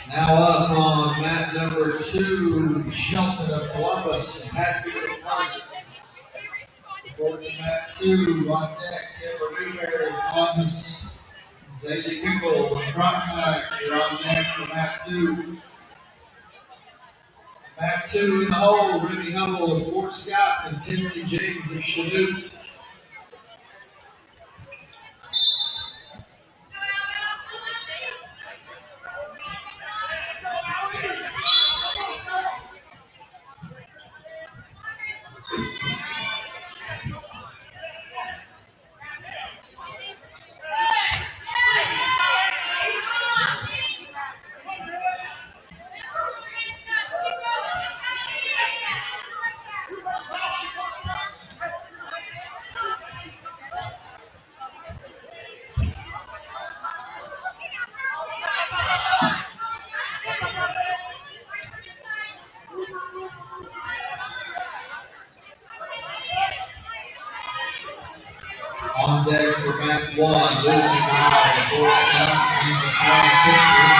Now up on mat number two, Shelton of Columbus and Hatfield of Parsons. Go to mat two on deck, Taylor Newberry of Columbus. Zadie Kimball, the front back, you're on deck for mat two. Mat two in the hole, Ruby Humble of Fort Scott and Timothy James of Chanute. On deck for mat one, Lucy Miles, the fourth scout, Kansas Swan Pittsburg.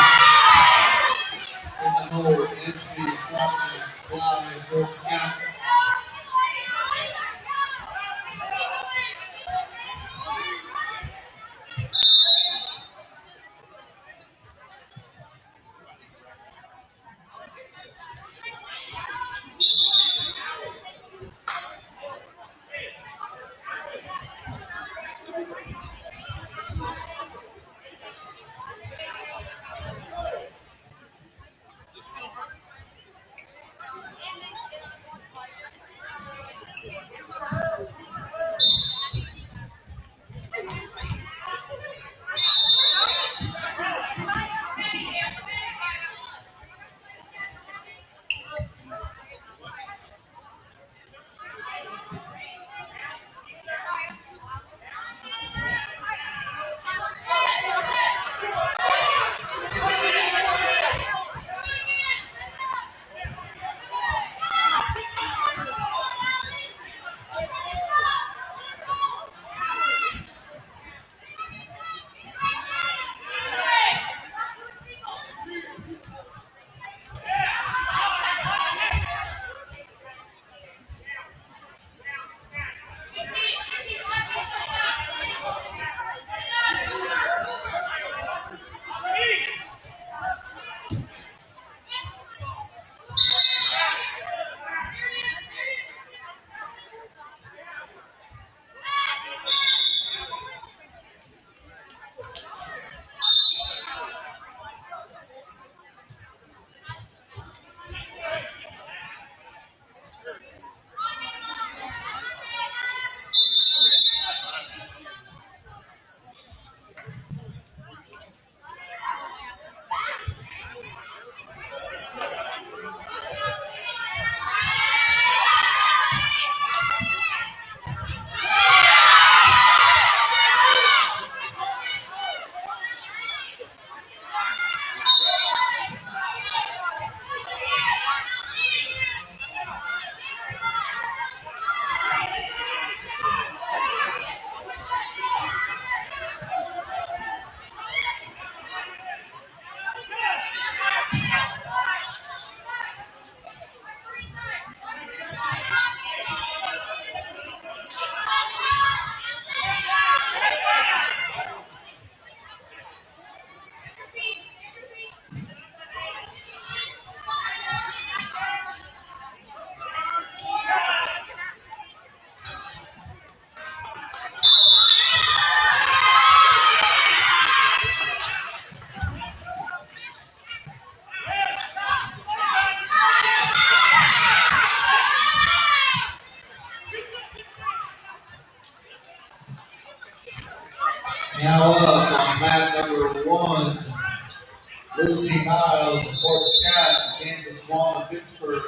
Lucy Miles and Fort Scott, Kansas Swan, Pittsburg.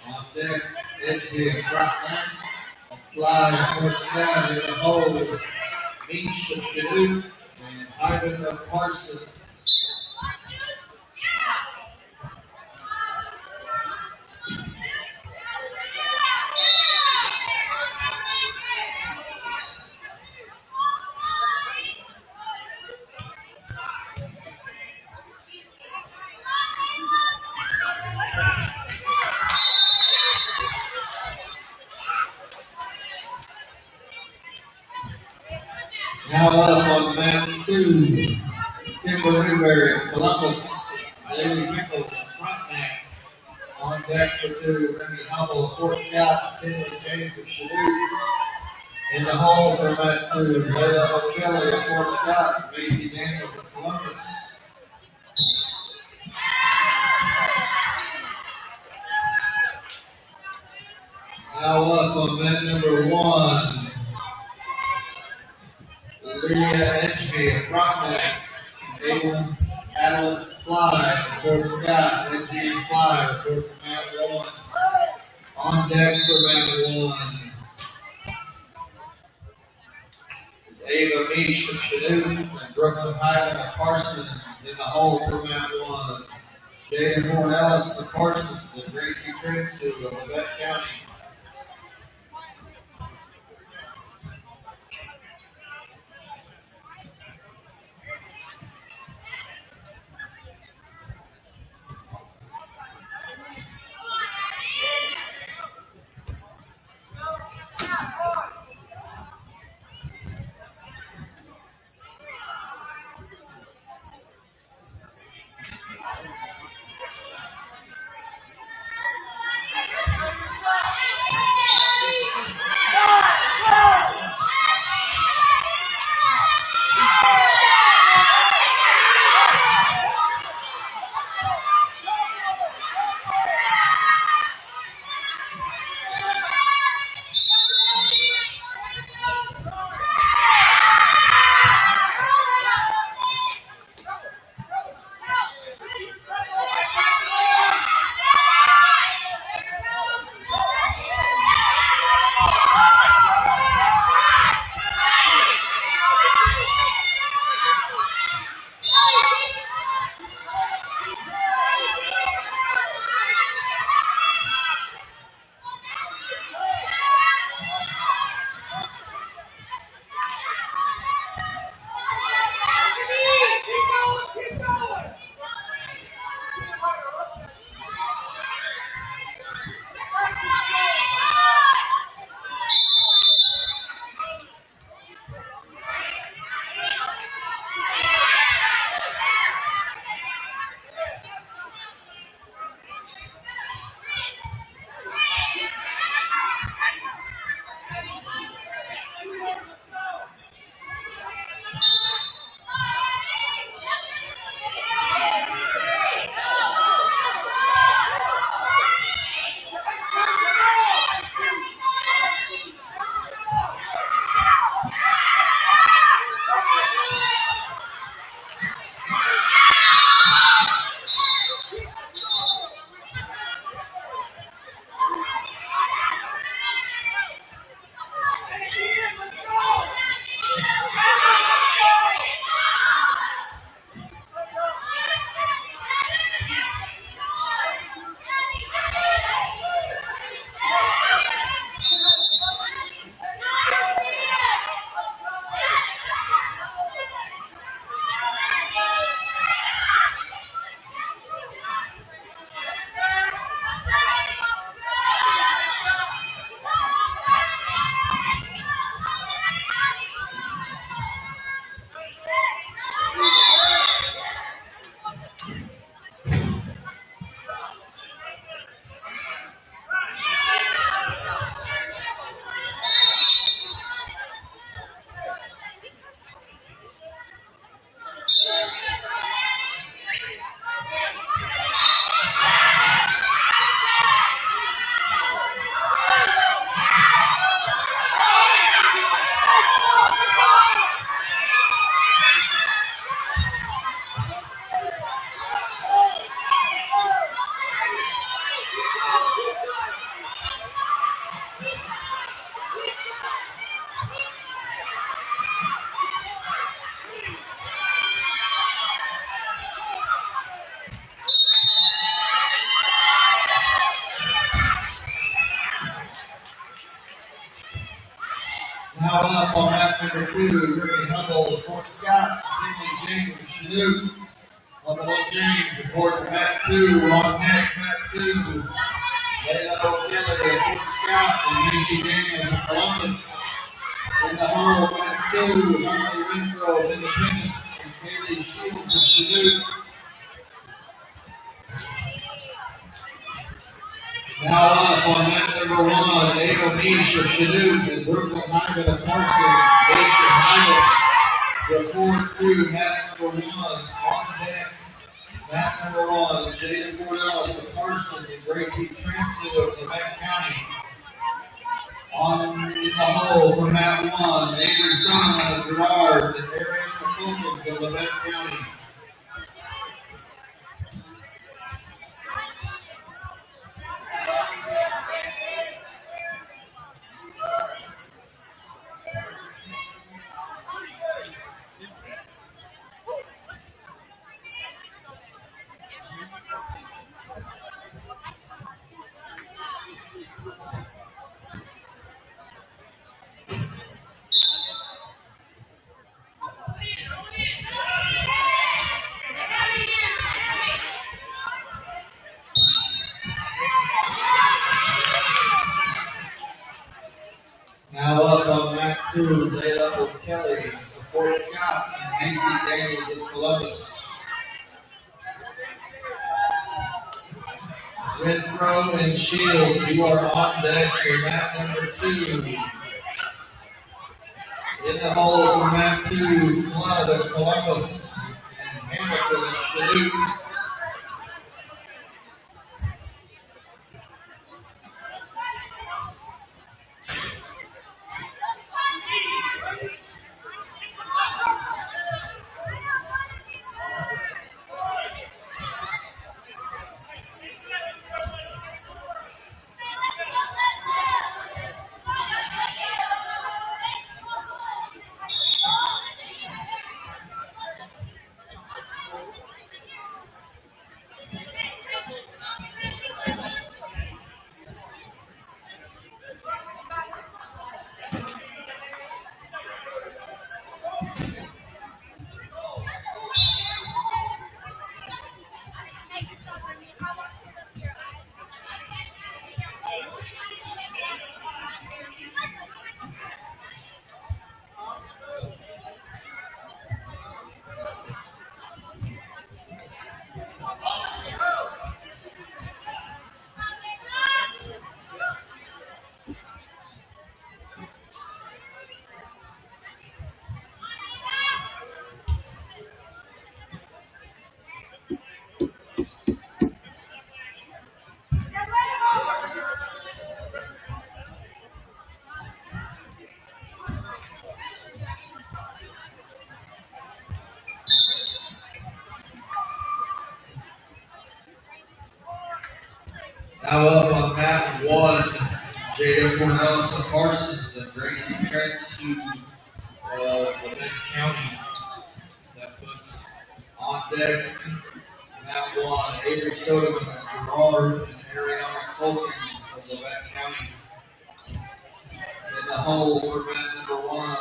On deck, Edgefield, Frontline. Fly, Fort Scott in the hole. Meach of Chanute and Ivan of Carson. Now up on map 2, Timber Newberry, Columbus, Lady Pickles, front man. On deck for 2, Remy Humble of Fort Scott, Timber James of Chanute. In the hole for map 2, Layla O'Kelly of Fort Scott, Macy Daniels of Columbus. Now up on map number 1. Leah Edgefield, frontman, Adeline Fly, Fort Scott, SB Fly, reports to map 1. On deck for map 1 is Ava Meach of Chanute and Brooklyn Highland of Carson in the hole for map 1. Jada Ford Ellis of Carson and Gracie Trinsu of Levette County. 2, Ricky Humble, Fort Scott, Timmy James, Chanute. Coming up, James, report to Matt 2, on deck, Matt 2. Layla O'Kelly, Fort Scott, and Macy Daniels of Columbus. In the hole, Matt 2, Huntley Renfro of Independence, and Kaylee Shields of Chanute. Now up on mat number 1, Ava Meesh of Chanute and Brooklyn Hyman of Carson. Daisha Hyman, report to mat number 1, on deck. Mat number 1, Jada Fordellis of Carson and Gracie Transit of Quebec County. On the hole for mat 1, Avery Son of Girard and Ariana Copeland of Quebec County. Now up on mat 2, Layla O'Kelly of Fort Scott and Macy Daniels of Columbus. Renfro and Shields, you are on deck for mat number 2. In the hole for mat 2, Flood of Columbus and Hamilton of Chanute. Now up on mat 1, Jada Fordellis of Parsons and Gracie Trentz of Quebec County. That puts on deck mat 1, Avery Soderman of Girard and Ariana Colkins of Quebec County. In the hole for mat number 1,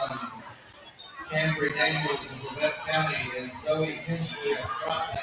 Cambry Daniels of Quebec County and Zoe Hensley of Frontenac.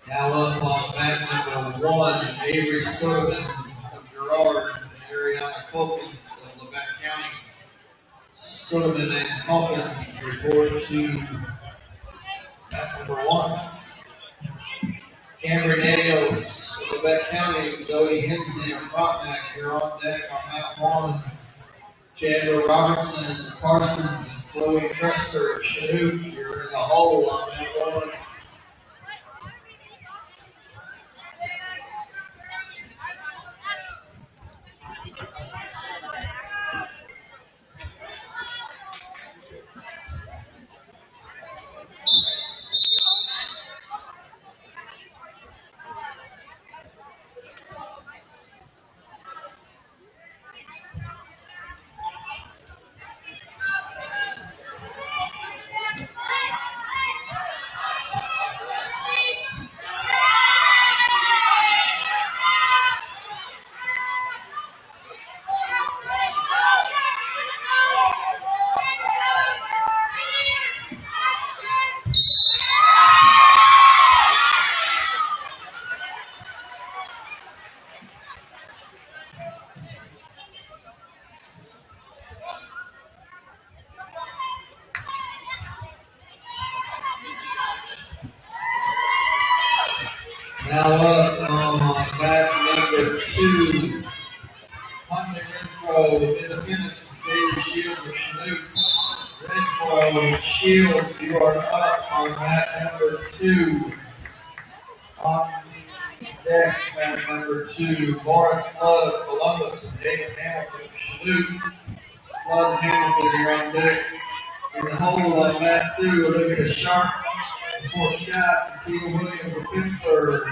Now up on mat number 1, Avery Soderman of Girard and Ariana Colkins of Quebec County. Soderman and Colkins report to mat number 1. Cameron Daniels of Quebec County, Zoe Hinsdale, Frontenac, you're on deck on Mount Horn. Chandler Robertson, Parsons, and Chloe Trester, Chinook, you're in the hole on that one. Now up on back number 2, Hunter Renfro, Independence, David Shields or Chinook. Renfro, Shields, you are up on mat number 2. On deck, mat number 2, Lauren Flood, Columbus, and David Hamilton, Chinook. Flood and Hamilton, you're on deck. In the hole on mat 2, Olivia Sharp, Fort Scott, and Tia Williams of Pittsburg.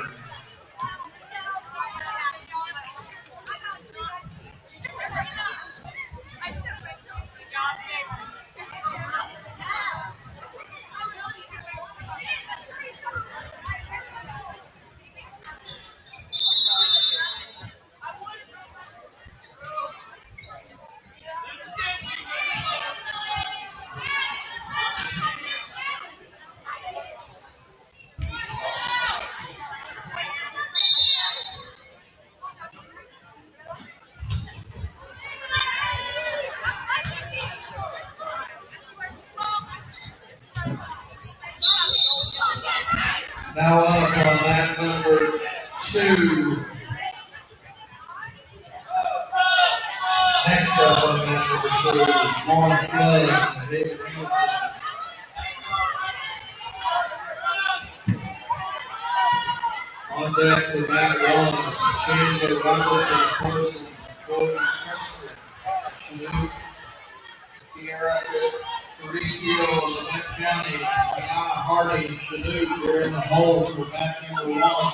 Now up on mat number 2. Next up on mat number 2 is Lauren Flood and David Hamilton. On deck for mat 1 is Chandler Robertson, Carson, Chloe Trester, Chinook, Kiara Mauricio of Lynette County, Kiana Hardy, Chinook, they're in the hole for mat number 1.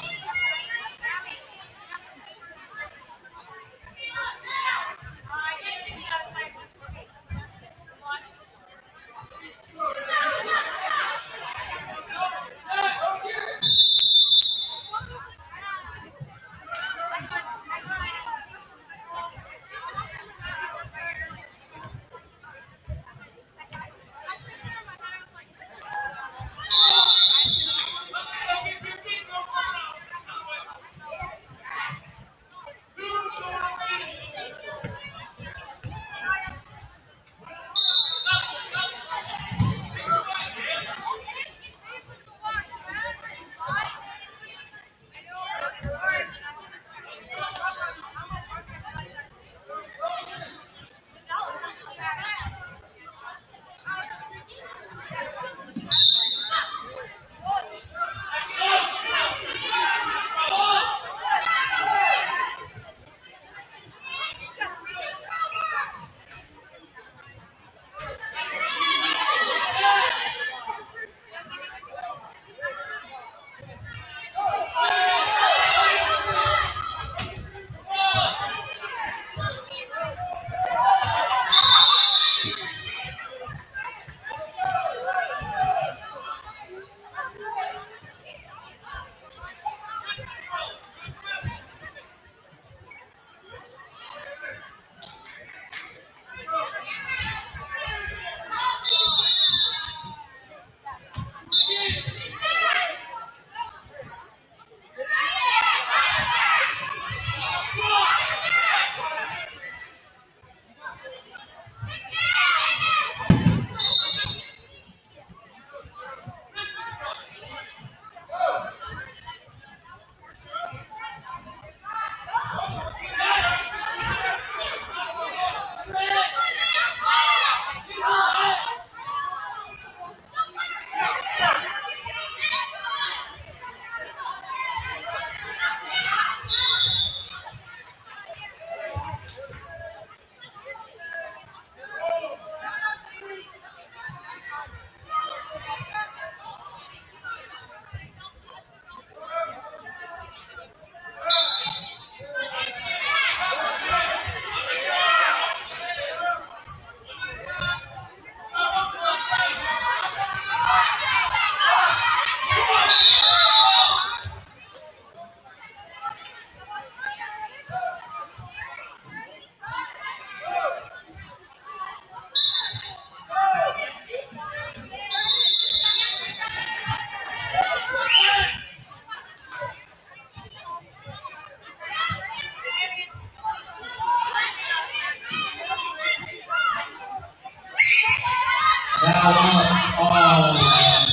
Now up on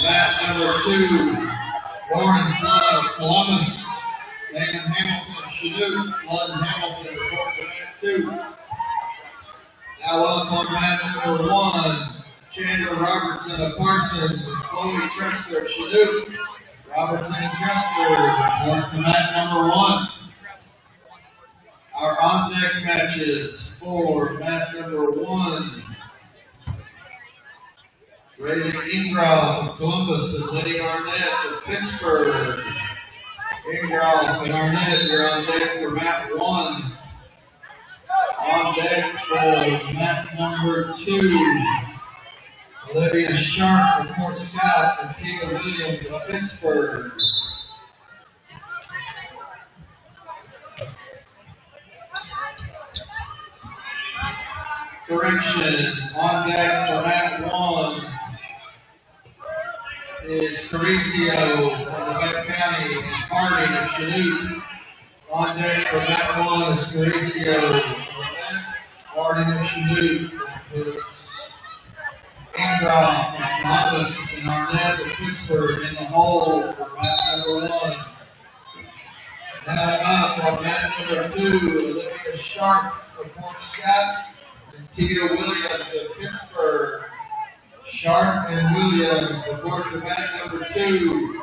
mat number 2, Warren Club, Columbus. Damon Hamilton, Chinook, Flood Hamilton, report to mat 2. Now up on mat number 1, Chandler Robertson of Parsons and Chloe Tresker of Chinook. Robertson and Tresker report to mat number 1. Our on-deck matches for mat number 1. Raven Ingroff of Columbus and Lenny Arnett of Pittsburg. Ingroff and Arnett, you're on deck for mat 1. On deck for mat number 2. Olivia Sharp of Fort Scott and Tia Williams of Pittsburg. Correction, on deck for mat 1 is Caricio from the Beck County and Harding of Chinook. On deck for mat 1 is Caricio from Beck, Harding of Chinook. Puts Ingroff from Columbus and Arnett of Pittsburg in the hole for mat number 1. Now up on mat number 2, Olivia Sharp of Fort Scott and Tia Williams of Pittsburg. Sharp and Williams report to mat number 2.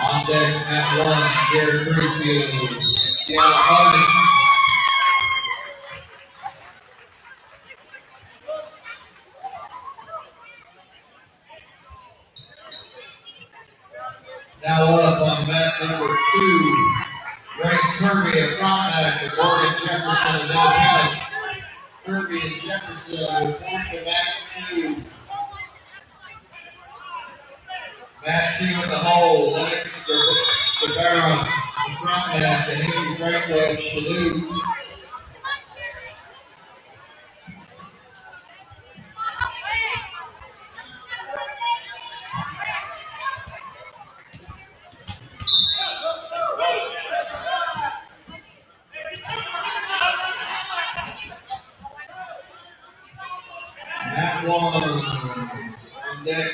On deck at 1, Jared Caricio, Deanna Harding. Now up on mat number 2, Grace Kirby of Frontenac and Morgan Jefferson of Independence. Kirby and Jefferson report to mat 2. Mat 2 in the hole, Lennox Guevara of Frontenac and Henry Franco of Chinook. Mat 1 on deck,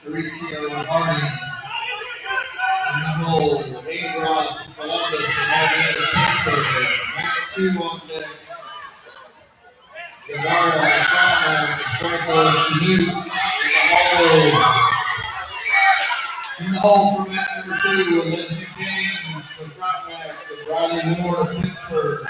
Caricio and Harding. In the hole, Ingroff, Columbus, and Arnett of Pittsburg. Mat 2 on deck, Guevara, Frontenac, and Franco of Chinook. In the hole for mat number 2, Elizabeth Gaines of Frontenac and Riley Moore of Pittsburg.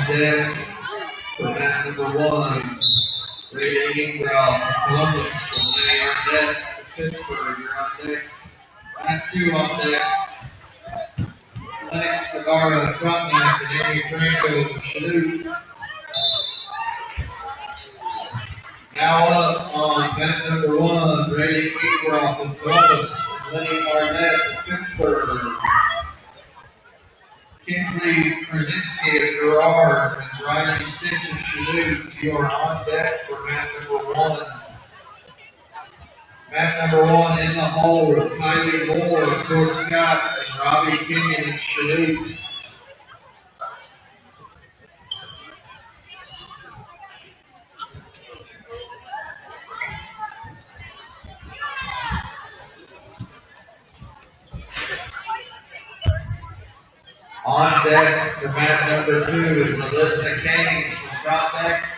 on deck for match number 1. Brady Ingroff, Columbus, from Lenny Arnett, Pittsburg, you're on deck. Match 2 on deck. Lennox Fagara, Frontenac, and Amy Franco, Chanute. Now up on match number 1, Brady Ingroff of Columbus, and Lenny Arnett of Pittsburg. Kinsley Krasinski of Gerard and Riley Stitch of Chanute, you are on deck for match number 1. Match number 1 in the hole, Kylie Moore of Fort Scott and Robbie Kenyon of Chanute. On deck for match number 2 is Elizabeth Keynes from Frontenac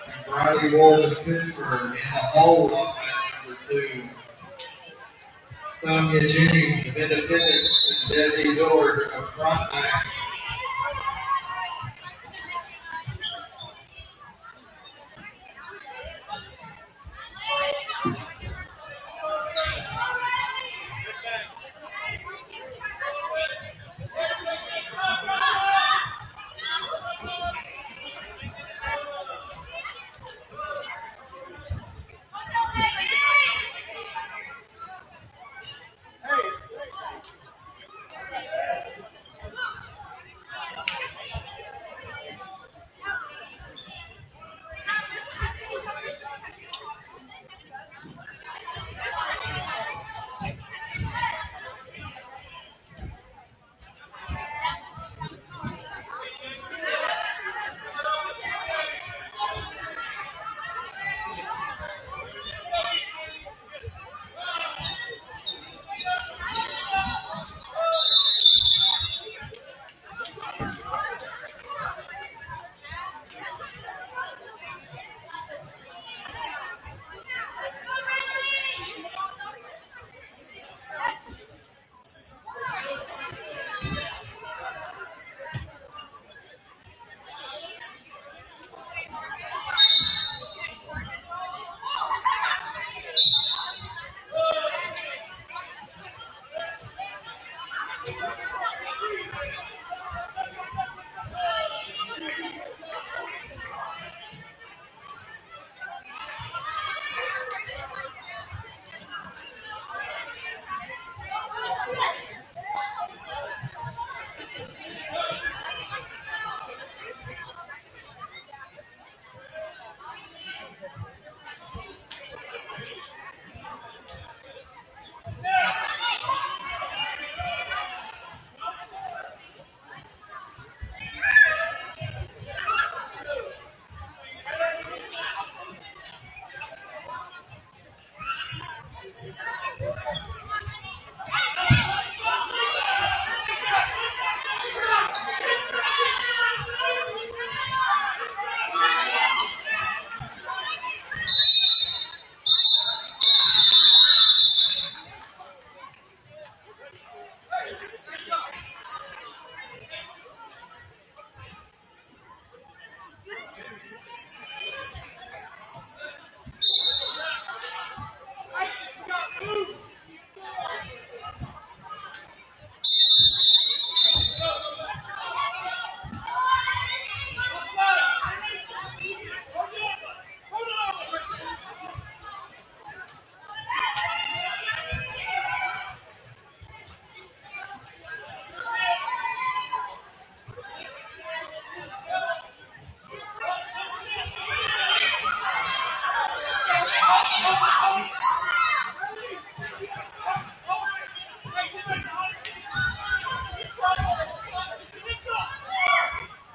and Bridie Ward of Pittsburgh. In the hole on match number 2, Sonia Jennings of Independence and Desi Dord of Frontenac.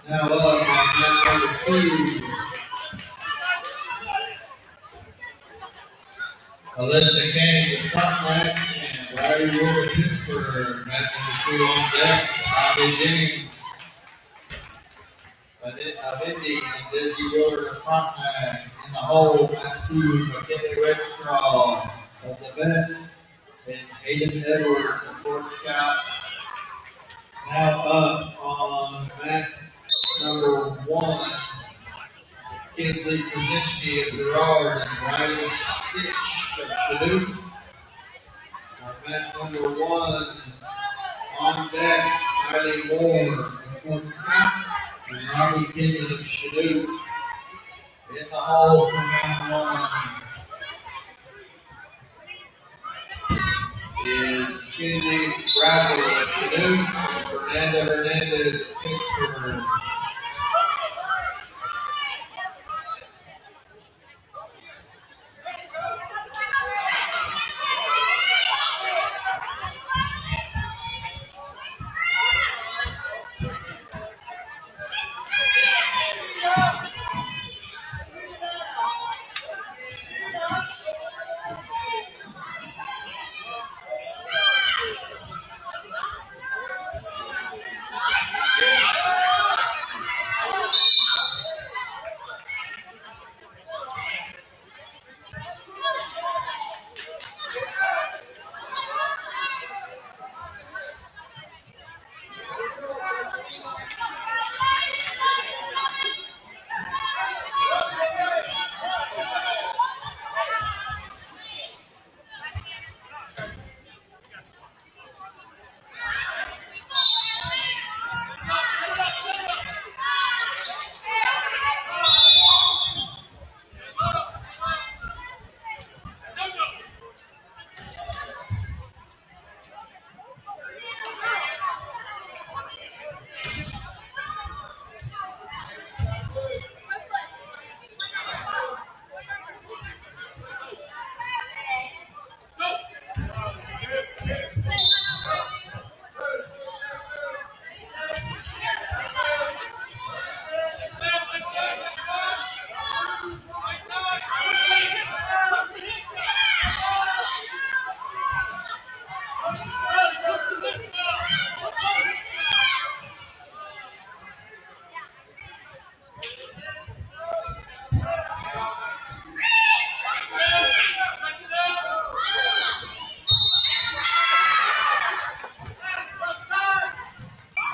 Now up on number 2, Alyssa Kane to Frontenac and Bridie Ward to Pittsburgh. Match number 2 on deck, Sonia Jennings of Indy and Desi Dord to Frontenac. In the hole, match 2, McKinley Redstraw of the Vets and Hayden Edwards of Fort Scott. Now up on match number 1, Kinsley Krasinski of Gerard and Riley Stitch of Chanute. Our mat number 1, on deck, Kylie Moore of Fort Scott and Robbie Kenyon of Chanute. In the hole for mat 1 is Kenzie Brazel of Chanute and Fernanda Hernandez of Pittsburg.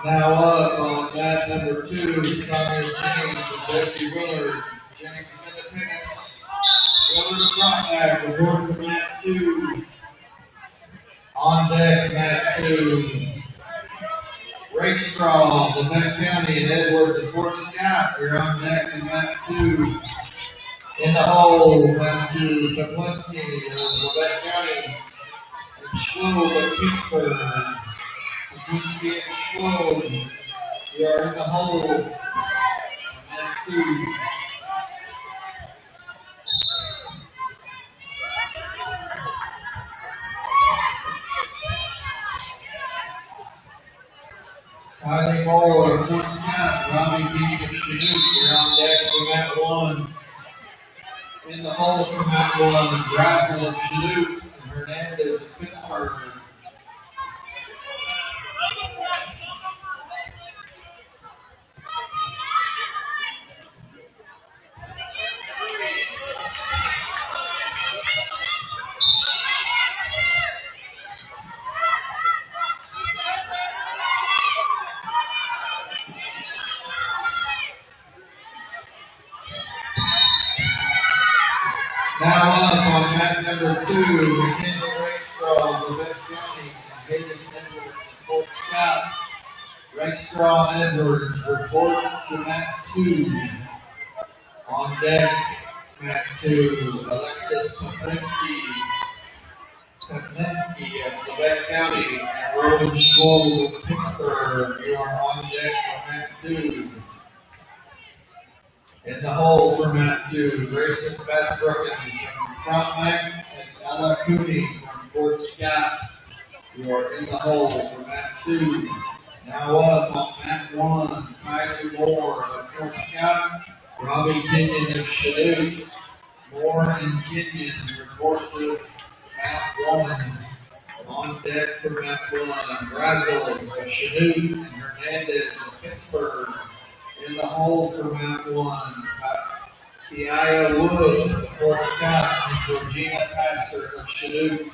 Now up on mat number 2, Sonia James and Becky Willard. James of Independence. Willard of Frontenac, report to mat 2. On deck, mat 2. Rakestraw, Levant County, and Edwards of Fort Scott. We're on deck in mat 2. In the hole, mat 2. Kaplinski of Levant County. And Schlob of Pittsburg. Kaplinski and Schlob. We are in the hole. Mat 2. Kylie Moore of Fort Scott, Robbie Kenyon of Chanute. You're on deck for mat 1. In the hole for mat 1, Brazel of Chanute and Hernandez of Pittsburg. Now up on mat number 2, McKinley Rakestraw, Levant County, and Hayden Edwards of Fort Scott. Rakestraw Edwards report to mat 2. On deck, mat 2, Alexis Kaplinski of Levant County, and Rowan Schlob of Pittsburg. You are on deck for mat 2. In the hole for mat 2, Grayson Fathbrooken from Frontenac and Ella Cooney from Fort Scott. You are in the hole for mat 2. Now up on mat 1, Kylie Moore of Fort Scott, Robbie Kenyon of Chanute. Moore and Kenyon report to mat 1. On deck for mat 1, Brazel of Chanute and Hernandez of Pittsburg. In the hole for mat 1, Kiaya Wood of Fort Scott and Georgina Pastor of Chanute.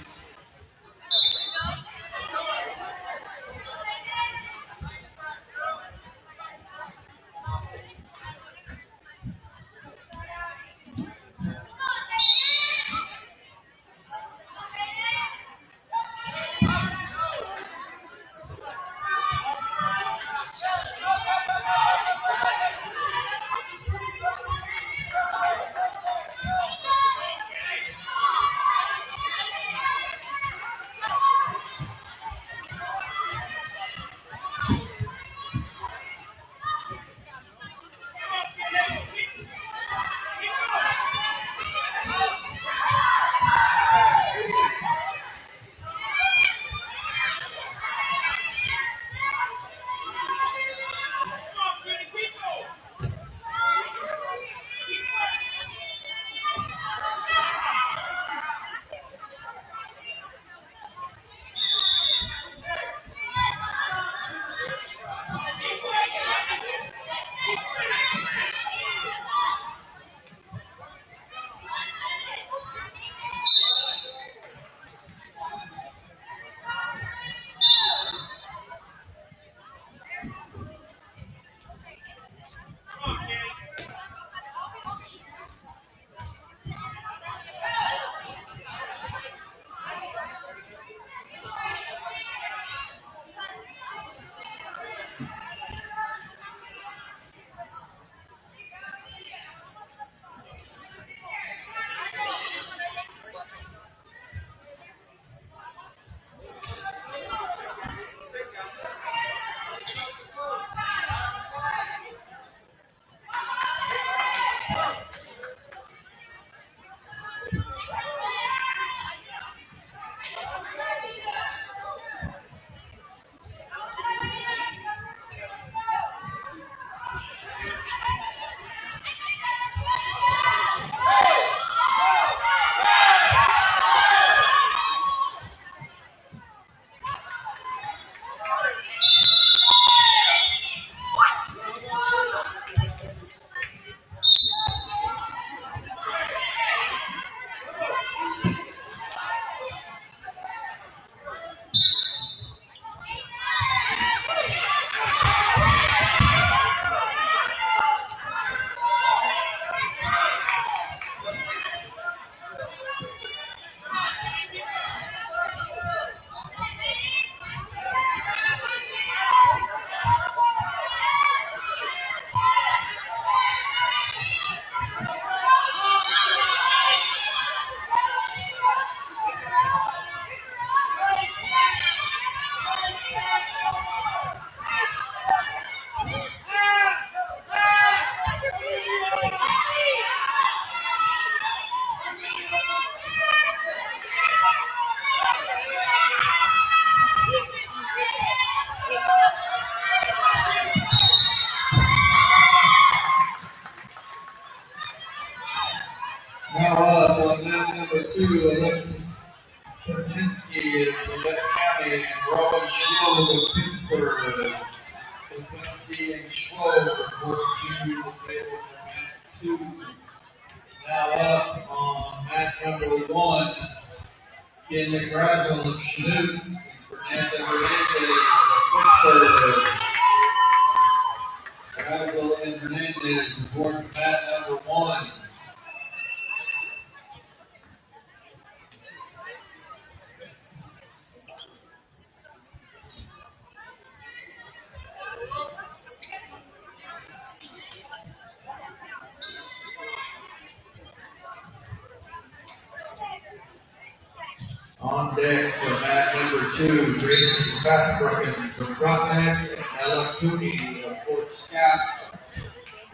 Now up on mat number 2, Alexis Lipinski of Gwinnett County and Robin Schwob of Pittsburg. Lipinski and Schwob report to the table for mat 2. Now up on mat number 1, Ken McGrazel of Chanute and Fernanda Hernandez of Pittsburg. Grazel and Hernandez report to mat number 1. On deck for mat number 2, Grayson Pathbroken from Frontenac and Ella Cooney of Fort Scott.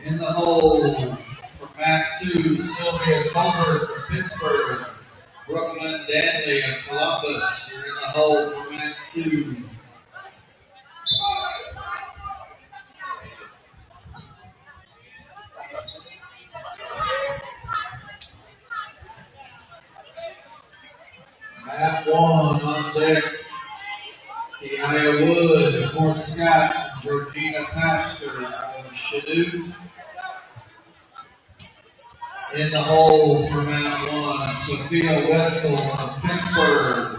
In the hole for mat 2, Sylvia Colbert from Pittsburg. Brooklyn Danley of Columbus are in the hole for mat 2. Mat 1 on deck, Kiaya Wood of Fort Scott and Georgina Pastor of Chanute. In the hole for mat 1, Sophia Wetzel of Pittsburg,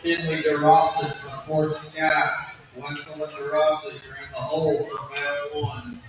Kinley DeRosset of Fort Scott. Wetzel and DeRosset are in the hole for mat 1.